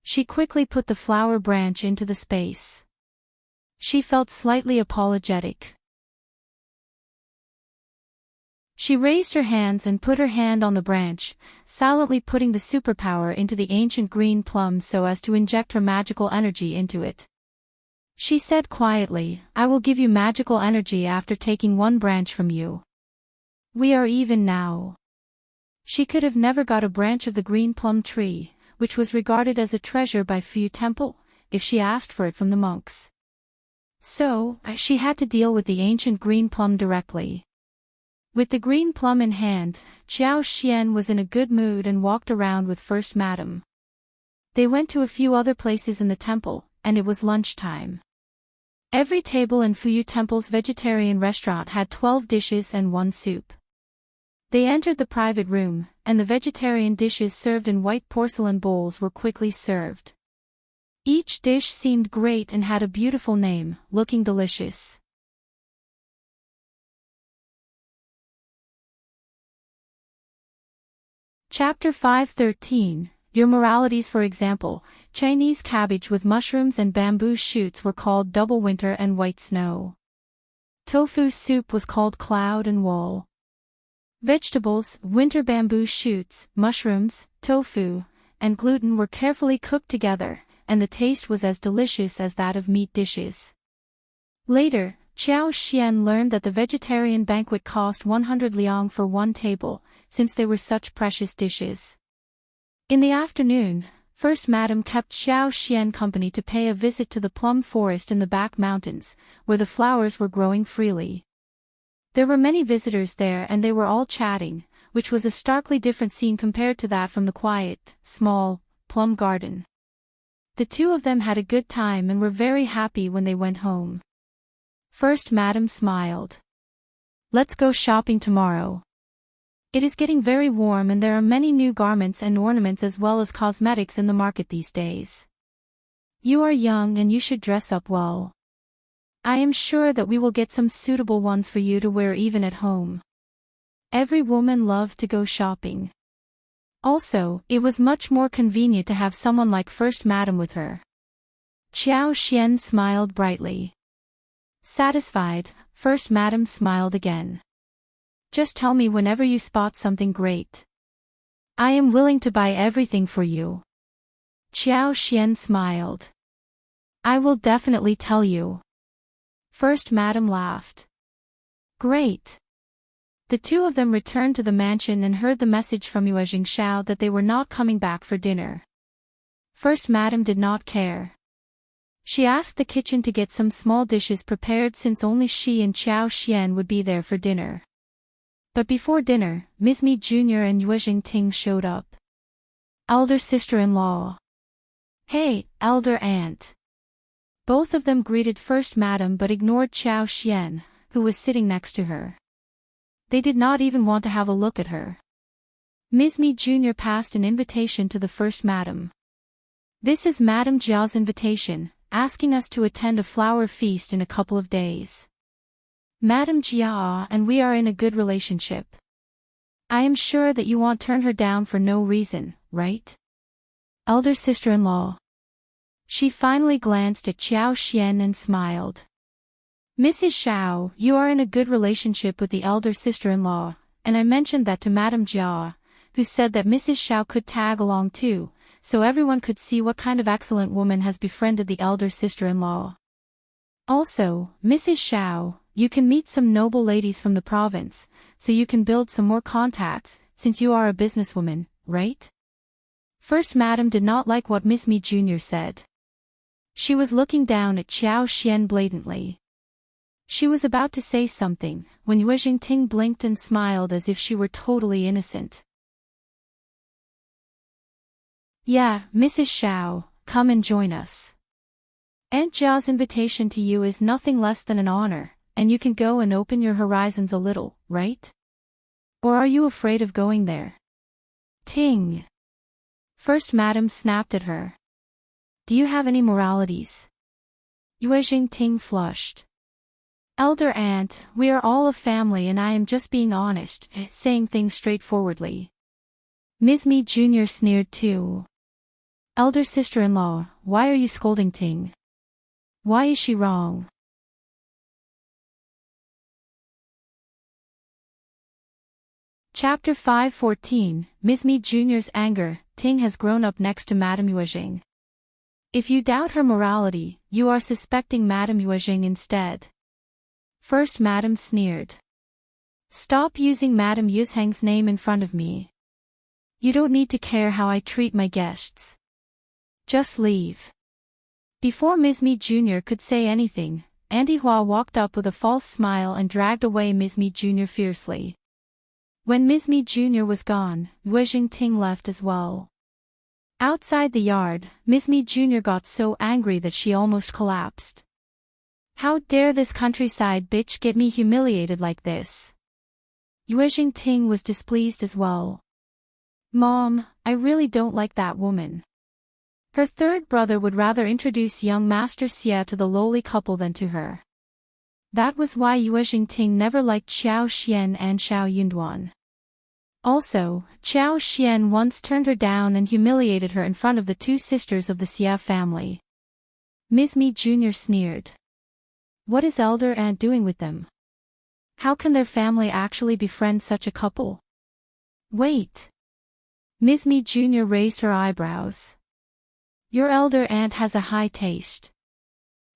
Speaker 1: She quickly put the flower branch into the space. She felt slightly apologetic. She raised her hands and put her hand on the branch, silently putting the superpower into the ancient green plum so as to inject her magical energy into it. She said quietly, "I will give you magical energy after taking one branch from you. We are even now." She could have never got a branch of the green plum tree, which was regarded as a treasure by Fu Temple, if she asked for it from the monks. So, she had to deal with the ancient green plum directly. With the green plum in hand, Xiao Xian was in a good mood and walked around with First Madam. They went to a few other places in the temple, and it was lunchtime. Every table in Fuyu Temple's vegetarian restaurant had 12 dishes and 1 soup. They entered the private room, and the vegetarian dishes served in white porcelain bowls were quickly served. Each dish seemed great and had a beautiful name, looking delicious. Chapter 5:13. Your moralities. For example, Chinese cabbage with mushrooms and bamboo shoots were called double winter and white snow. Tofu soup was called cloud and wool. Vegetables, winter bamboo shoots, mushrooms, tofu, and gluten were carefully cooked together, and the taste was as delicious as that of meat dishes. Later, Xiao Xian learned that the vegetarian banquet cost 100 liang for 1 table, since they were such precious dishes. In the afternoon, First Madam kept Xiao Xian company to pay a visit to the plum forest in the back mountains, where the flowers were growing freely. There were many visitors there and they were all chatting, which was a starkly different scene compared to that from the quiet, small, plum garden. The two of them had a good time and were very happy when they went home. First Madam smiled. "Let's go shopping tomorrow. It is getting very warm and there are many new garments and ornaments as well as cosmetics in the market these days. You are young and you should dress up well. I am sure that we will get some suitable ones for you to wear even at home." Every woman loved to go shopping. Also, it was much more convenient to have someone like First Madam with her. Xiao Xian smiled brightly. Satisfied, First Madam smiled again. "Just tell me whenever you spot something great. I am willing to buy everything for you." Xiao Xian smiled. "I will definitely tell you." First Madam laughed. "Great. The two of them returned to the mansion and heard the message from Yuezheng that they were not coming back for dinner. First Madam did not care. She asked the kitchen to get some small dishes prepared since only she and Xiao Xian would be there for dinner. But before dinner, Ms. Mi Jr. and Yuezheng Ting showed up. Elder sister-in-law. Hey, elder aunt. Both of them greeted First Madam but ignored Xiao Xian, who was sitting next to her. They did not even want to have a look at her. Ms. Mi Jr. passed an invitation to the First Madam. This is Madam Jia's invitation, asking us to attend a flower feast in a couple of days. Madam Jia and we are in a good relationship. I am sure that you won't turn her down for no reason, right? Elder sister-in-law. She finally glanced at Xiao Xian and smiled. Mrs. Xiao, you are in a good relationship with the elder sister-in-law, and I mentioned that to Madam Jia, who said that Mrs. Xiao could tag along too, so everyone could see what kind of excellent woman has befriended the elder sister-in-law. Also, Mrs. Xiao, you can meet some noble ladies from the province, so you can build some more contacts, since you are a businesswoman, right? First Madam did not like what Miss Mi Jr. said. She was looking down at Xiao Xian blatantly. She was about to say something, when Yuezheng Ting blinked and smiled as if she were totally innocent. Yeah, Mrs. Xiao, come and join us. Aunt Jia's invitation to you is nothing less than an honor, and you can go and open your horizons a little, right? Or are you afraid of going there? Ting. First Madam snapped at her. Do you have any moralities? Yuezheng Ting flushed. Elder aunt, we are all a family and I am just being honest, saying things straightforwardly. Ms. Mi Jr. sneered too. Elder sister-in-law, why are you scolding Ting? Why is she wrong? Chapter 5:14, Ms. Mi Jr.'s anger. Ting has grown up next to Madame Yuezheng. If you doubt her morality, you are suspecting Madame Yuezheng instead. First Madam sneered. Stop using Madame Yuezheng's name in front of me. You don't need to care how I treat my guests. Just leave. Before Ms. Mi Jr. could say anything, Auntie Hua walked up with a false smile and dragged away Ms. Mi Jr. fiercely. When Ms. Mi Jr. was gone, Yuezheng Ting left as well. Outside the yard, Ms. Mi Jr. got so angry that she almost collapsed. How dare this countryside bitch get me humiliated like this? Yuezheng Ting was displeased as well. Mom, I really don't like that woman. Her third brother would rather introduce young Master Xie to the lowly couple than to her. That was why Yuezheng Ting never liked Xiao Xian and Xiao Yunduan. Also, Xiao Xian once turned her down and humiliated her in front of the two sisters of the Xie family. Ms. Mi Jr. sneered. What is elder aunt doing with them? How can their family actually befriend such a couple? Wait. Ms. Mi Jr. raised her eyebrows. Your elder aunt has a high taste.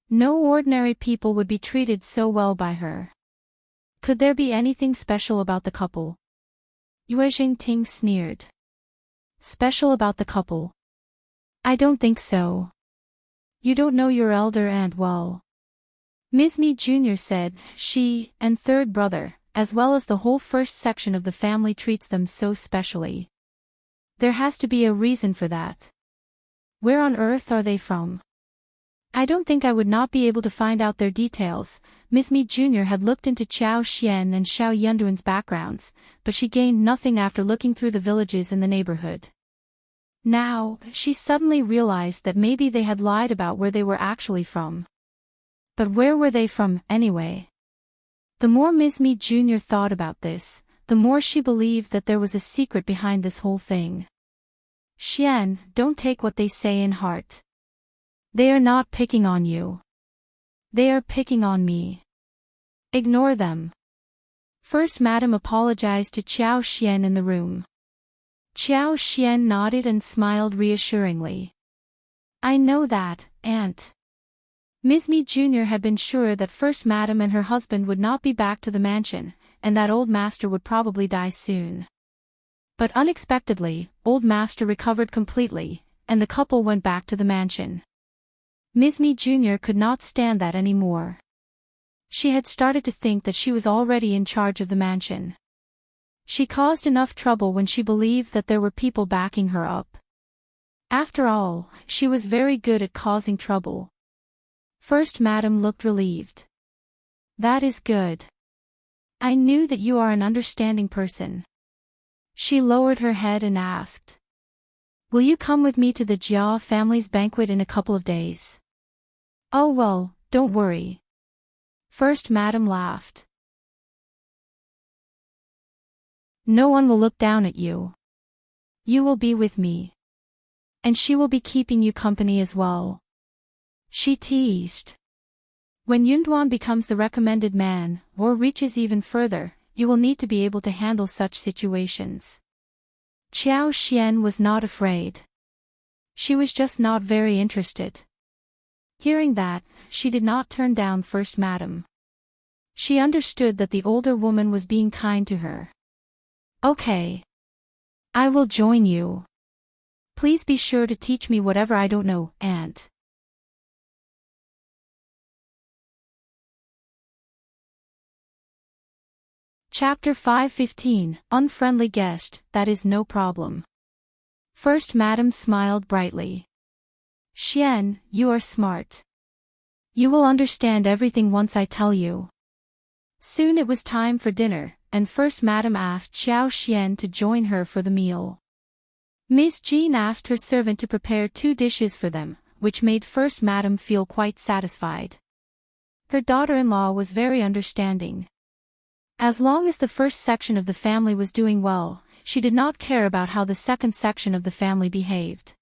Speaker 1: No ordinary people would be treated so well by her. Could there be anything special about the couple? Yuezheng Ting sneered. Special about the couple? I don't think so. You don't know your elder aunt well. Ms. Mi Jr. said, she, and third brother, as well as the whole first section of the family treats them so specially. There has to be a reason for that. Where on earth are they from? I don't think I would not be able to find out their details. Ms. Mi Jr. had looked into Xiao Xian and Xiao Yunduan's backgrounds, but she gained nothing after looking through the villages in the neighborhood. Now, she suddenly realized that maybe they had lied about where they were actually from. But where were they from, anyway? The more Ms. Mi Jr. thought about this, the more she believed that there was a secret behind this whole thing. Xian, don't take what they say in heart. They are not picking on you. They are picking on me. Ignore them. First Madam apologized to Xiao Xian in the room. Xiao Xian nodded and smiled reassuringly. I know that, Aunt. Ms. Mi Jr. had been sure that First Madam and her husband would not be back to the mansion, and that old master would probably die soon. But unexpectedly, old master recovered completely, and the couple went back to the mansion. Ms. Mi Jr. could not stand that anymore. She had started to think that she was already in charge of the mansion. She caused enough trouble when she believed that there were people backing her up. After all, she was very good at causing trouble. First Madam looked relieved. That is good. I knew that you are an understanding person. She lowered her head and asked. Will you come with me to the Jia family's banquet in a couple of days? Oh well, don't worry. First Madam laughed. No one will look down at you. You will be with me. And she will be keeping you company as well. She teased. When Yunduan becomes the recommended man, or reaches even further, you will need to be able to handle such situations. Qiao Xian was not afraid. She was just not very interested. Hearing that, she did not turn down First Madam. She understood that the older woman was being kind to her. Okay. I will join you. Please be sure to teach me whatever I don't know, Aunt. Chapter 5:15, Unfriendly Guest, that is no problem. First Madam smiled brightly. Xian, you are smart. You will understand everything once I tell you. Soon it was time for dinner, and First Madam asked Xiao Xian to join her for the meal. Ms. Jean asked her servant to prepare 2 dishes for them, which made First Madam feel quite satisfied. Her daughter-in-law was very understanding. As long as the first section of the family was doing well, she did not care about how the second section of the family behaved.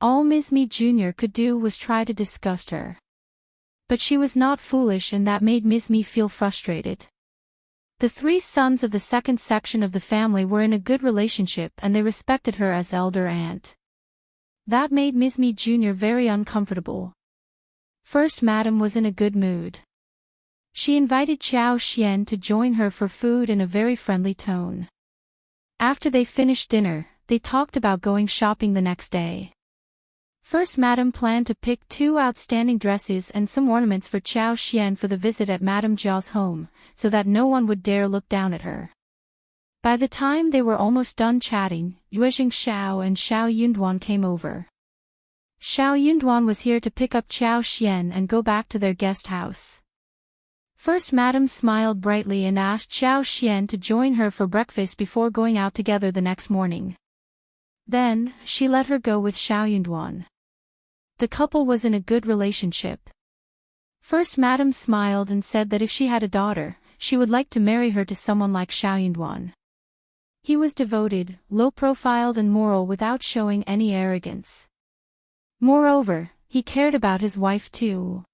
Speaker 1: All Ms. Mi Jr. could do was try to disgust her. But she was not foolish, and that made Ms. Mi feel frustrated. The 3 sons of the second section of the family were in a good relationship and they respected her as elder aunt. That made Ms. Mi Jr. very uncomfortable. First Madam was in a good mood. She invited Qiao Xian to join her for food in a very friendly tone. After they finished dinner, they talked about going shopping the next day. First Madam planned to pick 2 outstanding dresses and some ornaments for Qiao Xian for the visit at Madame Jia's home, so that no one would dare look down at her. By the time they were almost done chatting, Yuezheng Xiao and Xiao Yunduan came over. Xiao Yunduan was here to pick up Qiao Xian and go back to their guest house. First Madam smiled brightly and asked Xiao Xian to join her for breakfast before going out together the next morning. Then, she let her go with Xiao Yunduan. The couple was in a good relationship. First Madam smiled and said that if she had a daughter, she would like to marry her to someone like Xiao Yunduan. He was devoted, low-profiled and moral without showing any arrogance. Moreover, he cared about his wife too.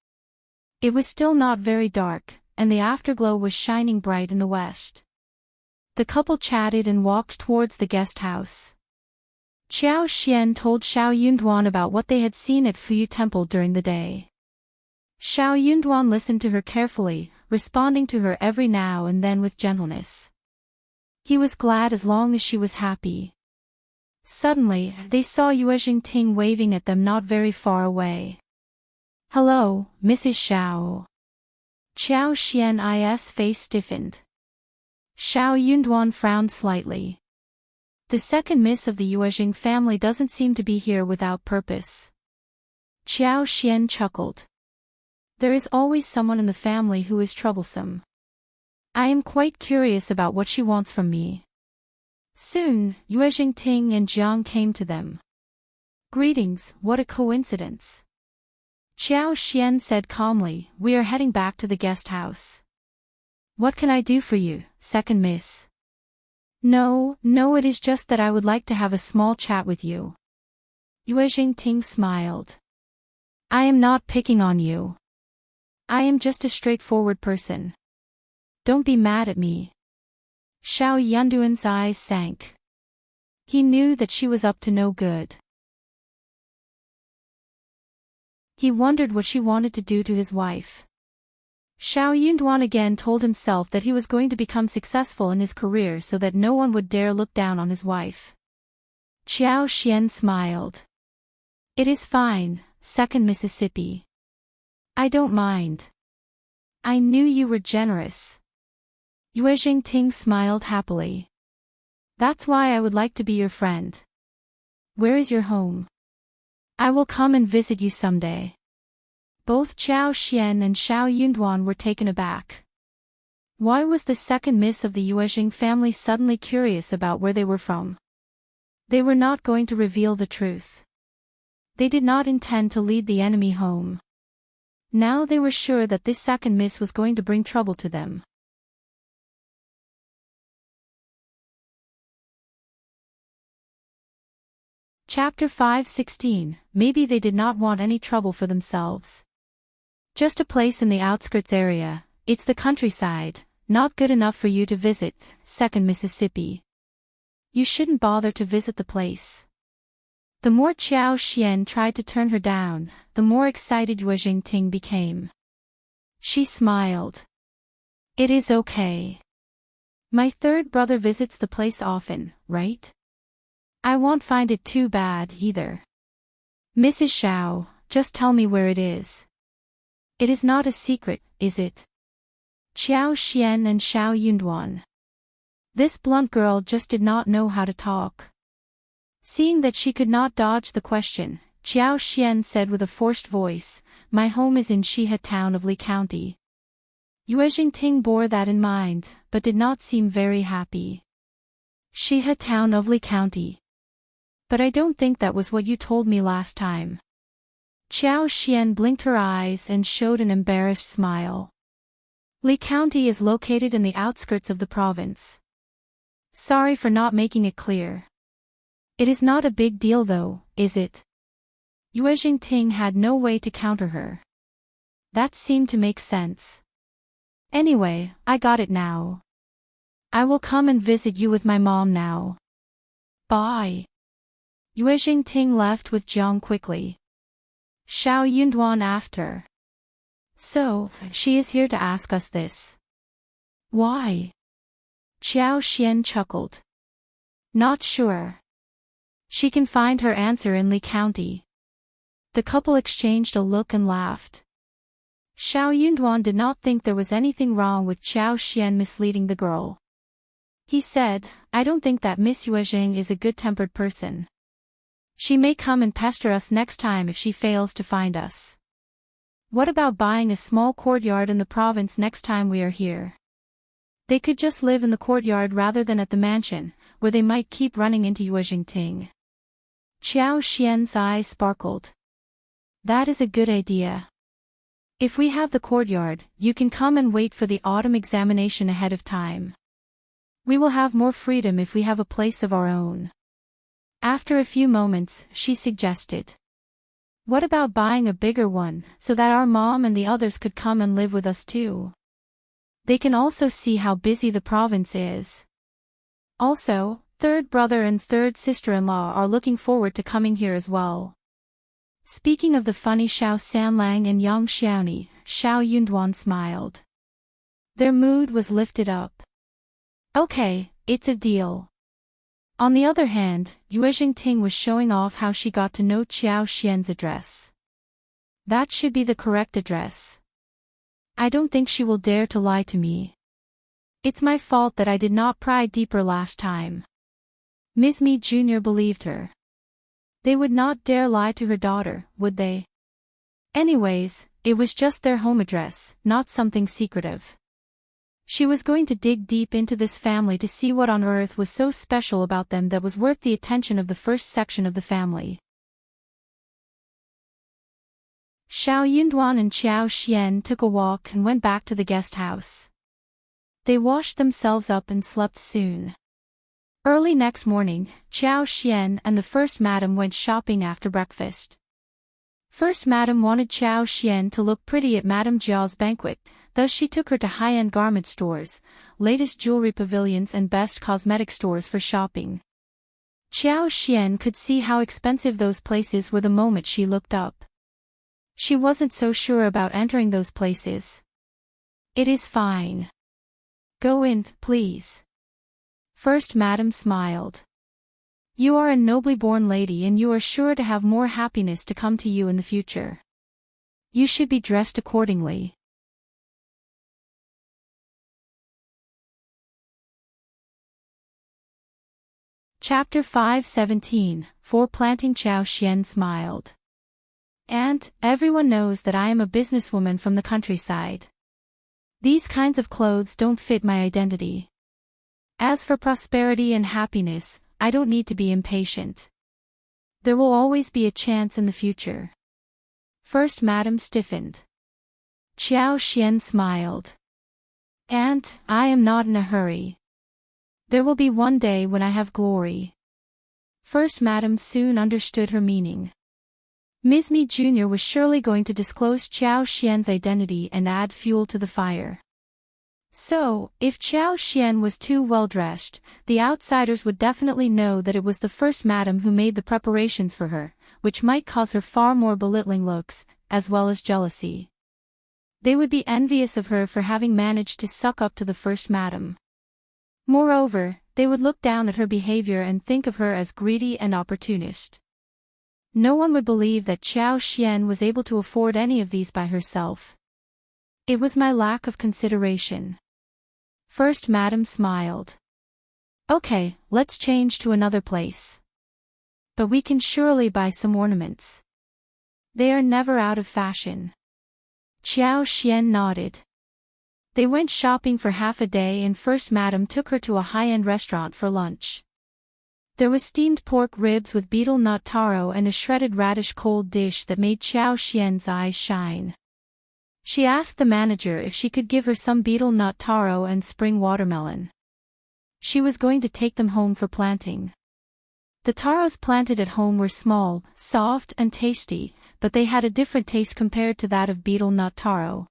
Speaker 1: It was still not very dark, and the afterglow was shining bright in the west. The couple chatted and walked towards the guest house. Qiao Xian told Xiao Yunduan about what they had seen at Fuyu Temple during the day. Xiao Yunduan listened to her carefully, responding to her every now and then with gentleness. He was glad as long as she was happy. Suddenly, they saw Yuezheng Ting waving at them not very far away. Hello, Mrs. Xiao. Qiao Xian's face stiffened. Xiao Yunduan frowned slightly. The second miss of the Yuezheng family doesn't seem to be here without purpose. Qiao Xian chuckled. There is always someone in the family who is troublesome. I am quite curious about what she wants from me. Soon, Yuezheng Ting and Jiang came to them. Greetings, what a coincidence. Qiao Xian said calmly, we are heading back to the guest house. What can I do for you, second miss? No, it is just that I would like to have a small chat with you. Yuezheng Ting smiled. I am not picking on you. I am just a straightforward person. Don't be mad at me. Xiao Yunduan's eyes sank. He knew that she was up to no good. He wondered what she wanted to do to his wife. Xiao Yunduan again told himself that he was going to become successful in his career so that no one would dare look down on his wife. Qiao Xian smiled. It is fine, Second Mississippi. I don't mind. I knew you were generous. Yuezheng Ting smiled happily. That's why I would like to be your friend. Where is your home? I will come and visit you someday. Both Qiao Xian and Xiao Yunduan were taken aback. Why was the second miss of the Yuezheng family suddenly curious about where they were from? They were not going to reveal the truth. They did not intend to lead the enemy home. Now they were sure that this second miss was going to bring trouble to them. Chapter 5:16. Maybe they did not want any trouble for themselves. Just a place in the outskirts area, it's the countryside, not good enough for you to visit, Second Mississippi. You shouldn't bother to visit the place. The more Qiao Xian tried to turn her down, the more excited Yuezheng Ting became. She smiled. It is okay. My third brother visits the place often, right? I won't find it too bad either. Mrs. Xiao, just tell me where it is. It is not a secret, is it? Qiao Xian and Xiao Yunduan. This blunt girl just did not know how to talk. Seeing that she could not dodge the question, Qiao Xian said with a forced voice, My home is in Shihe town of Li County. Yuezheng Ting bore that in mind, but did not seem very happy. Shihe town of Li County. But I don't think that was what you told me last time. Qiao Xian blinked her eyes and showed an embarrassed smile. Li County is located in the outskirts of the province. Sorry for not making it clear. It is not a big deal though, is it? Yuezheng Ting had no way to counter her. That seemed to make sense. Anyway, I got it now. I will come and visit you with my mom now. Bye. Yuezheng Ting left with Jiang quickly. Xiao Yunduan asked her. So, she is here to ask us this. Why? Qiao Xian chuckled. Not sure. She can find her answer in Li County. The couple exchanged a look and laughed. Xiao Yunduan did not think there was anything wrong with Qiao Xian misleading the girl. He said, I don't think that Miss Yuezheng is a good-tempered person. She may come and pester us next time if she fails to find us. What about buying a small courtyard in the province next time we are here? They could just live in the courtyard rather than at the mansion, where they might keep running into Yuezheng Ting. Qiao Xian's eyes sparkled. That is a good idea. If we have the courtyard, you can come and wait for the autumn examination ahead of time. We will have more freedom if we have a place of our own. After a few moments, she suggested. What about buying a bigger one, so that our mom and the others could come and live with us too? They can also see how busy the province is. Also, third brother and third sister-in-law are looking forward to coming here as well. Speaking of the funny Xiao Sanlang and Yang Xiaoni, Xiao Yunduan smiled. Their mood was lifted up. Okay, it's a deal. On the other hand, Yuezheng Ting was showing off how she got to know Qiao Xian's address. That should be the correct address. I don't think she will dare to lie to me. It's my fault that I did not pry deeper last time. Ms. Mi Jr. believed her. They would not dare lie to her daughter, would they? Anyways, it was just their home address, not something secretive. She was going to dig deep into this family to see what on earth was so special about them that was worth the attention of the first section of the family. Xiao Yunduan and Qiao Xian took a walk and went back to the guest house. They washed themselves up and slept soon. Early next morning, Qiao Xian and the First Madam went shopping after breakfast. First Madam wanted Qiao Xian to look pretty at Madame Jiao's banquet, thus she took her to high-end garment stores, latest jewelry pavilions and best cosmetic stores for shopping. Qiao Xian could see how expensive those places were the moment she looked up. She wasn't so sure about entering those places. It is fine. Go in, please. First Madam smiled. You are a nobly born lady and you are sure to have more happiness to come to you in the future. You should be dressed accordingly. Chapter 5:17, For Planting. Qiao Xian smiled. Aunt, everyone knows that I am a businesswoman from the countryside. These kinds of clothes don't fit my identity. As for prosperity and happiness, I don't need to be impatient. There will always be a chance in the future. First Madam stiffened. Qiao Xian smiled. Aunt, I am not in a hurry. There will be one day when I have glory. First Madam soon understood her meaning. Ms. Mi Jr. was surely going to disclose Qiao Xian's identity and add fuel to the fire. So, if Qiao Xian was too well dressed, the outsiders would definitely know that it was the First Madam who made the preparations for her, which might cause her far more belittling looks, as well as jealousy. They would be envious of her for having managed to suck up to the First Madam. Moreover, they would look down at her behavior and think of her as greedy and opportunist. No one would believe that Qiao Xian was able to afford any of these by herself. It was my lack of consideration. First Madam smiled. Okay, let's change to another place. But we can surely buy some ornaments. They are never out of fashion. Qiao Xian nodded. They went shopping for half a day and First Madam took her to a high-end restaurant for lunch. There was steamed pork ribs with betel nut taro and a shredded radish cold dish that made Qiao Xian's eyes shine. She asked the manager if she could give her some betel nut taro and spring watermelon. She was going to take them home for planting. The taros planted at home were small, soft and tasty, but they had a different taste compared to that of betel nut taro.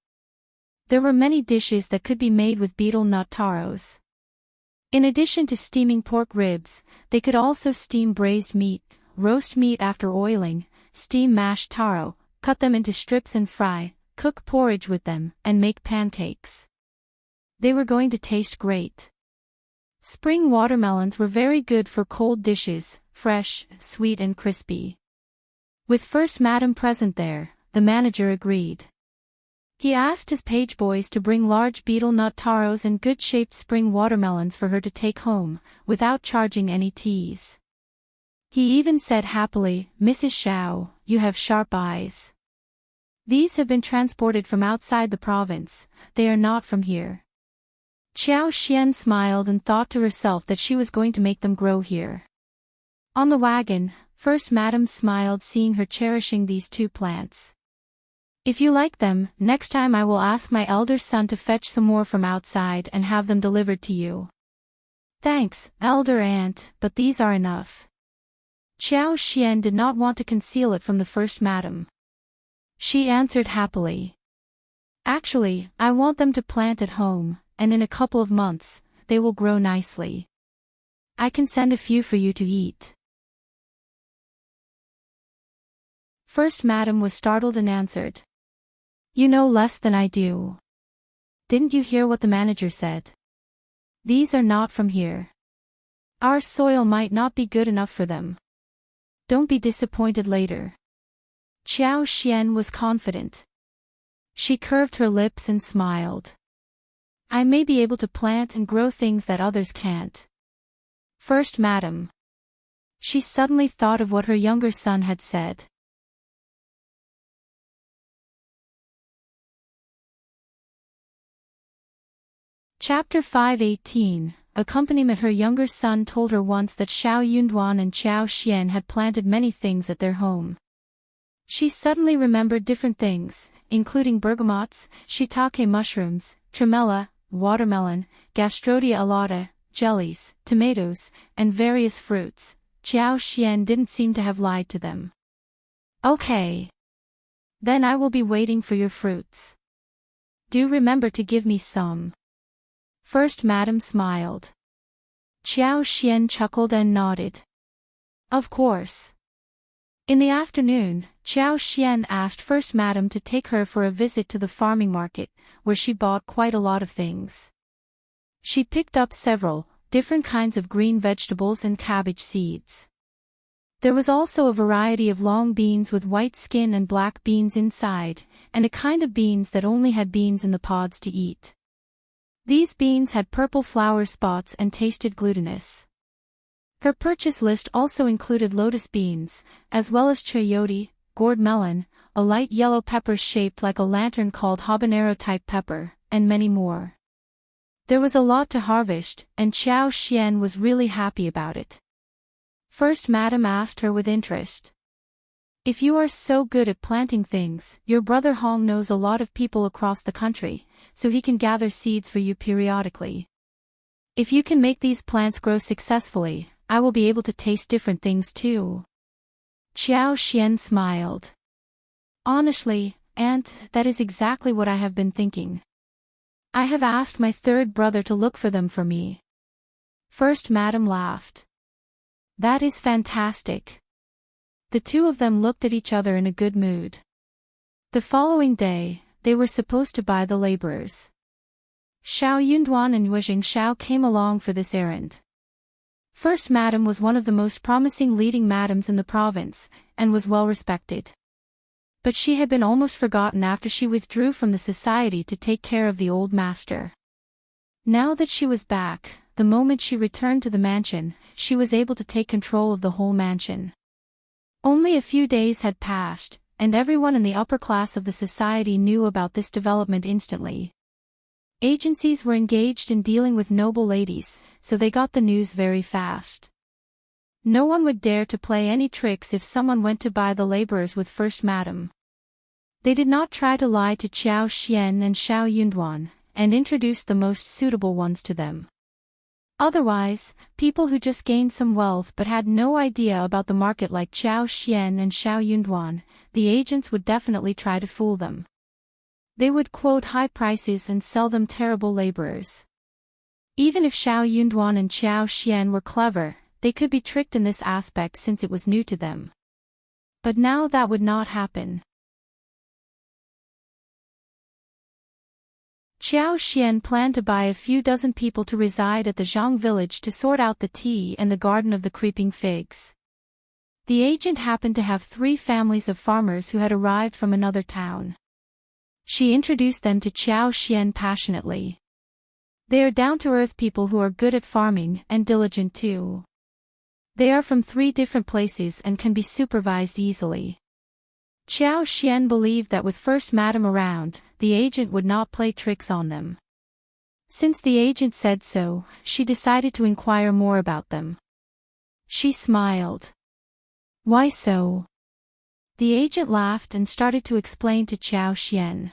Speaker 1: There were many dishes that could be made with betel nut taros. In addition to steaming pork ribs, they could also steam braised meat, roast meat after oiling, steam mashed taro, cut them into strips and fry, cook porridge with them, and make pancakes. They were going to taste great. Spring watermelons were very good for cold dishes, fresh, sweet and crispy. With First Madam present there, the manager agreed. He asked his page boys to bring large betel nut taros and good-shaped spring watermelons for her to take home, without charging any teas. He even said happily, Mrs. Xiao, you have sharp eyes. These have been transported from outside the province, they are not from here. Qiao Xian smiled and thought to herself that she was going to make them grow here. On the wagon, First Madam smiled seeing her cherishing these two plants. If you like them, next time I will ask my elder son to fetch some more from outside and have them delivered to you. Thanks, elder aunt, but these are enough. Qiao Xian did not want to conceal it from the First Madam. She answered happily. Actually, I want them to plant at home, and in a couple of months, they will grow nicely. I can send a few for you to eat. First Madam was startled and answered. You know less than I do. Didn't you hear what the manager said? These are not from here. Our soil might not be good enough for them. Don't be disappointed later. Qiao Xian was confident. She curved her lips and smiled. I may be able to plant and grow things that others can't. First Madam. She suddenly thought of what her younger son had said. Chapter 5:18, Accompaniment. Her younger son told her once that Xiao Yunduan and Qiao Xian had planted many things at their home. She suddenly remembered different things, including bergamots, shiitake mushrooms, tremella, watermelon, gastrodia alata, jellies, tomatoes, and various fruits. Qiao Xian didn't seem to have lied to them. Okay. Then I will be waiting for your fruits. Do remember to give me some. First Madam smiled. Qiao Xian chuckled and nodded. Of course. In the afternoon, Xiao Xian asked First Madam to take her for a visit to the farming market, where she bought quite a lot of things. She picked up several different kinds of green vegetables and cabbage seeds. There was also a variety of long beans with white skin and black beans inside, and a kind of beans that only had beans in the pods to eat. These beans had purple flower spots and tasted glutinous. Her purchase list also included lotus beans, as well as chayote, gourd melon, a light yellow pepper shaped like a lantern called habanero-type pepper, and many more. There was a lot to harvest, and Xiao Xian was really happy about it. First Madam asked her with interest. If you are so good at planting things, your brother Hong knows a lot of people across the country, so he can gather seeds for you periodically. If you can make these plants grow successfully, I will be able to taste different things too. Xiao Xian smiled. Honestly, Aunt, that is exactly what I have been thinking. I have asked my third brother to look for them for me. First Madam laughed. That is fantastic. The two of them looked at each other in a good mood. The following day, they were supposed to buy the laborers. Xiao Yunduan and Yuezheng Xiao came along for this errand. First Madam was one of the most promising leading madams in the province, and was well respected. But she had been almost forgotten after she withdrew from the society to take care of the old master. Now that she was back, the moment she returned to the mansion, she was able to take control of the whole mansion. Only a few days had passed, and everyone in the upper class of the society knew about this development instantly. Agencies were engaged in dealing with noble ladies, so they got the news very fast. No one would dare to play any tricks if someone went to buy the laborers with First Madam. They did not try to lie to Xiao Xian and Xiao Yunduan, and introduced the most suitable ones to them. Otherwise, people who just gained some wealth but had no idea about the market like Xiao Xian and Xiao Yunduan, the agents would definitely try to fool them. They would quote high prices and sell them terrible laborers. Even if Xiao Yunduan and Xiao Xian were clever, they could be tricked in this aspect since it was new to them. But now that would not happen. Xiao Xian planned to buy a few dozen people to reside at the Zhang village to sort out the tea and the garden of the creeping figs. The agent happened to have 3 families of farmers who had arrived from another town. She introduced them to Xiao Xian passionately. They are down-to-earth people who are good at farming and diligent too. They are from 3 different places and can be supervised easily. Xiao Xian believed that with First Madam around, the agent would not play tricks on them. Since the agent said so, she decided to inquire more about them. She smiled. Why so? The agent laughed and started to explain to Xiao Xian.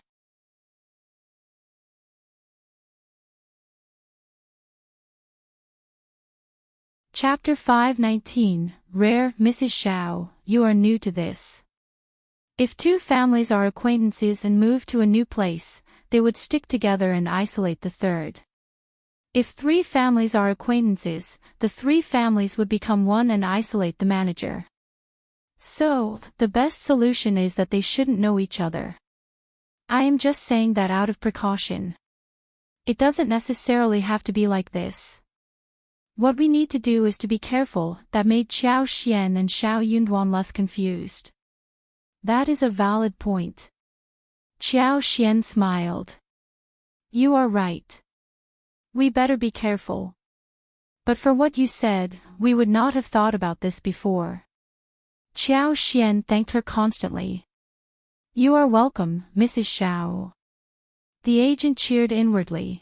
Speaker 1: Chapter 519, Rare, Mrs. Xiao, you are new to this. If 2 families are acquaintances and move to a new place, they would stick together and isolate the third. If 3 families are acquaintances, the 3 families would become one and isolate the manager. So, the best solution is that they shouldn't know each other. I am just saying that out of precaution. It doesn't necessarily have to be like this. What we need to do is to be careful. That made Xiao Xian and Xiao Yunduan less confused. That is a valid point. Xiao Xian smiled. You are right. We better be careful. But for what you said, we would not have thought about this before. Xiao Xian thanked her constantly. You are welcome, Mrs. Xiao. The agent cheered inwardly.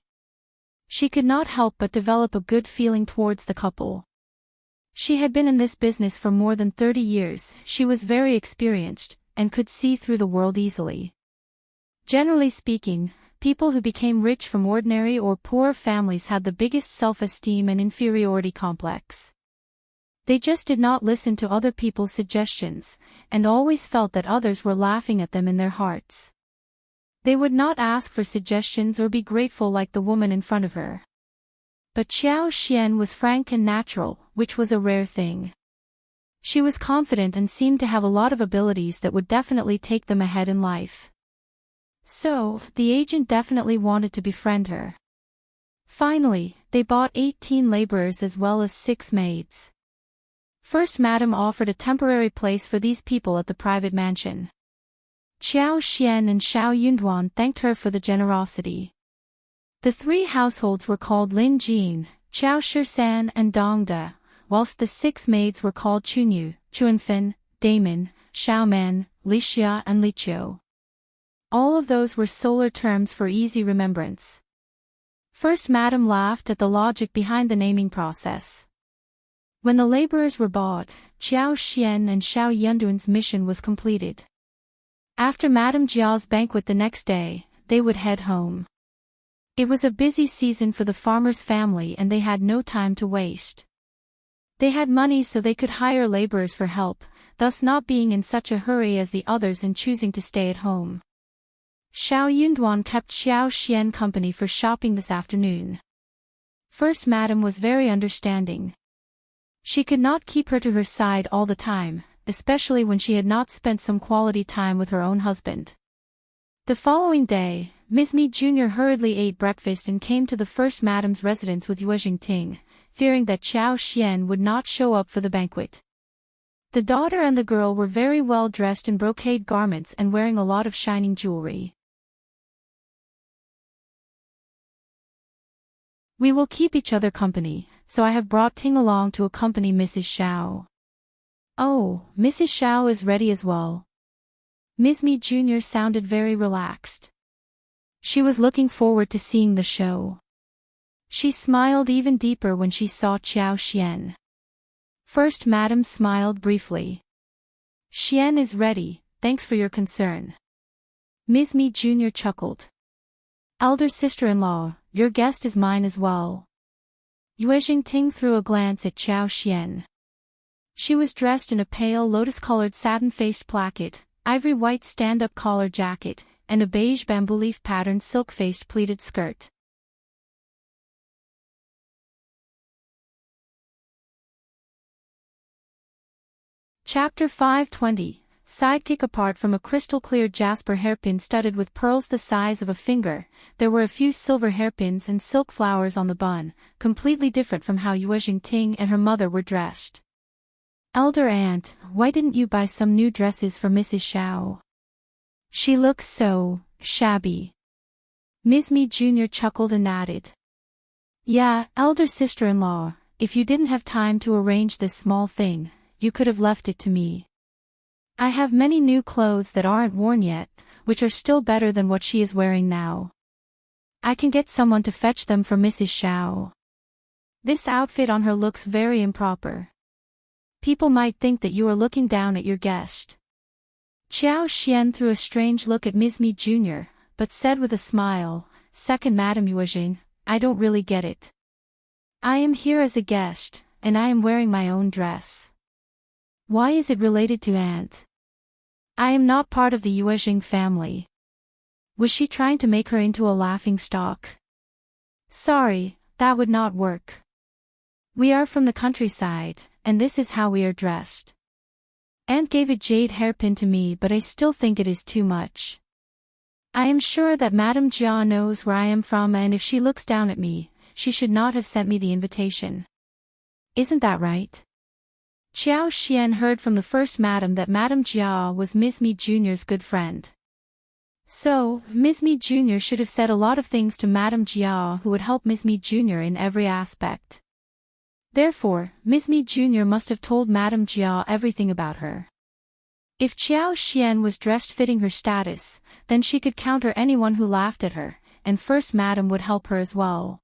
Speaker 1: She could not help but develop a good feeling towards the couple. She had been in this business for more than 30 years, she was very experienced, and could see through the world easily. Generally speaking, people who became rich from ordinary or poor families had the biggest self-esteem and inferiority complex. They just did not listen to other people's suggestions, and always felt that others were laughing at them in their hearts. They would not ask for suggestions or be grateful like the woman in front of her. But Xiao Xian was frank and natural, which was a rare thing. She was confident and seemed to have a lot of abilities that would definitely take them ahead in life. So, the agent definitely wanted to befriend her. Finally, they bought 18 laborers as well as 6 maids. First Madame offered a temporary place for these people at the private mansion. Qiao Xian and Xiao Yunduan thanked her for the generosity. The 3 households were called Lin Jin, Qiao Shisan and Dong De, whilst the 6 maids were called Chunyu, Chuanfen, Damon, Xiaoman, Li Xia and Li Qiu. All of those were solar terms for easy remembrance. First Madame laughed at the logic behind the naming process. When the laborers were bought, Qiao Xian and Xiao Yunduan's mission was completed. After Madame Jia's banquet the next day, they would head home. It was a busy season for the farmer's family and they had no time to waste. They had money so they could hire laborers for help, thus not being in such a hurry as the others and choosing to stay at home. Xiao Yunduan kept Xiao Xian company for shopping this afternoon. First Madame was very understanding. She could not keep her to her side all the time, especially when she had not spent some quality time with her own husband. The following day, Ms. Mi Jr. hurriedly ate breakfast and came to the First Madame's residence with Yuezheng Ting, fearing that Qiao Xian would not show up for the banquet. The daughter and the girl were very well dressed in brocade garments and wearing a lot of shining jewelry. We will keep each other company, so I have brought Ting along to accompany Mrs. Xiao. Oh, Mrs. Xiao is ready as well. Ms. Mi Jr. sounded very relaxed. She was looking forward to seeing the show. She smiled even deeper when she saw Qiao Xian. First Madame smiled briefly. Xian is ready, thanks for your concern. Ms. Mi Jr. chuckled. Elder sister-in-law, your guest is mine as well. Yuezheng Ting threw a glance at Qiao Xian. She was dressed in a pale lotus-colored satin-faced placket, ivory-white stand-up collar jacket, and a beige bamboo leaf patterned silk-faced pleated skirt. Chapter 520, Sidekick. Apart from a crystal-clear jasper hairpin studded with pearls the size of a finger, there were a few silver hairpins and silk flowers on the bun, completely different from how Yuezheng Ting and her mother were dressed. Elder aunt, why didn't you buy some new dresses for Mrs. Xiao? She looks so shabby. Ms. Mi Jr. chuckled and nodded. Yeah, elder sister-in-law, if you didn't have time to arrange this small thing, you could have left it to me. I have many new clothes that aren't worn yet, which are still better than what she is wearing now. I can get someone to fetch them for Mrs. Xiao. This outfit on her looks very improper. People might think that you are looking down at your guest. Qiao Xian threw a strange look at Ms. Mi Jr., but said with a smile, Second Madame Yuezheng, I don't really get it. I am here as a guest, and I am wearing my own dress. Why is it related to aunt? I am not part of the Yuezheng family. Was she trying to make her into a laughingstock? Sorry, that would not work. We are from the countryside, and this is how we are dressed. Aunt gave a jade hairpin to me, but I still think it is too much. I am sure that Madame Jia knows where I am from, and if she looks down at me, she should not have sent me the invitation. Isn't that right? Qiao Xian heard from the First Madame that Madame Jia was Ms. Mi Jr.'s good friend. So, Ms. Mi Jr. should have said a lot of things to Madame Jia who would help Ms. Mi Jr. in every aspect. Therefore, Ms. Mi Jr. must have told Madame Jia everything about her. If Qiao Xian was dressed fitting her status, then she could counter anyone who laughed at her, and First Madame would help her as well.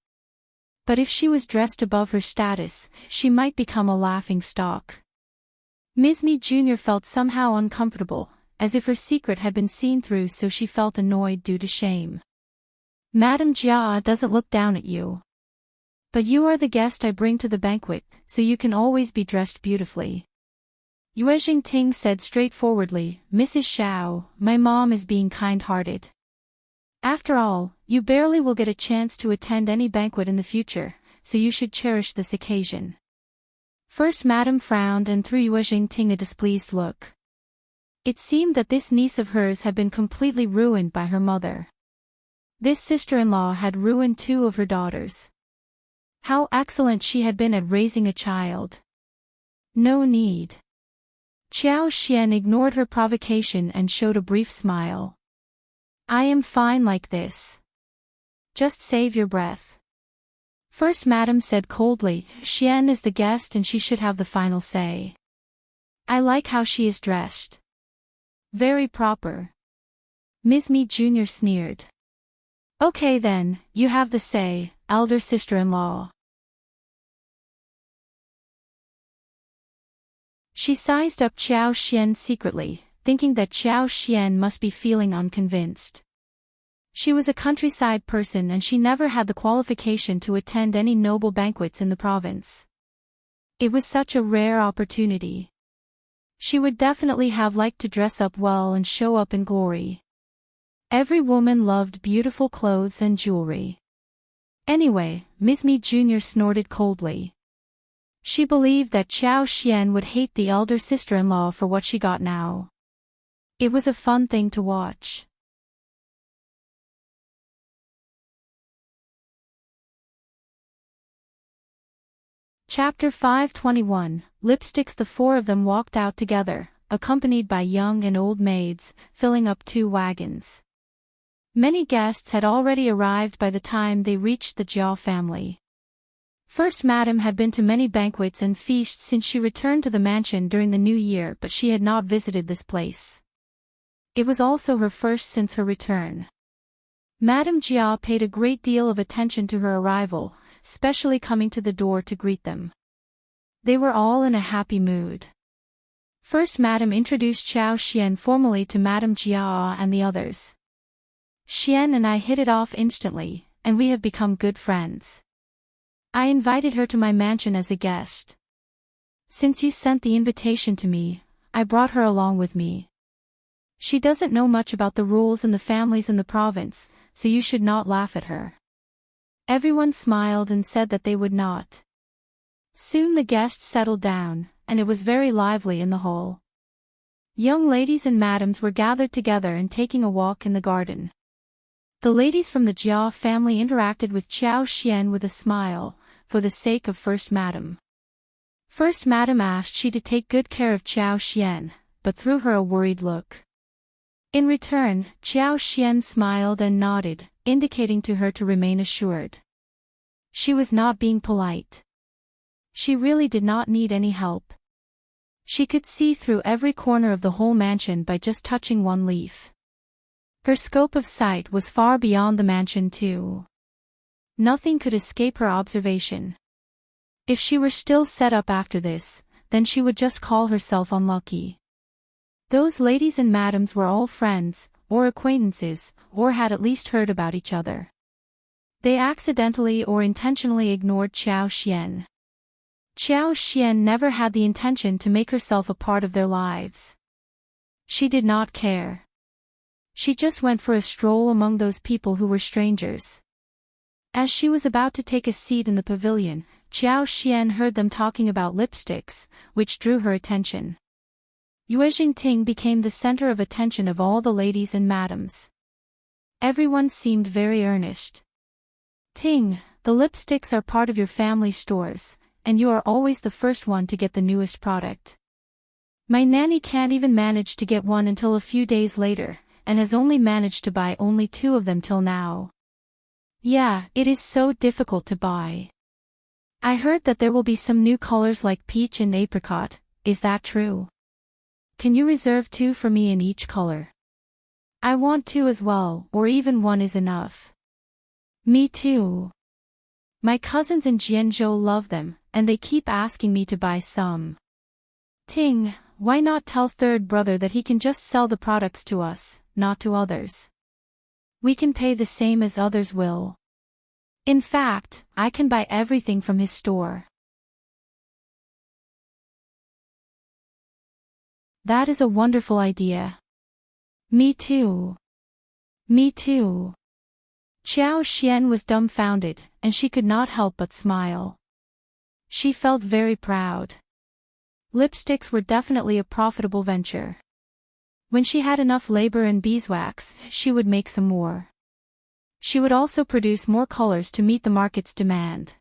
Speaker 1: But if she was dressed above her status, she might become a laughingstock. Ms. Mi Jr. felt somehow uncomfortable, as if her secret had been seen through, so she felt annoyed due to shame. Madame Jia doesn't look down at you. But you are the guest I bring to the banquet, so you can always be dressed beautifully. Yuezheng Ting said straightforwardly, Mrs. Xiao, my mom is being kind-hearted. After all, you barely will get a chance to attend any banquet in the future, so you should cherish this occasion. First Madam frowned and threw Yuezheng Ting a displeased look. It seemed that this niece of hers had been completely ruined by her mother. This sister-in-law had ruined 2 of her daughters. How excellent she had been at raising a child. No need. Qiao Xian ignored her provocation and showed a brief smile. I am fine like this. Just save your breath. First Madam said coldly, Xian is the guest and she should have the final say. I like how she is dressed. Very proper. Ms. Mi Jr. sneered. Okay then, you have the say, elder sister-in-law. She sized up Qiao Xian secretly, thinking that Qiao Xian must be feeling unconvinced. She was a countryside person and she never had the qualification to attend any noble banquets in the province. It was such a rare opportunity. She would definitely have liked to dress up well and show up in glory. Every woman loved beautiful clothes and jewelry. Anyway, Ms. Mi Jr. snorted coldly. She believed that Qiao Xian would hate the elder sister-in-law for what she got now. It was a fun thing to watch. Chapter 521, Lipsticks. The 4 of them walked out together, accompanied by young and old maids, filling up 2 wagons. Many guests had already arrived by the time they reached the Jia family. First Madam had been to many banquets and feasts since she returned to the mansion during the new year, but she had not visited this place. It was also her first since her return. Madame Jia paid a great deal of attention to her arrival, specially coming to the door to greet them. They were all in a happy mood. First Madam introduced Qiao Xian formally to Madame Jia and the others. Xian and I hit it off instantly, and we have become good friends. I invited her to my mansion as a guest. Since you sent the invitation to me, I brought her along with me. She doesn't know much about the rules and the families in the province, so you should not laugh at her. Everyone smiled and said that they would not. Soon the guests settled down, and it was very lively in the hall. Young ladies and madams were gathered together and taking a walk in the garden. The ladies from the Jia family interacted with Qiao Xian with a smile, for the sake of First Madam. First Madam asked she to take good care of Qiao Xian, but threw her a worried look. In return, Qiao Xian smiled and nodded, indicating to her to remain assured. She was not being polite. She really did not need any help. She could see through every corner of the whole mansion by just touching one leaf. Her scope of sight was far beyond the mansion too. Nothing could escape her observation. If she were still set up after this, then she would just call herself unlucky. Those ladies and madams were all friends, or acquaintances, or had at least heard about each other. They accidentally or intentionally ignored Qiao Xian. Qiao Xian never had the intention to make herself a part of their lives. She did not care. She just went for a stroll among those people who were strangers. As she was about to take a seat in the pavilion, Qiao Xian heard them talking about lipsticks, which drew her attention. Yuezheng Ting became the center of attention of all the ladies and madams. Everyone seemed very earnest. Ting, the lipsticks are part of your family stores, and you are always the first one to get the newest product. My nanny can't even manage to get one until a few days later, and has only managed to buy only 2 of them till now. Yeah, it is so difficult to buy. I heard that there will be some new colors like peach and apricot, is that true? Can you reserve 2 for me in each color? I want 2 as well, or even 1 is enough. Me too. My cousins in Jianzhou love them, and they keep asking me to buy some. Ting, why not tell third brother that he can just sell the products to us, not to others? We can pay the same as others will. In fact, I can buy everything from his store. That is a wonderful idea. Me too. Me too. Qiao Xian was dumbfounded, and she could not help but smile. She felt very proud. Lipsticks were definitely a profitable venture. When she had enough labor and beeswax, she would make some more. She would also produce more colors to meet the market's demand.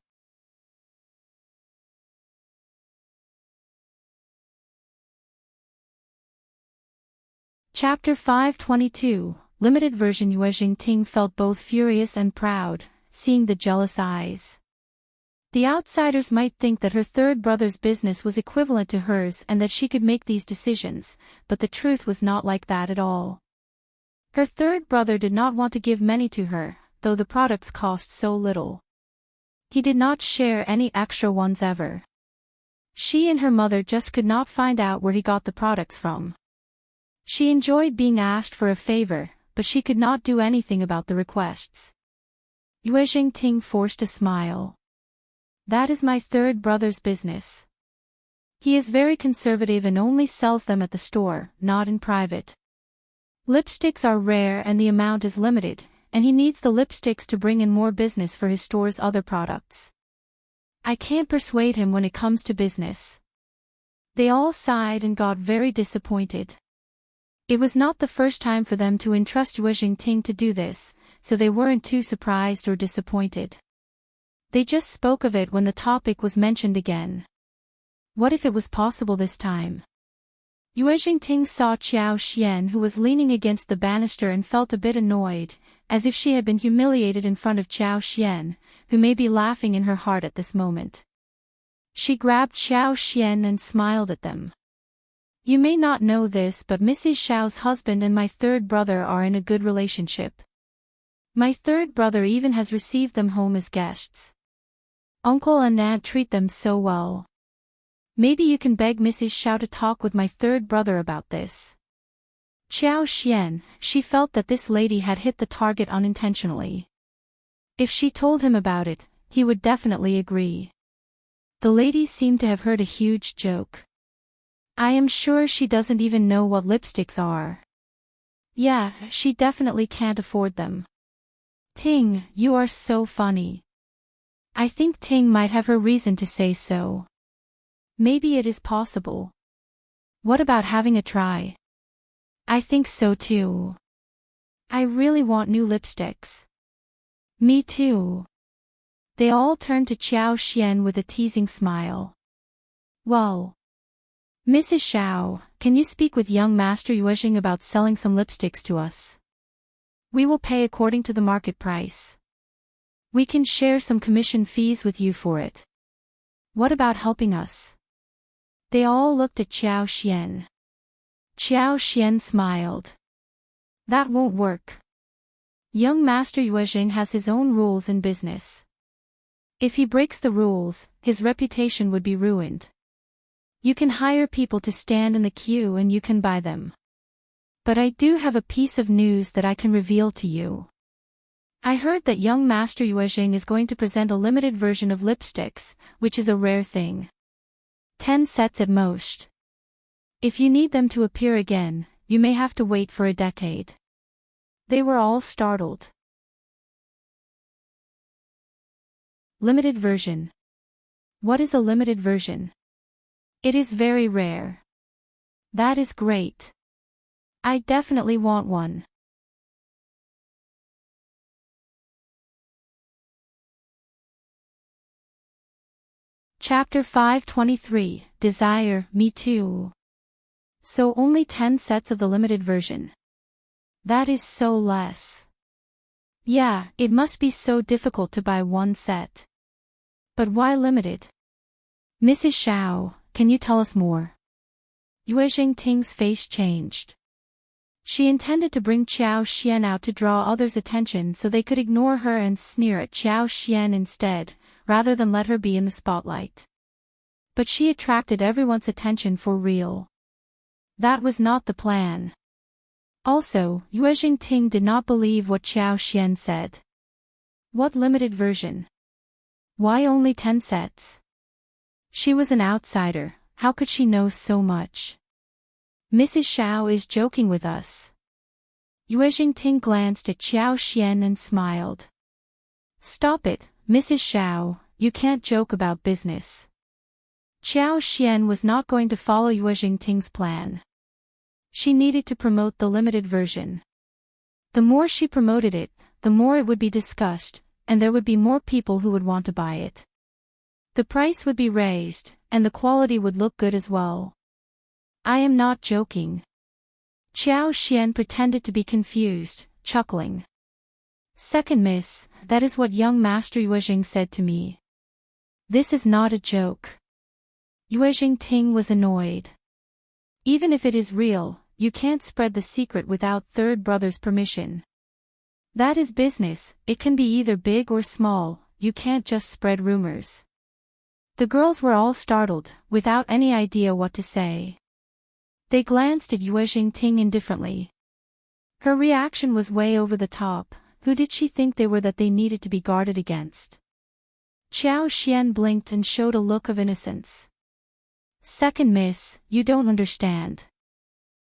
Speaker 1: Chapter 522, Limited Version. Yuezheng Ting felt both furious and proud, seeing the jealous eyes. The outsiders might think that her third brother's business was equivalent to hers and that she could make these decisions, but the truth was not like that at all. Her third brother did not want to give many to her, though the products cost so little. He did not share any extra ones ever. She and her mother just could not find out where he got the products from. She enjoyed being asked for a favor, but she could not do anything about the requests. Yuezheng Ting forced a smile. That is my third brother's business. He is very conservative and only sells them at the store, not in private. Lipsticks are rare and the amount is limited, and he needs the lipsticks to bring in more business for his store's other products. I can't persuade him when it comes to business. They all sighed and got very disappointed. It was not the first time for them to entrust Yuezheng Ting to do this, so they weren't too surprised or disappointed. They just spoke of it when the topic was mentioned again. What if it was possible this time? Yuezheng Ting saw Qiao Xian, who was leaning against the banister, and felt a bit annoyed, as if she had been humiliated in front of Qiao Xian, who may be laughing in her heart at this moment. She grabbed Qiao Xian and smiled at them. You may not know this, but Mrs. Xiao's husband and my third brother are in a good relationship. My third brother even has received them home as guests. Uncle and Aunt treat them so well. Maybe you can beg Mrs. Xiao to talk with my third brother about this. Qiao Xian, she felt that this lady had hit the target unintentionally. If she told him about it, he would definitely agree. The lady seemed to have heard a huge joke. I am sure she doesn't even know what lipsticks are. Yeah, she definitely can't afford them. Ting, you are so funny. I think Ting might have her reason to say so. Maybe it is possible. What about having a try? I think so too. I really want new lipsticks. Me too. They all turned to Qiao Xian with a teasing smile. Well, Mrs. Xiao, can you speak with young Master Yuezheng about selling some lipsticks to us? We will pay according to the market price. We can share some commission fees with you for it. What about helping us? They all looked at Qiao Xian. Qiao Xian smiled. That won't work. Young Master Yuezheng has his own rules in business. If he breaks the rules, his reputation would be ruined. You can hire people to stand in the queue and you can buy them. But I do have a piece of news that I can reveal to you. I heard that young Master Yuezheng is going to present a limited version of lipsticks, which is a rare thing. 10 sets at most. If you need them to appear again, you may have to wait for a decade. They were all startled. Limited version. What is a limited version? It is very rare. That is great. I definitely want one. Chapter 523, Desire, Me Too. So only 10 sets of the limited version. That is so less. Yeah, it must be so difficult to buy one set. But why limited? Mrs. Xiao, can you tell us more? Yuezheng Ting's face changed. She intended to bring Qiao Xian out to draw others' attention so they could ignore her and sneer at Qiao Xian instead, rather than let her be in the spotlight. But she attracted everyone's attention for real. That was not the plan. Also, Yuezheng Ting did not believe what Qiao Xian said. What limited version? Why only 10 sets? She was an outsider, how could she know so much? Mrs. Xiao is joking with us. Yuezheng Ting glanced at Qiao Xian and smiled. Stop it, Mrs. Xiao, you can't joke about business. Xiao Xian was not going to follow Yuezheng Ting's plan. She needed to promote the limited version. The more she promoted it, the more it would be discussed, and there would be more people who would want to buy it. The price would be raised, and the quality would look good as well. I am not joking. Xiao Xian pretended to be confused, chuckling. Second miss, that is what young Master Yuezheng said to me. This is not a joke. Yuezheng Ting was annoyed. Even if it is real, you can't spread the secret without third brother's permission. That is business, it can be either big or small, you can't just spread rumors. The girls were all startled, without any idea what to say. They glanced at Yuezheng Ting indifferently. Her reaction was way over the top. Who did she think they were that they needed to be guarded against? Xiao Xian blinked and showed a look of innocence. Second miss, you don't understand.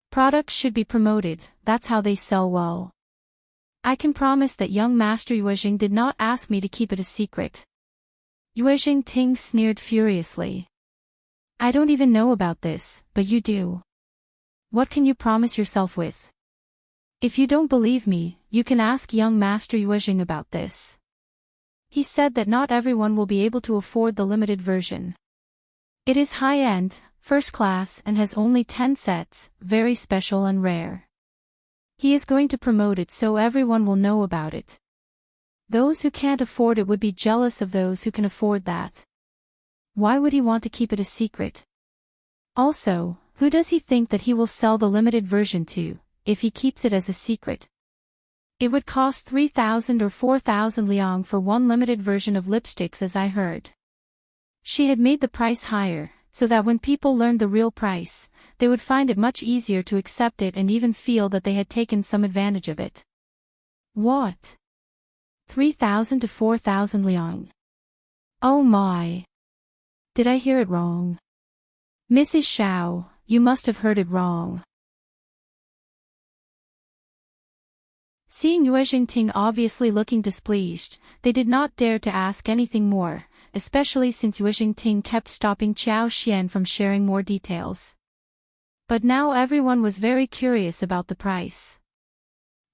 Speaker 1: Products should be promoted, that's how they sell well. I can promise that young Master Yuezheng did not ask me to keep it a secret. Yuezheng Ting sneered furiously. I don't even know about this, but you do. What can you promise yourself with? If you don't believe me, you can ask young Master Yuezheng about this. He said that not everyone will be able to afford the limited version. It is high-end, first class and has only 10 sets, very special and rare. He is going to promote it so everyone will know about it. Those who can't afford it would be jealous of those who can afford that. Why would he want to keep it a secret? Also, who does he think that he will sell the limited version to, if he keeps it as a secret? It would cost 3,000 or 4,000 liang for one limited version of lipsticks, as I heard. She had made the price higher, so that when people learned the real price, they would find it much easier to accept it and even feel that they had taken some advantage of it. What? 3,000 to 4,000 liang. Oh my! Did I hear it wrong? Mrs. Xiao, you must have heard it wrong. Seeing Yuezheng Ting obviously looking displeased, they did not dare to ask anything more, especially since Yuezheng Ting kept stopping Xiao Xian from sharing more details. But now everyone was very curious about the price.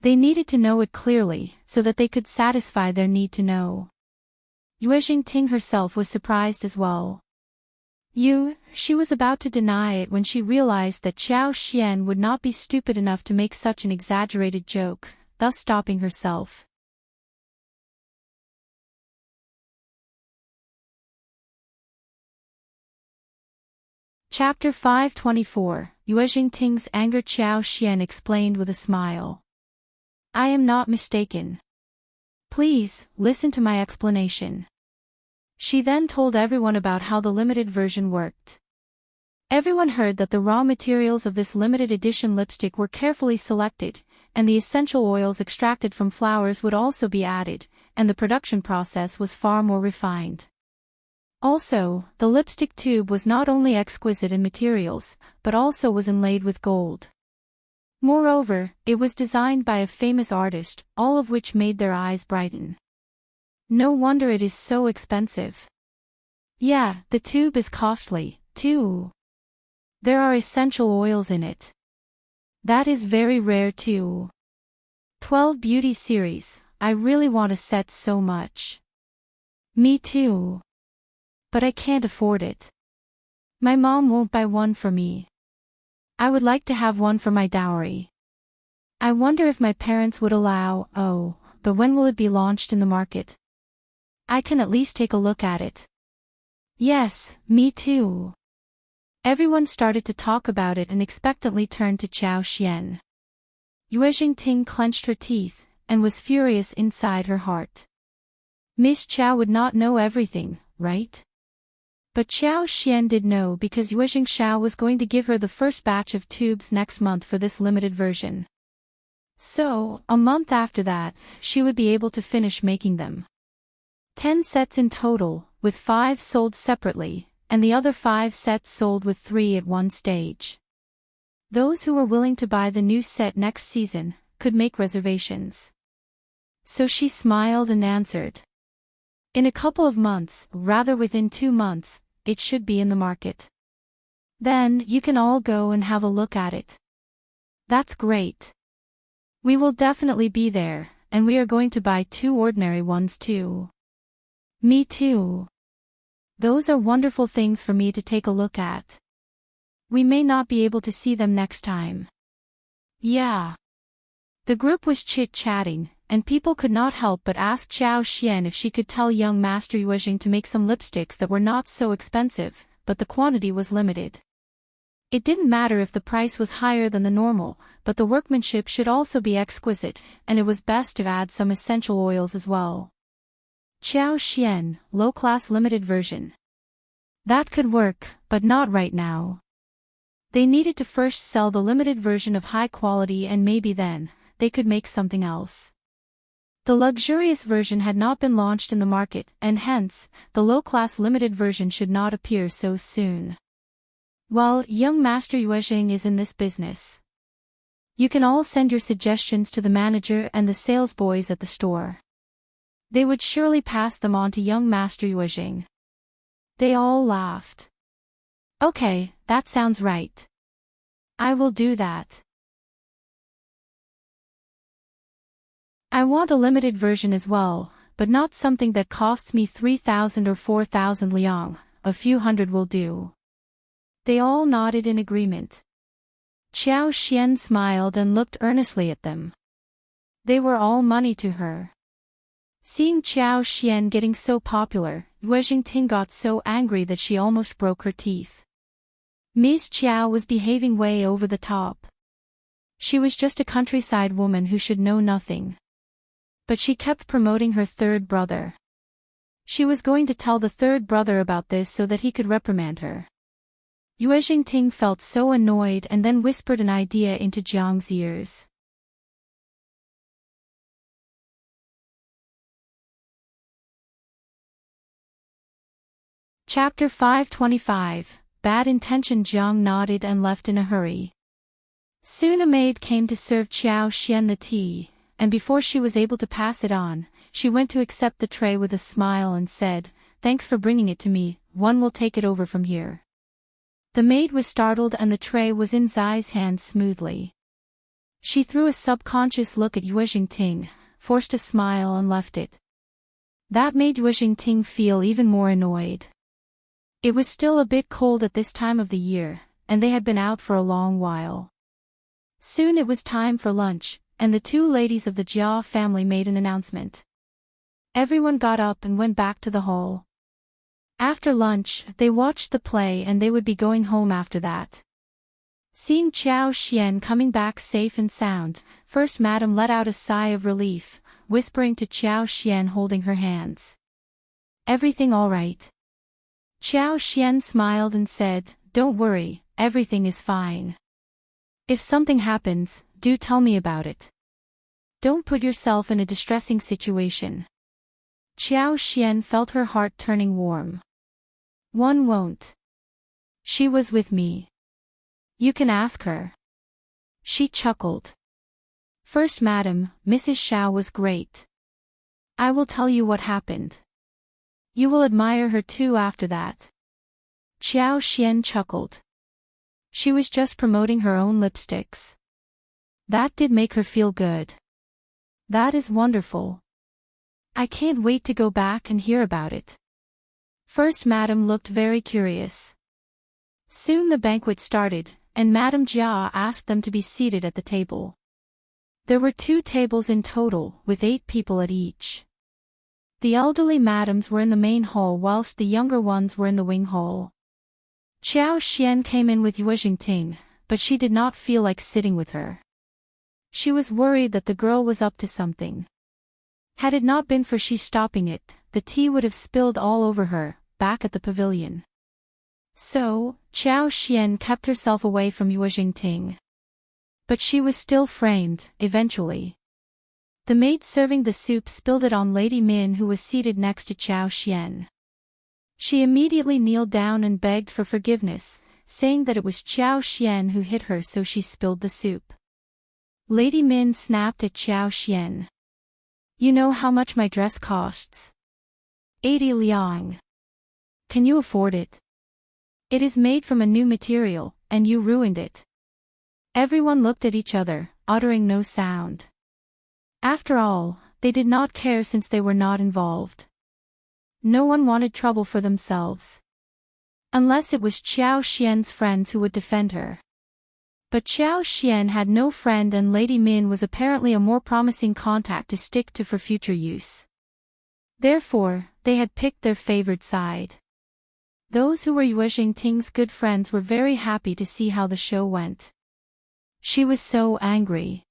Speaker 1: They needed to know it clearly, so that they could satisfy their need to know. Yuezheng Ting herself was surprised as well. She was about to deny it when she realized that Xiao Xian would not be stupid enough to make such an exaggerated joke, thus stopping herself. Chapter 524, Yuezheng Ting's anger. Xiao Xian explained with a smile. I am not mistaken. Please, listen to my explanation. She then told everyone about how the limited version worked. Everyone heard that the raw materials of this limited edition lipstick were carefully selected, and the essential oils extracted from flowers would also be added, and the production process was far more refined. Also, the lipstick tube was not only exquisite in materials, but also was inlaid with gold. Moreover, it was designed by a famous artist, all of which made their eyes brighten. No wonder it is so expensive. Yeah, the tube is costly, too. There are essential oils in it. That is very rare too. 12 beauty series, I really want a set so much. Me too. But I can't afford it. My mom won't buy one for me. I would like to have one for my dowry. I wonder if my parents would allow. But when will it be launched in the market? I can at least take a look at it. Yes, me too. Everyone started to talk about it and expectantly turned to Xiao Xian. Yuezheng Ting clenched her teeth, and was furious inside her heart. Miss Xiao would not know everything, right? But Xiao Xian did know because Yuezheng Xiao was going to give her the first batch of tubes next month for this limited version. So, a month after that, she would be able to finish making them. 10 sets in total, with 5 sold separately, and the other 5 sets sold with 3 at one stage. Those who were willing to buy the new set next season, could make reservations. So she smiled and answered. In a couple of months, rather within 2 months, it should be in the market. Then, you can all go and have a look at it. That's great. We will definitely be there, and we are going to buy 2 ordinary ones too. Me too. Those are wonderful things for me to take a look at. We may not be able to see them next time. Yeah. The group was chit-chatting, and people could not help but ask Xiao Xian if she could tell young Master Yuezheng to make some lipsticks that were not so expensive, but the quantity was limited. It didn't matter if the price was higher than the normal, but the workmanship should also be exquisite, and it was best to add some essential oils as well. Xiao Xian, low-class limited version. That could work, but not right now. They needed to first sell the limited version of high quality, and maybe then, they could make something else. The luxurious version had not been launched in the market, and hence, the low-class limited version should not appear so soon. Well, young Master Yuezheng is in this business. You can all send your suggestions to the manager and the sales boys at the store. They would surely pass them on to young Master Yuezheng. They all laughed. Okay, that sounds right. I will do that. I want a limited version as well, but not something that costs me 3,000 or 4,000 liang, a few hundred will do. They all nodded in agreement. Xiao Xian smiled and looked earnestly at them. They were all money to her. Seeing Xiao Xian getting so popular, Yuezheng got so angry that she almost broke her teeth. Ms. Qiao was behaving way over the top. She was just a countryside woman who should know nothing. But she kept promoting her third brother. She was going to tell the third brother about this so that he could reprimand her. Yuezheng felt so annoyed and then whispered an idea into Jiang's ears. Chapter 525, Bad Intention. Jiang nodded and left in a hurry. Soon a maid came to serve Xiao Xian the tea, and before she was able to pass it on, she went to accept the tray with a smile and said, "Thanks for bringing it to me, one will take it over from here." The maid was startled and the tray was in Zai's hand smoothly. She threw a subconscious look at Yuezheng, forced a smile and left it. That made Yuezheng feel even more annoyed. It was still a bit cold at this time of the year, and they had been out for a long while. Soon it was time for lunch, and the 2 ladies of the Jia family made an announcement. Everyone got up and went back to the hall. After lunch, they watched the play and they would be going home after that. Seeing Xiao Xian coming back safe and sound, First Madam let out a sigh of relief, whispering to Xiao Xian holding her hands. "Everything all right?" Xiao Xian smiled and said, "Don't worry, everything is fine. If something happens, do tell me about it. Don't put yourself in a distressing situation." Xiao Xian felt her heart turning warm. "One won't. She was with me. You can ask her." She chuckled. "First Madam, Mrs. Xiao was great. I will tell you what happened. You will admire her too after that." Xiao Xian chuckled. She was just promoting her own lipsticks. That did make her feel good. That is wonderful. I can't wait to go back and hear about it. First Madam looked very curious. Soon the banquet started, and Madame Jia asked them to be seated at the table. There were 2 tables in total, with 8 people at each. The elderly madams were in the main hall whilst the younger ones were in the wing hall. Xiao Xian came in with Yuezheng, but she did not feel like sitting with her. She was worried that the girl was up to something. Had it not been for she stopping it, the tea would have spilled all over her, back at the pavilion. So, Xiao Xian kept herself away from Yuezheng. But she was still framed, eventually. The maid serving the soup spilled it on Lady Min, who was seated next to Xiao Xian. She immediately kneeled down and begged for forgiveness, saying that it was Xiao Xian who hit her, so she spilled the soup. Lady Min snapped at Xiao Xian. "You know how much my dress costs? 80 liang. Can you afford it?" It is made from a new material, and you ruined it. Everyone looked at each other, uttering no sound. After all, they did not care since they were not involved. No one wanted trouble for themselves. Unless it was Qiao Xian's friends who would defend her. But Qiao Xian had no friend, and Lady Min was apparently a more promising contact to stick to for future use. Therefore, they had picked their favored side. Those who were Yuezheng Ting's good friends were very happy to see how the show went. She was so angry.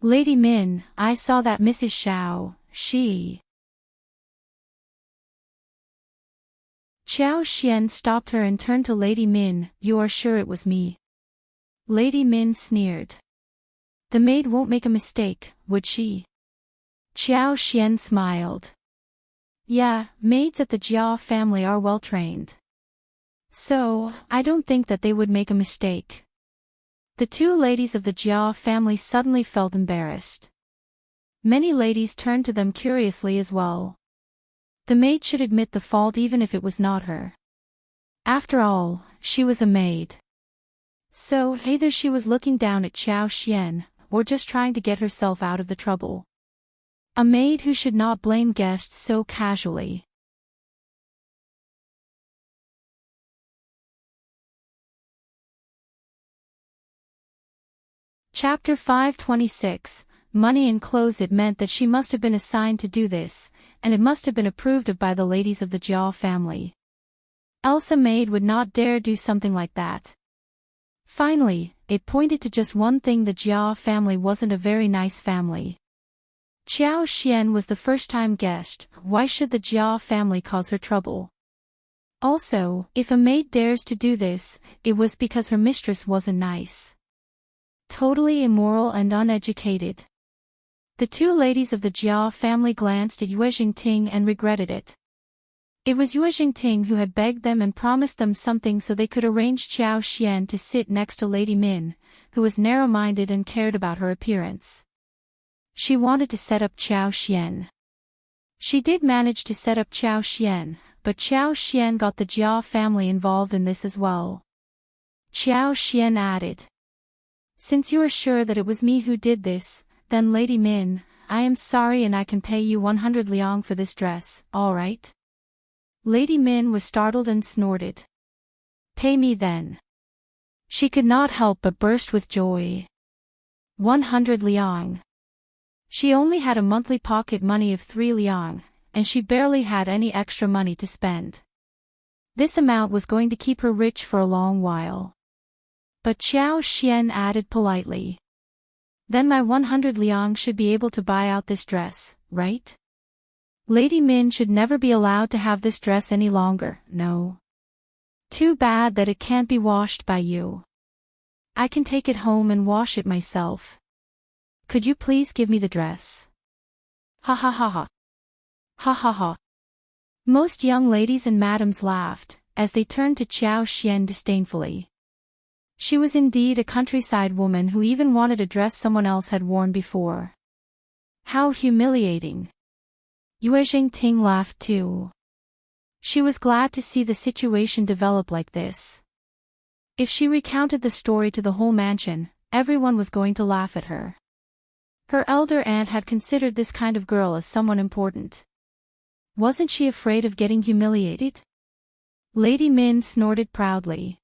Speaker 1: Lady Min, I saw that Mrs. Xiao, she... Qiao Xian stopped her and turned to Lady Min. You are sure it was me? Lady Min sneered. The maid won't make a mistake, would she? Qiao Xian smiled. Yeah, maids at the Jia family are well trained. So, I don't think that they would make a mistake. The two ladies of the Jia family suddenly felt embarrassed. Many ladies turned to them curiously as well. The maid should admit the fault even if it was not her. After all, she was a maid. So, either she was looking down at Qiao Xian, or just trying to get herself out of the trouble. A maid who should not blame guests so casually. Chapter 526, Money and Clothes. It meant that she must have been assigned to do this, and it must have been approved of by the ladies of the Jia family. Else a maid would not dare do something like that. Finally, it pointed to just one thing: the Jia family wasn't a very nice family. Qiao Xian was the first-time guest. Why should the Jia family cause her trouble? Also, if a maid dares to do this, it was because her mistress wasn't nice. Totally immoral and uneducated. The two ladies of the Jia family glanced at Yuezheng Ting and regretted it. It was Yuezheng Ting who had begged them and promised them something so they could arrange Qiao Xian to sit next to Lady Min, who was narrow-minded and cared about her appearance. She wanted to set up Qiao Xian. She did manage to set up Qiao Xian, but Qiao Xian got the Jia family involved in this as well. Qiao Xian added. Since you are sure that it was me who did this, then Lady Min, I am sorry and I can pay you 100 liang for this dress, all right? Lady Min was startled and snorted. Pay me then. She could not help but burst with joy. 100 liang. She only had a monthly pocket money of 3 liang, and she barely had any extra money to spend. This amount was going to keep her rich for a long while. But Qiao Xian added politely. Then my 100 liang should be able to buy out this dress, right? Lady Min should never be allowed to have this dress any longer, no. Too bad that it can't be washed by you. I can take it home and wash it myself. Could you please give me the dress? Ha ha ha ha. Ha ha ha. Most young ladies and madams laughed, as they turned to Qiao Xian disdainfully. She was indeed a countryside woman who even wanted a dress someone else had worn before. How humiliating. Yuezheng Ting laughed too. She was glad to see the situation develop like this. If she recounted the story to the whole mansion, everyone was going to laugh at her. Her elder aunt had considered this kind of girl as someone important. Wasn't she afraid of getting humiliated? Lady Min snorted proudly.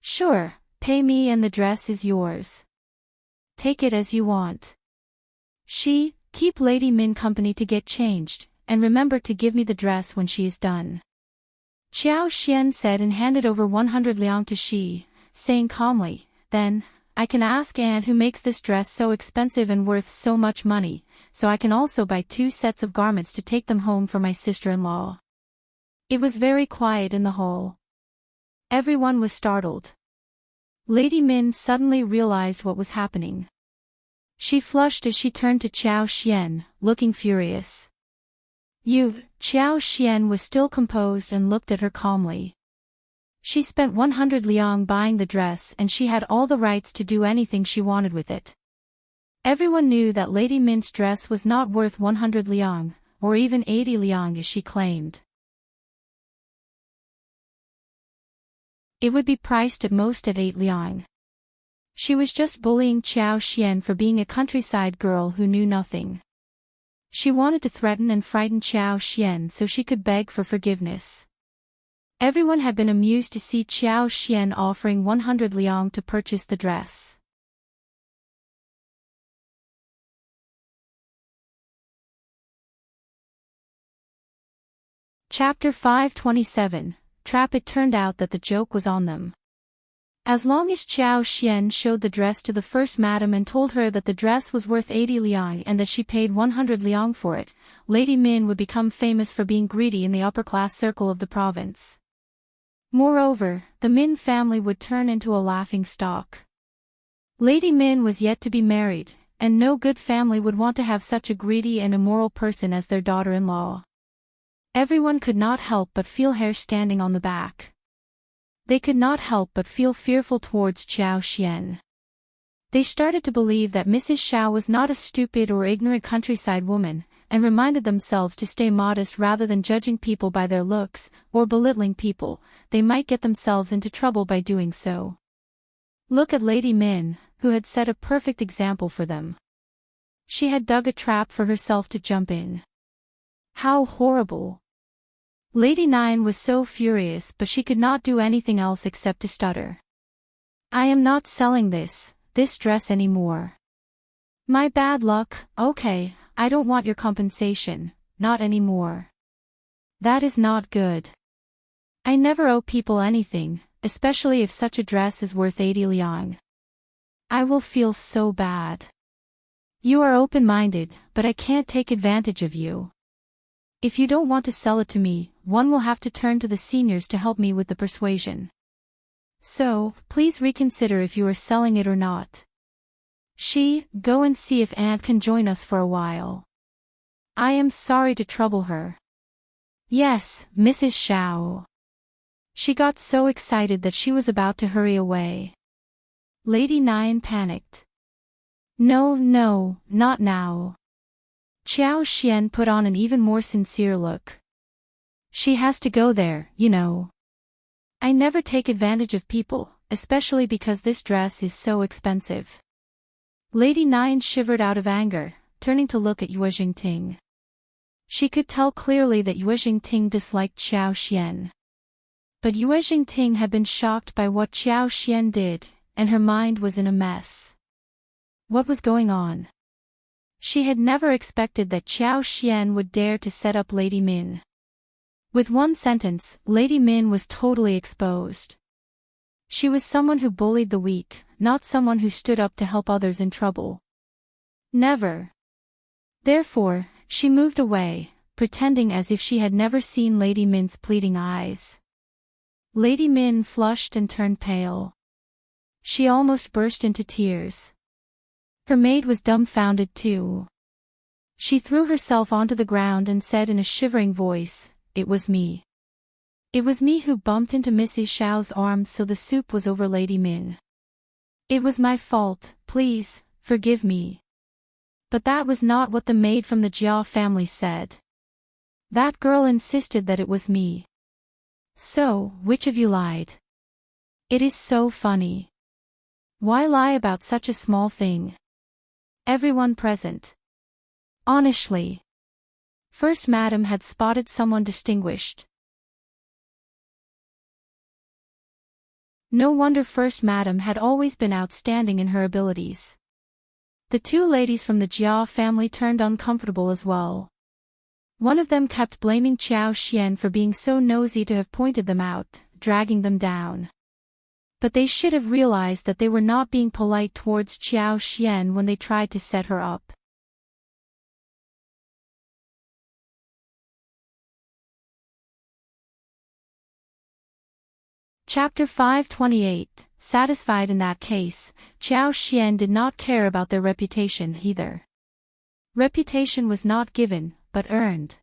Speaker 1: Sure, pay me and the dress is yours. Take it as you want. Keep Lady Min company to get changed, and remember to give me the dress when she is done. Qiao Xian said and handed over 100 liang to she, saying calmly, then, I can ask aunt who makes this dress so expensive and worth so much money, so I can also buy 2 sets of garments to take them home for my sister-in-law. It was very quiet in the hall. Everyone was startled. Lady Min suddenly realized what was happening. She flushed as she turned to Qiao Xian, looking furious. Qiao Xian was still composed and looked at her calmly. She spent 100 liang buying the dress and she had all the rights to do anything she wanted with it. Everyone knew that Lady Min's dress was not worth 100 liang, or even 80 liang as she claimed. It would be priced at most at 8 liang. She was just bullying Qiao Xian for being a countryside girl who knew nothing. She wanted to threaten and frighten Qiao Xian so she could beg for forgiveness. Everyone had been amused to see Qiao Xian offering 100 liang to purchase the dress. Chapter 527, Trap. It turned out that the joke was on them. As long as Qiao Xian showed the dress to the first madam and told her that the dress was worth 80 liang and that she paid 100 liang for it, Lady Min would become famous for being greedy in the upper-class circle of the province. Moreover, the Min family would turn into a laughing stock. Lady Min was yet to be married, and no good family would want to have such a greedy and immoral person as their daughter-in-law. Everyone could not help but feel hair standing on the back. They could not help but feel fearful towards Qiao Xian. They started to believe that Mrs. Xiao was not a stupid or ignorant countryside woman, and reminded themselves to stay modest rather than judging people by their looks, or belittling people. They might get themselves into trouble by doing so. Look at Lady Min, who had set a perfect example for them. She had dug a trap for herself to jump in. How horrible! Lady Nine was so furious, but she could not do anything else except to stutter. I am not selling this dress anymore. My bad luck. Okay, I don't want your compensation, not anymore. That is not good. I never owe people anything, especially if such a dress is worth 80 liang. I will feel so bad. You are open-minded, but I can't take advantage of you. If you don't want to sell it to me, one will have to turn to the seniors to help me with the persuasion. So, please reconsider if you are selling it or not. Go and see if Aunt can join us for a while. I am sorry to trouble her. Yes, Mrs. Xiao. She got so excited that she was about to hurry away. Lady Nine panicked. No, not now. Qiao Xian put on an even more sincere look. She has to go there, you know. I never take advantage of people, especially because this dress is so expensive. Lady Nine shivered out of anger, turning to look at Yuezheng Ting. She could tell clearly that Yuezheng Ting disliked Qiao Xian. But Yuezheng Ting had been shocked by what Qiao Xian did, and her mind was in a mess. What was going on? She had never expected that Qiao Xian would dare to set up Lady Min. With one sentence, Lady Min was totally exposed. She was someone who bullied the weak, not someone who stood up to help others in trouble. Never. Therefore, she moved away, pretending as if she had never seen Lady Min's pleading eyes. Lady Min flushed and turned pale. She almost burst into tears. Her maid was dumbfounded too. She threw herself onto the ground and said in a shivering voice, "It was me. It was me who bumped into Mrs. Xiao's arms so the soup was over Lady Min. It was my fault, please, forgive me." But that was not what the maid from the Jia family said. That girl insisted that it was me. So, which of you lied? It is so funny. Why lie about such a small thing? Everyone present. Honestly. First Madam had spotted someone distinguished. No wonder First Madam had always been outstanding in her abilities. The two ladies from the Jia family turned uncomfortable as well. One of them kept blaming Qiao Xian for being so nosy to have pointed them out, dragging them down. But they should have realized that they were not being polite towards Qiao Xian when they tried to set her up. Chapter 528. Satisfied in that case, Qiao Xian did not care about their reputation either. Reputation was not given, but earned.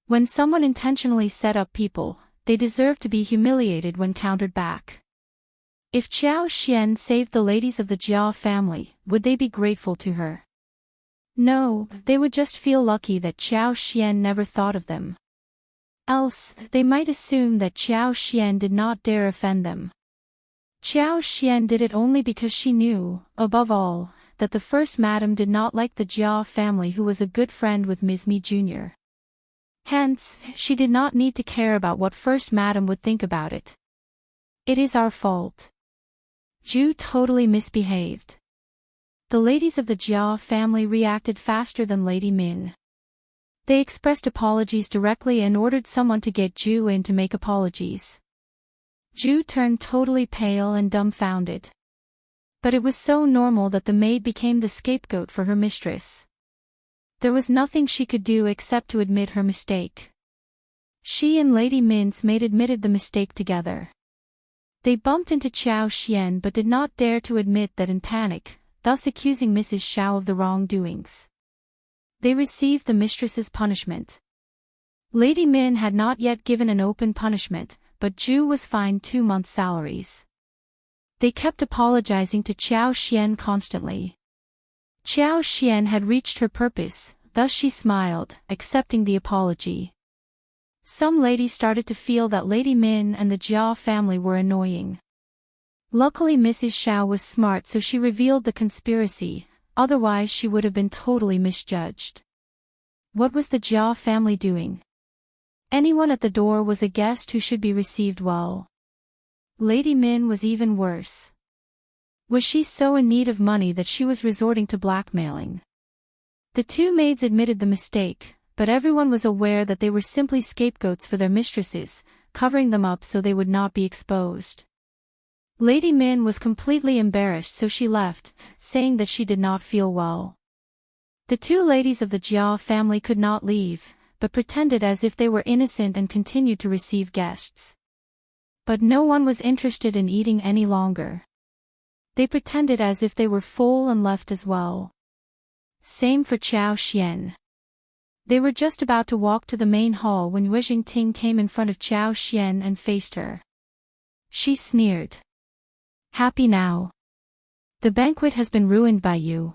Speaker 1: When someone intentionally set up people, they deserve to be humiliated when countered back. If Qiao Xian saved the ladies of the Jia family, would they be grateful to her? No, they would just feel lucky that Qiao Xian never thought of them. Else, they might assume that Qiao Xian did not dare offend them. Qiao Xian did it only because she knew, above all, that the first madam did not like the Jia family, who was a good friend with Ms. Mi Jr. Hence, she did not need to care about what first madam would think about it. It is our fault. Zhu totally misbehaved. The ladies of the Jia family reacted faster than Lady Min. They expressed apologies directly and ordered someone to get Zhu in to make apologies. Zhu turned totally pale and dumbfounded. But it was so normal that the maid became the scapegoat for her mistress. There was nothing she could do except to admit her mistake. She and Lady Min's maid admitted the mistake together. They bumped into Qiao Xian but did not dare to admit that in panic, thus accusing Mrs. Xiao of the wrongdoings. They received the mistress's punishment. Lady Min had not yet given an open punishment, but Zhu was fined 2 months' salaries. They kept apologizing to Qiao Xian constantly. Qiao Xian had reached her purpose, thus she smiled, accepting the apology. Some ladies started to feel that Lady Min and the Jia family were annoying. Luckily Mrs. Xiao was smart, so she revealed the conspiracy, otherwise she would have been totally misjudged. What was the Jia family doing? Anyone at the door was a guest who should be received well. Lady Min was even worse. Was she so in need of money that she was resorting to blackmailing? The 2 maids admitted the mistake, but everyone was aware that they were simply scapegoats for their mistresses, covering them up so they would not be exposed. Lady Min was completely embarrassed, so she left, saying that she did not feel well. The 2 ladies of the Jia family could not leave, but pretended as if they were innocent and continued to receive guests. But no one was interested in eating any longer. They pretended as if they were full and left as well. Same for Qiao Xian. They were just about to walk to the main hall when Yuezheng Ting came in front of Qiao Xian and faced her. She sneered. Happy now? The banquet has been ruined by you.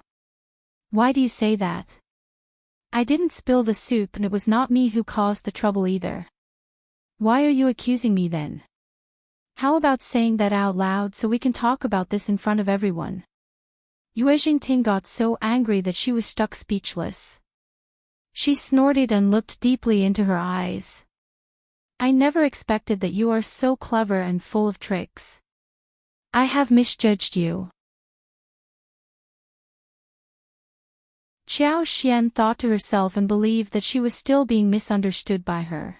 Speaker 1: Why do you say that? I didn't spill the soup and it was not me who caused the trouble either. Why are you accusing me then? How about saying that out loud so we can talk about this in front of everyone? Yuezheng Ting got so angry that she was stuck speechless. She snorted and looked deeply into her eyes. I never expected that you are so clever and full of tricks. I have misjudged you. Qiao Xian thought to herself and believed that she was still being misunderstood by her.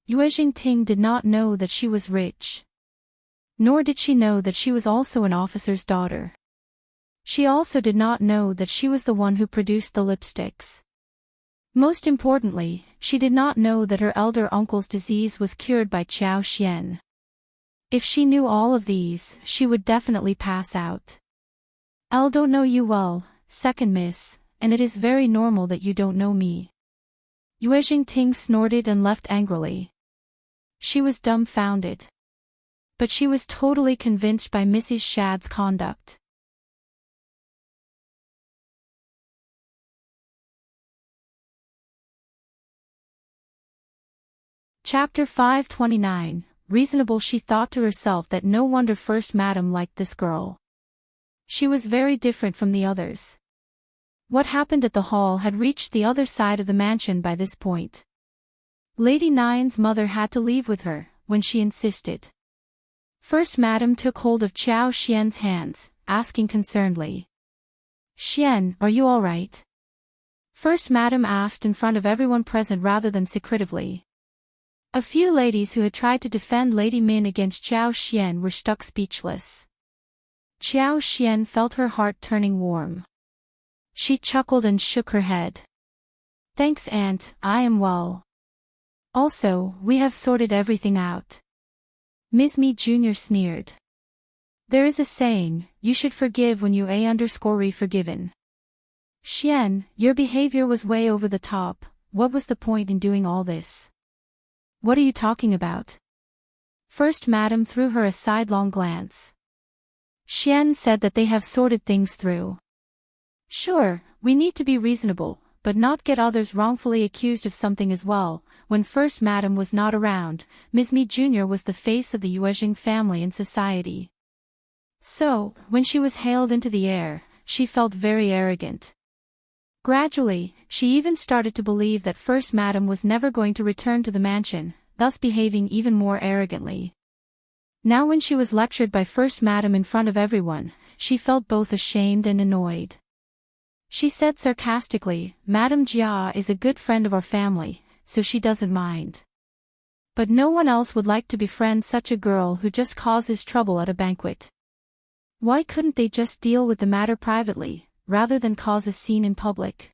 Speaker 1: Yuezheng Ting did not know that she was rich. Nor did she know that she was also an officer's daughter. She also did not know that she was the one who produced the lipsticks. Most importantly, she did not know that her elder uncle's disease was cured by Qiao Xian. If she knew all of these, she would definitely pass out. I don't know you well, second miss, and it is very normal that you don't know me. Yuezheng Ting snorted and left angrily. She was dumbfounded. But she was totally convinced by Mrs. Shad's conduct. Chapter 529, Reasonable. She thought to herself that no wonder First Madam liked this girl. She was very different from the others. What happened at the hall had reached the other side of the mansion by this point. Lady Nine's mother had to leave with her, when she insisted. First Madam took hold of Qiao Xian's hands, asking concernedly. Xian, are you all right? First Madam asked in front of everyone present rather than secretively. A few ladies who had tried to defend Lady Min against Qiao Xian were stuck speechless. Qiao Xian felt her heart turning warm. She chuckled and shook her head. Thanks, Aunt, I am well. Also, we have sorted everything out. Ms. Mi Jr. sneered. There is a saying, you should forgive when you _re forgiven. Xian, your behavior was way over the top. What was the point in doing all this? What are you talking about? First Madam threw her a sidelong glance. Xian said that they have sorted things through. Sure, we need to be reasonable, but not get others wrongfully accused of something as well. When First Madam was not around, Ms. Mi Jr. was the face of the Yuezheng family in society. So, when she was hailed into the air, she felt very arrogant. Gradually, she even started to believe that First Madam was never going to return to the mansion, thus behaving even more arrogantly. Now when she was lectured by First Madam in front of everyone, she felt both ashamed and annoyed. She said sarcastically, "Madam Jia is a good friend of our family, so she doesn't mind. But no one else would like to befriend such a girl who just causes trouble at a banquet. Why couldn't they just deal with the matter privately, rather than cause a scene in public?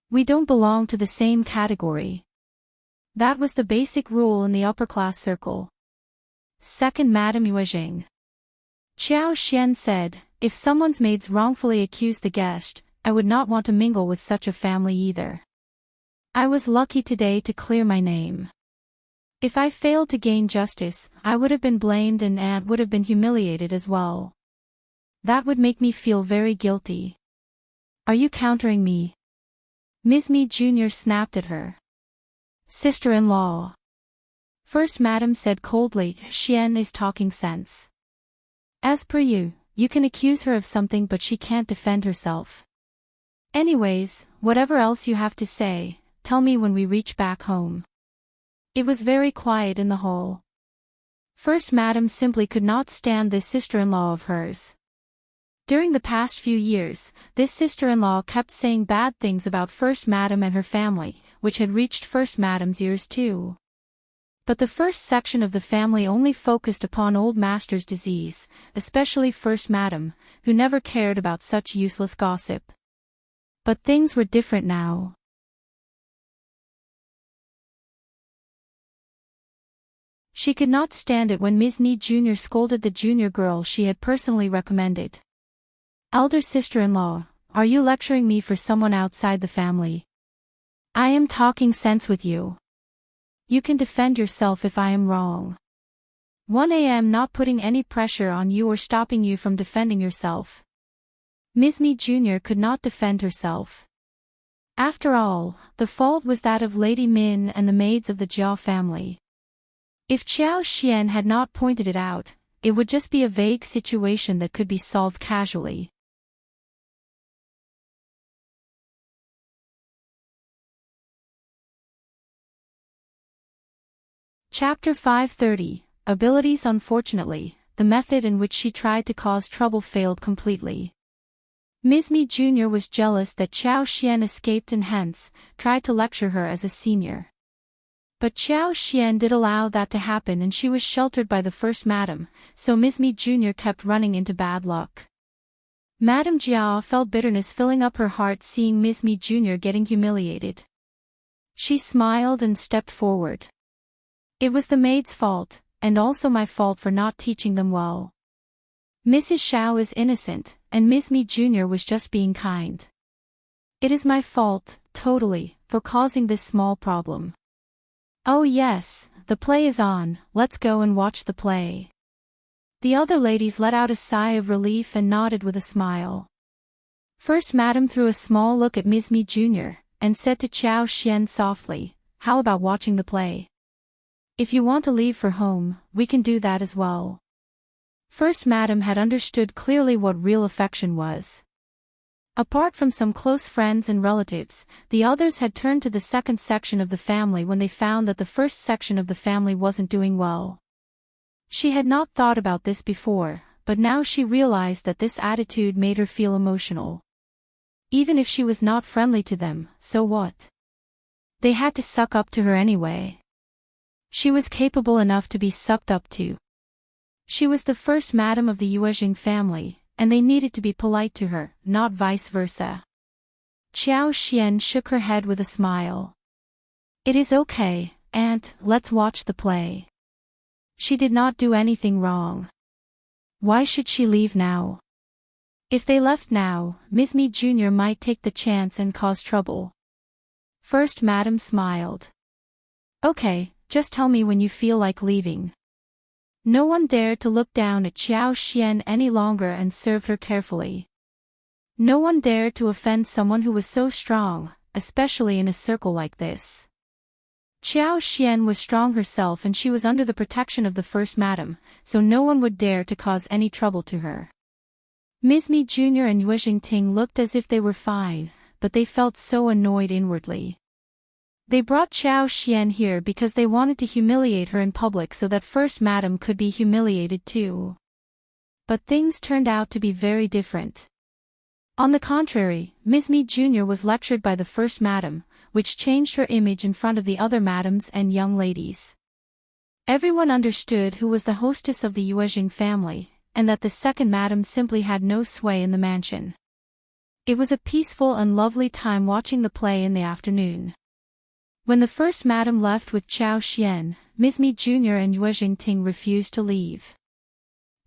Speaker 1: We don't belong to the same category." That was the basic rule in the upper-class circle. Second Madame Yuezheng. Qiao Xian said, "If someone's maids wrongfully accuse the guest, I would not want to mingle with such a family either. I was lucky today to clear my name. If I failed to gain justice, I would have been blamed and Aunt would have been humiliated as well. That would make me feel very guilty. Are you countering me?" Ms. Mi Jr. snapped at her. "Sister-in-law." First Madam said coldly, "Xian is talking sense. As per you, you can accuse her of something but she can't defend herself. Anyways, whatever else you have to say, tell me when we reach back home." It was very quiet in the hall. First Madam simply could not stand this sister-in-law of hers. During the past few years, this sister-in-law kept saying bad things about First Madam and her family, which had reached First Madam's ears too. But the first section of the family only focused upon old master's disease, especially First Madam, who never cared about such useless gossip. But things were different now. She could not stand it when Ms. Ni Jr. scolded the junior girl she had personally recommended. "Elder sister-in-law, are you lecturing me for someone outside the family? I am talking sense with you. You can defend yourself if I am wrong. 1 am not putting any pressure on you or stopping you from defending yourself." Ms. Mi Jr. could not defend herself. After all, the fault was that of Lady Min and the maids of the Jia family. If Qiao Xian had not pointed it out, it would just be a vague situation that could be solved casually. Chapter 530, Abilities. Unfortunately, the method in which she tried to cause trouble failed completely. Ms. Mi Jr. was jealous that Qiao Xian escaped and hence, tried to lecture her as a senior. But Qiao Xian did allow that to happen and she was sheltered by the First Madam, so Ms. Mi Jr. kept running into bad luck. Madame Jia felt bitterness filling up her heart seeing Ms. Mi Jr. getting humiliated. She smiled and stepped forward. "It was the maid's fault, and also my fault for not teaching them well. Mrs. Xiao is innocent, and Ms. Mi Jr. was just being kind. It is my fault, totally, for causing this small problem. Oh yes, the play is on, let's go and watch the play." The other ladies let out a sigh of relief and nodded with a smile. First Madam threw a small look at Ms. Mi Jr., and said to Qiao Xian softly, "How about watching the play? If you want to leave for home, we can do that as well." First Madam had understood clearly what real affection was. Apart from some close friends and relatives, the others had turned to the second section of the family when they found that the first section of the family wasn't doing well. She had not thought about this before, but now she realized that this attitude made her feel emotional. Even if she was not friendly to them, so what? They had to suck up to her anyway. She was capable enough to be sucked up to. She was the First Madam of the Yuezheng family, and they needed to be polite to her, not vice versa. Qiao Xian shook her head with a smile. "It is okay, Aunt, let's watch the play. She did not do anything wrong. Why should she leave now? If they left now, Ms. Mi Jr. might take the chance and cause trouble." First Madam smiled. "Okay, just tell me when you feel like leaving." No one dared to look down at Qiao Xian any longer and served her carefully. No one dared to offend someone who was so strong, especially in a circle like this. Xiao Xian was strong herself and she was under the protection of the first madam, so no one would dare to cause any trouble to her. Ms. Mi Jr. and Yuezheng Ting looked as if they were fine, but they felt so annoyed inwardly. They brought Xiao Xian here because they wanted to humiliate her in public so that First Madam could be humiliated too. But things turned out to be very different. On the contrary, Ms. Mi Jr. was lectured by the First Madam, which changed her image in front of the other madams and young ladies. Everyone understood who was the hostess of the Yuezheng family, and that the second madam simply had no sway in the mansion. It was a peaceful and lovely time watching the play in the afternoon. When the first madam left with Xiao Xian, Ms. Mi Jr. and Yuezheng Ting refused to leave.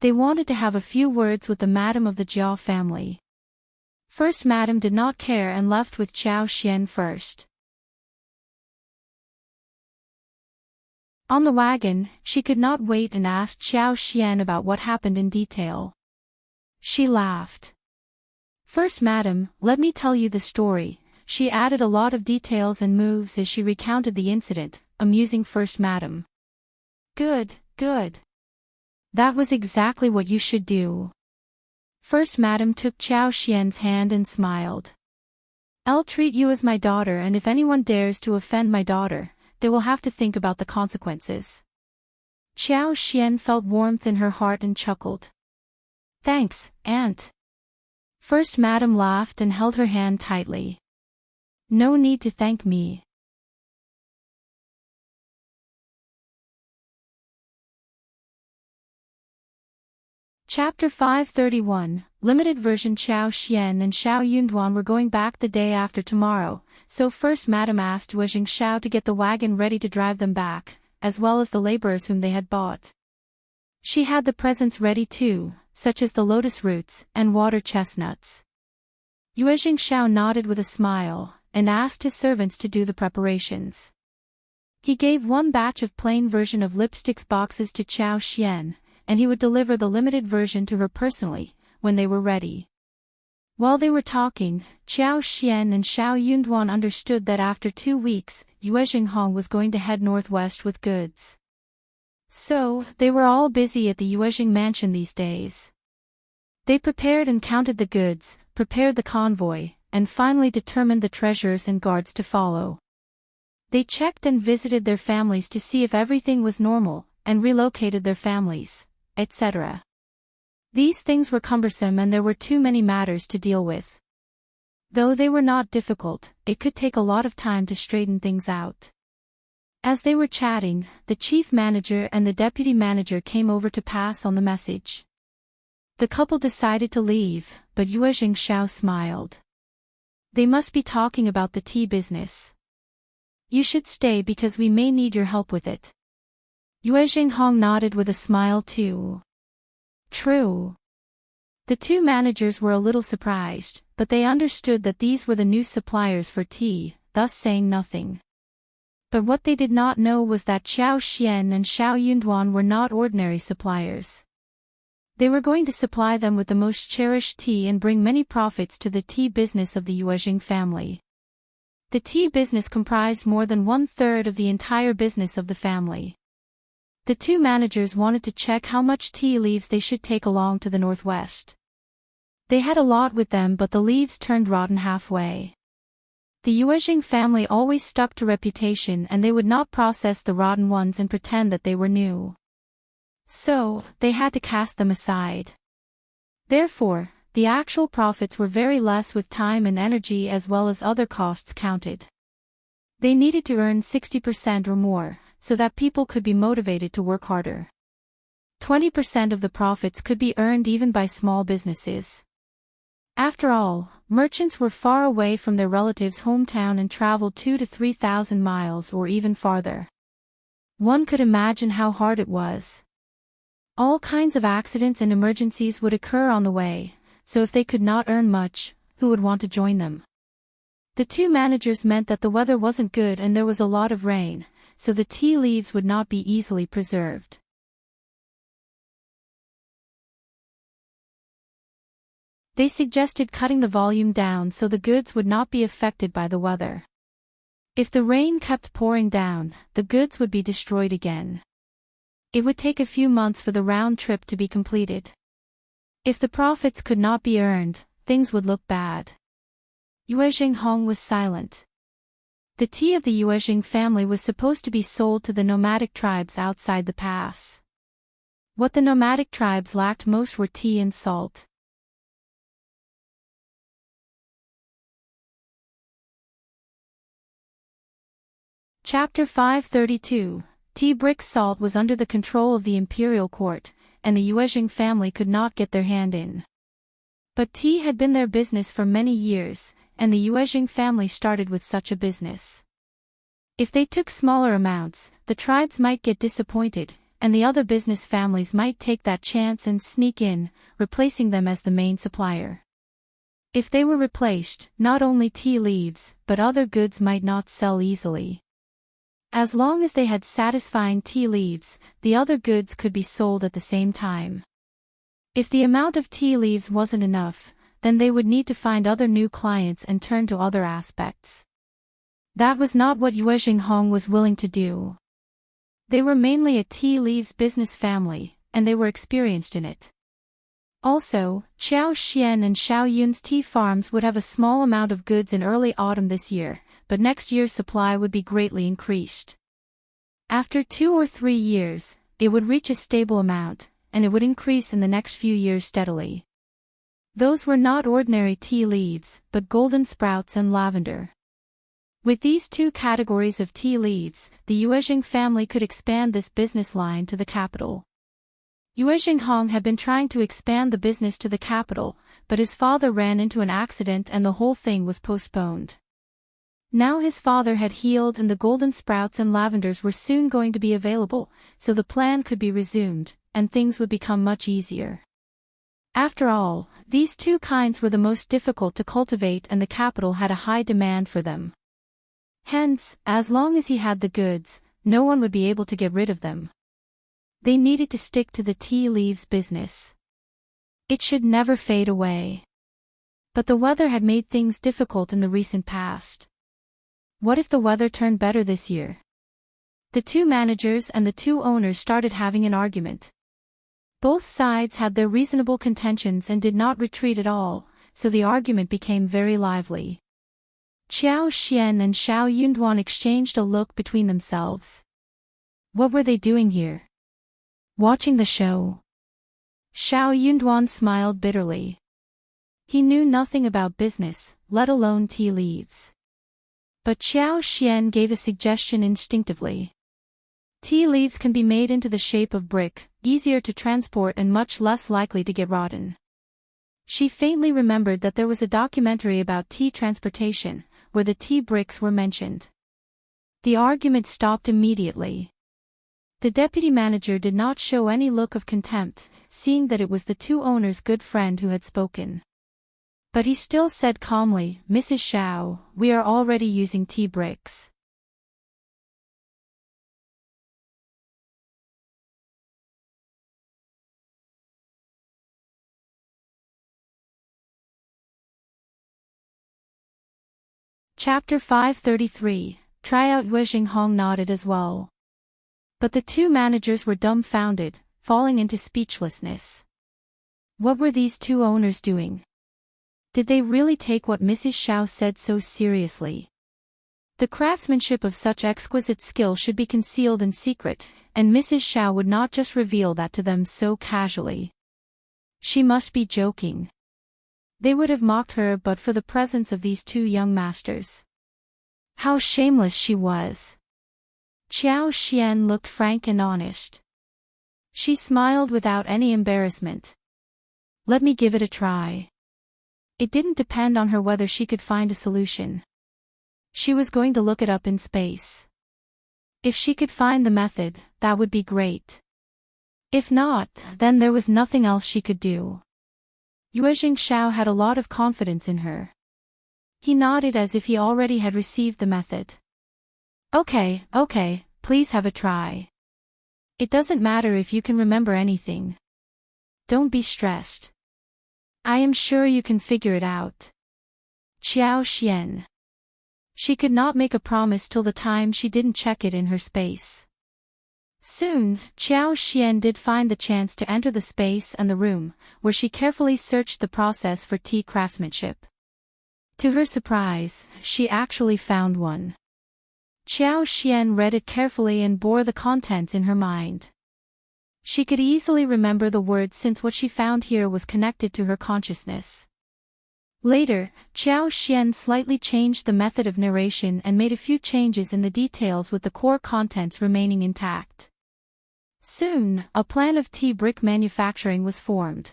Speaker 1: They wanted to have a few words with the madam of the Jiao family. First madam did not care and left with Xiao Xian first. On the wagon, she could not wait and asked Xiao Xian about what happened in detail. She laughed. First madam, let me tell you the story. She added a lot of details and moves as she recounted the incident, amusing First madam. Good, good. That was exactly what you should do. First madam took Xiao Xian's hand and smiled. I'll treat you as my daughter, and if anyone dares to offend my daughter, they will have to think about the consequences. Xiao Xian felt warmth in her heart and chuckled. Thanks, aunt. First madam laughed and held her hand tightly. No need to thank me. Chapter 531, Limited Version. Xiao Xian and Xiao Yunduan were going back the day after tomorrow, so First Madam asked Yuezheng Xiao to get the wagon ready to drive them back, as well as the laborers whom they had bought. She had the presents ready too, such as the lotus roots and water chestnuts. Yuezheng Xiao nodded with a smile, and asked his servants to do the preparations. He gave one batch of plain version of lipsticks boxes to Xiao Xian, and he would deliver the limited version to her personally, when they were ready. While they were talking, Xiao Xian and Xiao Yunduan understood that after 2 weeks, Yuezheng was going to head northwest with goods. So, they were all busy at the Yuezheng mansion these days. They prepared and counted the goods, prepared the convoy, and finally determined the treasurers and guards to follow. They checked and visited their families to see if everything was normal, and relocated their families, etc. These things were cumbersome and there were too many matters to deal with. Though they were not difficult, it could take a lot of time to straighten things out. As they were chatting, the chief manager and the deputy manager came over to pass on the message. The couple decided to leave, but Yuezheng Xiao smiled. They must be talking about the tea business. You should stay because we may need your help with it. Yuezheng nodded with a smile too. True. The two managers were a little surprised, but they understood that these were the new suppliers for tea, thus saying nothing. But what they did not know was that Xiao Xian and Xiao Yunduan were not ordinary suppliers. They were going to supply them with the most cherished tea and bring many profits to the tea business of the Yuezheng family. The tea business comprised more than 1/3 of the entire business of the family. The two managers wanted to check how much tea leaves they should take along to the northwest. They had a lot with them, but the leaves turned rotten halfway. The Yuezheng family always stuck to reputation and they would not process the rotten ones and pretend that they were new. So, they had to cast them aside. Therefore, the actual profits were very less with time and energy as well as other costs counted. They needed to earn 60% or more, so that people could be motivated to work harder. 20% of the profits could be earned even by small businesses. After all, merchants were far away from their relatives' hometown and traveled 2,000 to 3,000 miles or even farther. One could imagine how hard it was. All kinds of accidents and emergencies would occur on the way, so if they could not earn much, who would want to join them? The two managers meant that the weather wasn't good and there was a lot of rain, so the tea leaves would not be easily preserved. They suggested cutting the volume down so the goods would not be affected by the weather. If the rain kept pouring down, the goods would be destroyed again. It would take a few months for the round trip to be completed. If the profits could not be earned, things would look bad. Yuezheng was silent. The tea of the Yuezheng family was supposed to be sold to the nomadic tribes outside the pass. What the nomadic tribes lacked most were tea and salt. Chapter 532. Tea bricks salt was under the control of the imperial court, and the Yuezheng family could not get their hand in. But tea had been their business for many years, and the Yuezheng family started with such a business. If they took smaller amounts, the tribes might get disappointed, and the other business families might take that chance and sneak in, replacing them as the main supplier. If they were replaced, not only tea leaves, but other goods might not sell easily. As long as they had satisfying tea leaves, the other goods could be sold at the same time. If the amount of tea leaves wasn't enough, then they would need to find other new clients and turn to other aspects. That was not what Yuezheng was willing to do. They were mainly a tea leaves business family, and they were experienced in it. Also, Xiao Xian and Xiao Yun's tea farms would have a small amount of goods in early autumn this year, but next year's supply would be greatly increased. After 2 or 3 years, it would reach a stable amount, and it would increase in the next few years steadily. Those were not ordinary tea leaves, but golden sprouts and lavender. With these two categories of tea leaves, the Yuezheng family could expand this business line to the capital. Yuezheng had been trying to expand the business to the capital, but his father ran into an accident and the whole thing was postponed. Now his father had healed and the golden sprouts and lavenders were soon going to be available, so the plan could be resumed, and things would become much easier. After all, these two kinds were the most difficult to cultivate and the capital had a high demand for them. Hence, as long as he had the goods, no one would be able to get rid of them. They needed to stick to the tea leaves business. It should never fade away. But the weather had made things difficult in the recent past. What if the weather turned better this year? The two managers and the two owners started having an argument. Both sides had their reasonable contentions and did not retreat at all, so the argument became very lively. Xiao Xian and Xiao Yunduan exchanged a look between themselves. What were they doing here? Watching the show. Xiao Yunduan smiled bitterly. He knew nothing about business, let alone tea leaves. But Xiao Xian gave a suggestion instinctively. Tea leaves can be made into the shape of brick, easier to transport and much less likely to get rotten. She faintly remembered that there was a documentary about tea transportation, where the tea bricks were mentioned. The argument stopped immediately. The deputy manager did not show any look of contempt, seeing that it was the two owners' good friend who had spoken. But he still said calmly, "Mrs. Xiao, we are already using tea bricks." Chapter 533. Tryout. Yuezheng nodded as well. But the two managers were dumbfounded, falling into speechlessness. What were these two owners doing? Did they really take what Mrs. Xiao said so seriously? The craftsmanship of such exquisite skill should be concealed in secret, and Mrs. Xiao would not just reveal that to them so casually. She must be joking. They would have mocked her but for the presence of these two young masters. How shameless she was! Xiao Xian looked frank and honest. She smiled without any embarrassment. Let me give it a try. It didn't depend on her whether she could find a solution. She was going to look it up in space. If she could find the method, that would be great. If not, then there was nothing else she could do. Yuezheng had a lot of confidence in her. He nodded as if he already had received the method. Okay, please have a try. It doesn't matter if you can remember anything. Don't be stressed. I am sure you can figure it out. Qiao Xian. She could not make a promise till the time she didn't check it in her space. Soon, Qiao Xian did find the chance to enter the space and the room, where she carefully searched the process for tea craftsmanship. To her surprise, she actually found one. Qiao Xian read it carefully and bore the contents in her mind. She could easily remember the words since what she found here was connected to her consciousness. Later, Qiao Xian slightly changed the method of narration and made a few changes in the details with the core contents remaining intact. Soon, a plan of tea brick manufacturing was formed.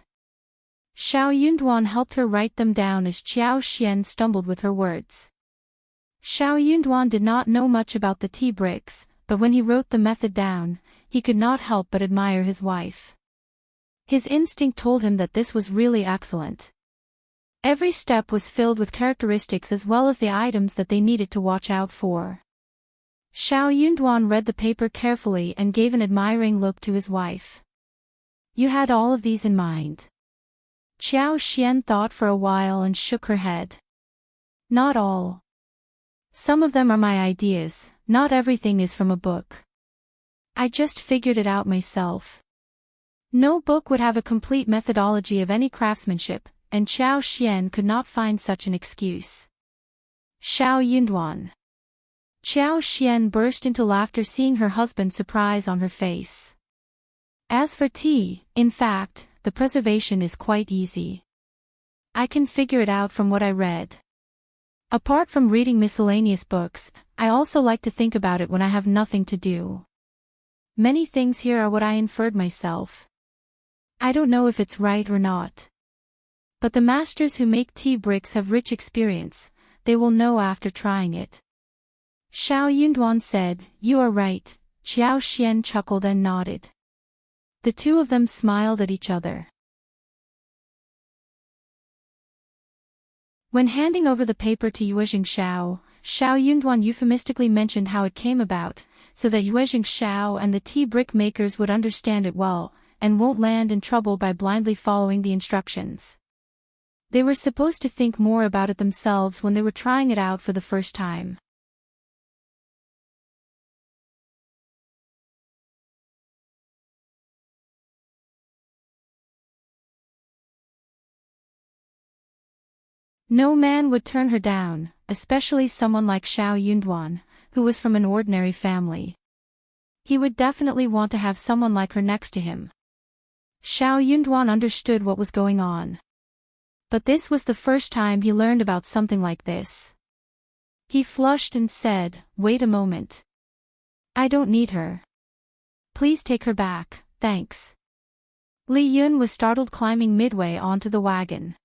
Speaker 1: Xiao Yunduan helped her write them down as Qiao Xian stumbled with her words. Xiao Yunduan did not know much about the tea bricks, but when he wrote the method down, he could not help but admire his wife. His instinct told him that this was really excellent. Every step was filled with characteristics as well as the items that they needed to watch out for. Xiao Yunduan read the paper carefully and gave an admiring look to his wife. You had all of these in mind. Qiao Xian thought for a while and shook her head. Not all. Some of them are my ideas, not everything is from a book. I just figured it out myself. No book would have a complete methodology of any craftsmanship, and Qiao Xian could not find such an excuse. Xiao Yunduan. Qiao Xian burst into laughter seeing her husband's surprise on her face. As for tea, in fact, the preservation is quite easy. I can figure it out from what I read. Apart from reading miscellaneous books, I also like to think about it when I have nothing to do. Many things here are what I inferred myself. I don't know if it's right or not. But the masters who make tea bricks have rich experience, they will know after trying it. Xiao Yunduan said, You are right. Qiao Xian chuckled and nodded. The two of them smiled at each other. When handing over the paper to Yuezheng Xiao Yunduan euphemistically mentioned how it came about, so that Yuezheng Xiao and the tea brick makers would understand it well, and won't land in trouble by blindly following the instructions. They were supposed to think more about it themselves when they were trying it out for the first time. No man would turn her down, especially someone like Xiao Yunduan, who was from an ordinary family. He would definitely want to have someone like her next to him. Xiao Yunduan understood what was going on. But this was the first time he learned about something like this. He flushed and said, Wait a moment. I don't need her. Please take her back, thanks. Li Yun was startled climbing midway onto the wagon.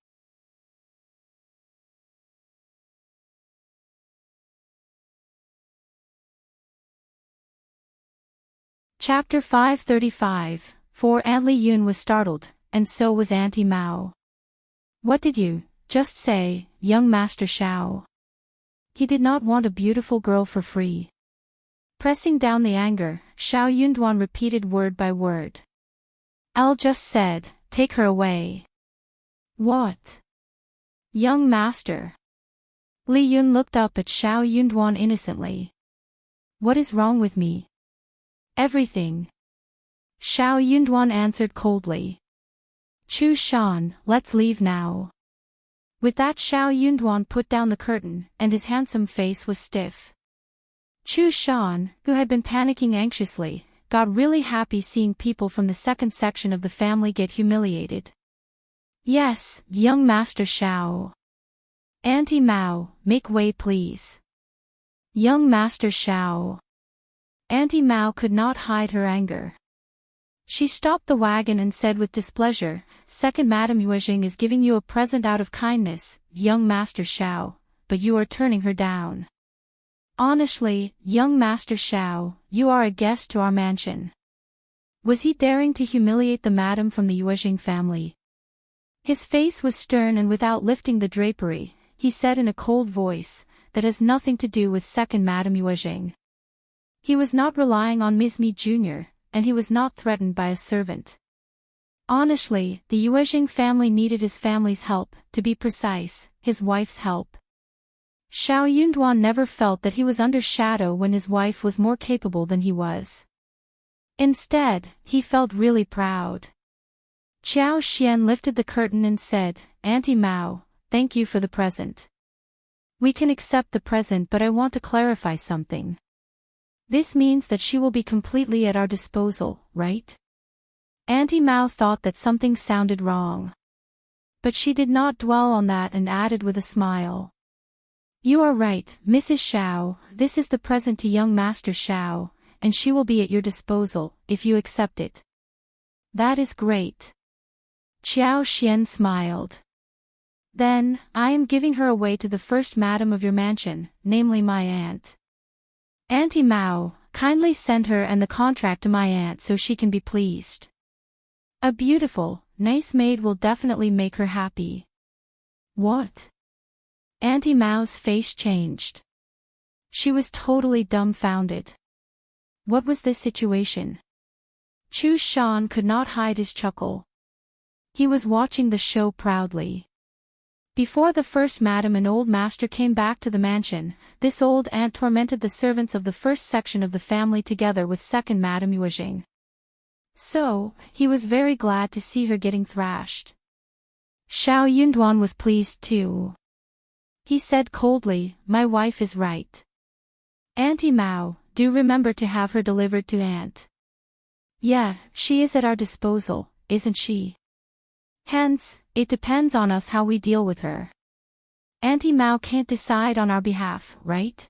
Speaker 1: Chapter 535, for Aunt Li Yun was startled, and so was Auntie Mao. What did you just say, young Master Xiao? He did not want a beautiful girl for free. Pressing down the anger, Xiao Yunduan repeated word by word. L just said, take her away. What? Young Master. Li Yun looked up at Xiao Yunduan innocently. What is wrong with me? Everything. Xiao Yunduan answered coldly. Chu Shan, let's leave now. With that Xiao Yunduan put down the curtain, and his handsome face was stiff. Chu Shan, who had been panicking anxiously, got really happy seeing people from the second section of the family get humiliated. Yes, young Master Xiao. Auntie Mao, make way please. Young Master Xiao. Auntie Mao could not hide her anger. She stopped the wagon and said with displeasure, Second Madame Yuezheng is giving you a present out of kindness, young Master Xiao, but you are turning her down. Honestly, young Master Xiao, you are a guest to our mansion. Was he daring to humiliate the madam from the Yuezheng family? His face was stern and without lifting the drapery, he said in a cold voice, that has nothing to do with Second Madame Yuezheng. He was not relying on Ms. Mi Jr., and he was not threatened by a servant. Honestly, the Yuezheng family needed his family's help, to be precise, his wife's help. Xiao Yunduan never felt that he was under shadow when his wife was more capable than he was. Instead, he felt really proud. Qiao Xian lifted the curtain and said, "Auntie Mao, thank you for the present. We can accept the present, but I want to clarify something. This means that she will be completely at our disposal, right?" Auntie Mao thought that something sounded wrong. But she did not dwell on that and added with a smile. "You are right, Mrs. Xiao, this is the present to young Master Xiao, and she will be at your disposal, if you accept it." "That is great." Qiao Xian smiled. "Then, I am giving her away to the first madam of your mansion, namely my aunt. Auntie Mao, kindly send her and the contract to my aunt so she can be pleased. A beautiful, nice maid will definitely make her happy." "What?" Auntie Mao's face changed. She was totally dumbfounded. What was this situation? Chu Shan could not hide his chuckle. He was watching the show proudly. Before the first madam and old master came back to the mansion, this old aunt tormented the servants of the first section of the family together with second Madame Yuezheng. So, he was very glad to see her getting thrashed. Xiao Yunduan was pleased too. He said coldly, "My wife is right. Auntie Mao, do remember to have her delivered to Aunt." "Yeah, she is at our disposal, isn't she? Hence, it depends on us how we deal with her. Auntie Mao can't decide on our behalf, right?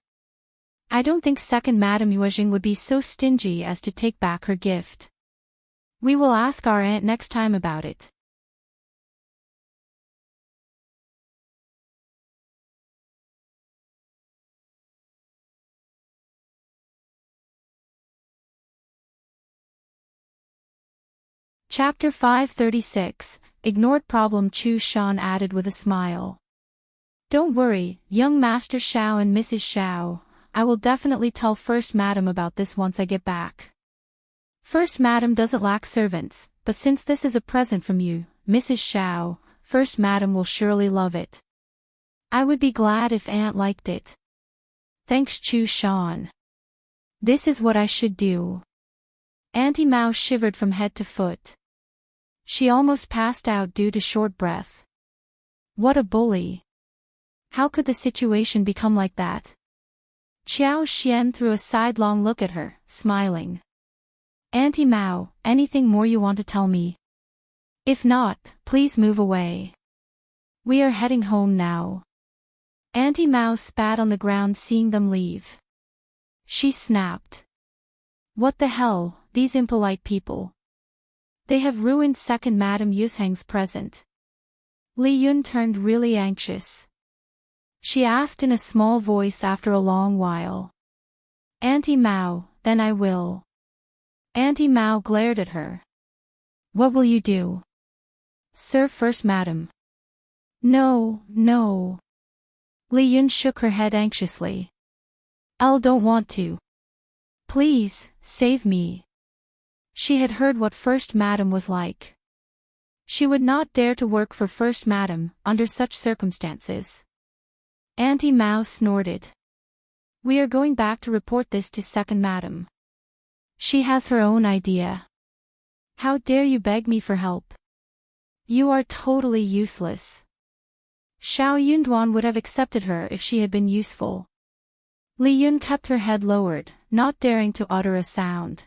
Speaker 1: I don't think second Madame Yuezheng would be so stingy as to take back her gift. We will ask our aunt next time about it." Chapter 536, Ignored Problem. Chu Shan added with a smile. "Don't worry, young Master Xiao and Mrs. Xiao, I will definitely tell First Madam about this once I get back. First Madam doesn't lack servants, but since this is a present from you, Mrs. Xiao, First Madam will surely love it. I would be glad if Aunt liked it." "Thanks, Chu Shan. This is what I should do." Auntie Mao shivered from head to foot. She almost passed out due to short breath. What a bully. How could the situation become like that? Qiao Xian threw a sidelong look at her, smiling. "Auntie Mao, anything more you want to tell me? If not, please move away. We are heading home now." Auntie Mao spat on the ground seeing them leave. She snapped. "What the hell, these impolite people. They have ruined second Madame Yuezheng's present." Li Yun turned really anxious. She asked in a small voice after a long while. "Auntie Mao, then I will." Auntie Mao glared at her. "What will you do?" "Serve First Madam." "No, no." Li Yun shook her head anxiously. "I don't want to. Please, save me." She had heard what First Madam was like. She would not dare to work for First Madam, under such circumstances. Auntie Mao snorted. "We are going back to report this to Second Madam. She has her own idea. How dare you beg me for help? You are totally useless." Xiao Yunduan would have accepted her if she had been useful. Li Yun kept her head lowered, not daring to utter a sound.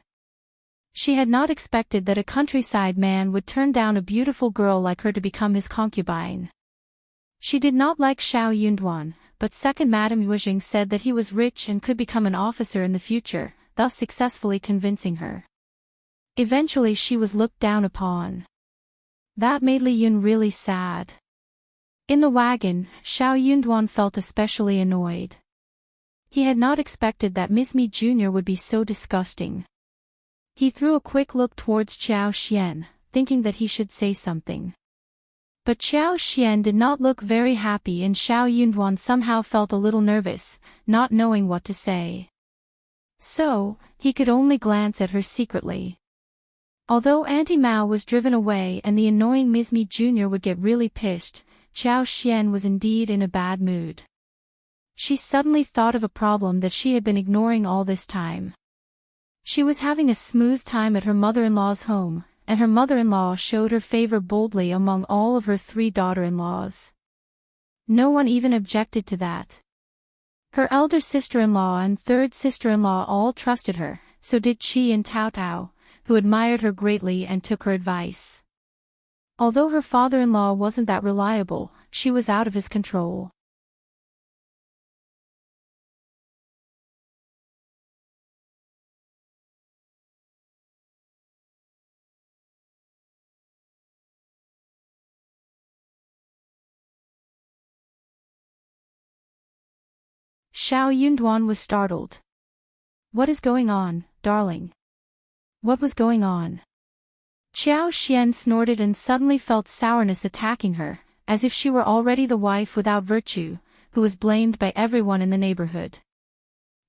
Speaker 1: She had not expected that a countryside man would turn down a beautiful girl like her to become his concubine. She did not like Xiao Yunduan, but second Madame Yuezheng said that he was rich and could become an officer in the future, thus successfully convincing her. Eventually she was looked down upon. That made Li Yun really sad. In the wagon, Xiao Yunduan felt especially annoyed. He had not expected that Miss Mi Jr. would be so disgusting. He threw a quick look towards Qiao Xian, thinking that he should say something. But Qiao Xian did not look very happy and Xiao Yunduan somehow felt a little nervous, not knowing what to say. So, he could only glance at her secretly. Although Auntie Mao was driven away and the annoying Ms. Mi Jr. would get really pissed, Xiao Xian was indeed in a bad mood. She suddenly thought of a problem that she had been ignoring all this time. She was having a smooth time at her mother-in-law's home, and her mother-in-law showed her favor boldly among all of her 3 daughter-in-laws. No one even objected to that. Her elder sister-in-law and third sister-in-law all trusted her, so did Qi and Tao Tao, who admired her greatly and took her advice. Although her father-in-law wasn't that reliable, she was out of his control. Xiao Yunduan was startled. What is going on, darling? What was going on? Xiao Xian snorted and suddenly felt sourness attacking her, as if she were already the wife without virtue, who was blamed by everyone in the neighborhood.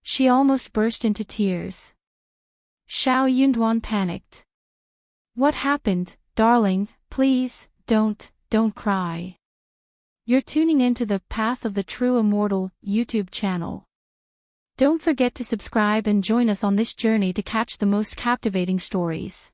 Speaker 1: She almost burst into tears. Xiao Yunduan panicked. What happened, darling? Please, don't cry. You're tuning into the Path of the True Immortal YouTube channel. Don't forget to subscribe and join us on this journey to catch the most captivating stories.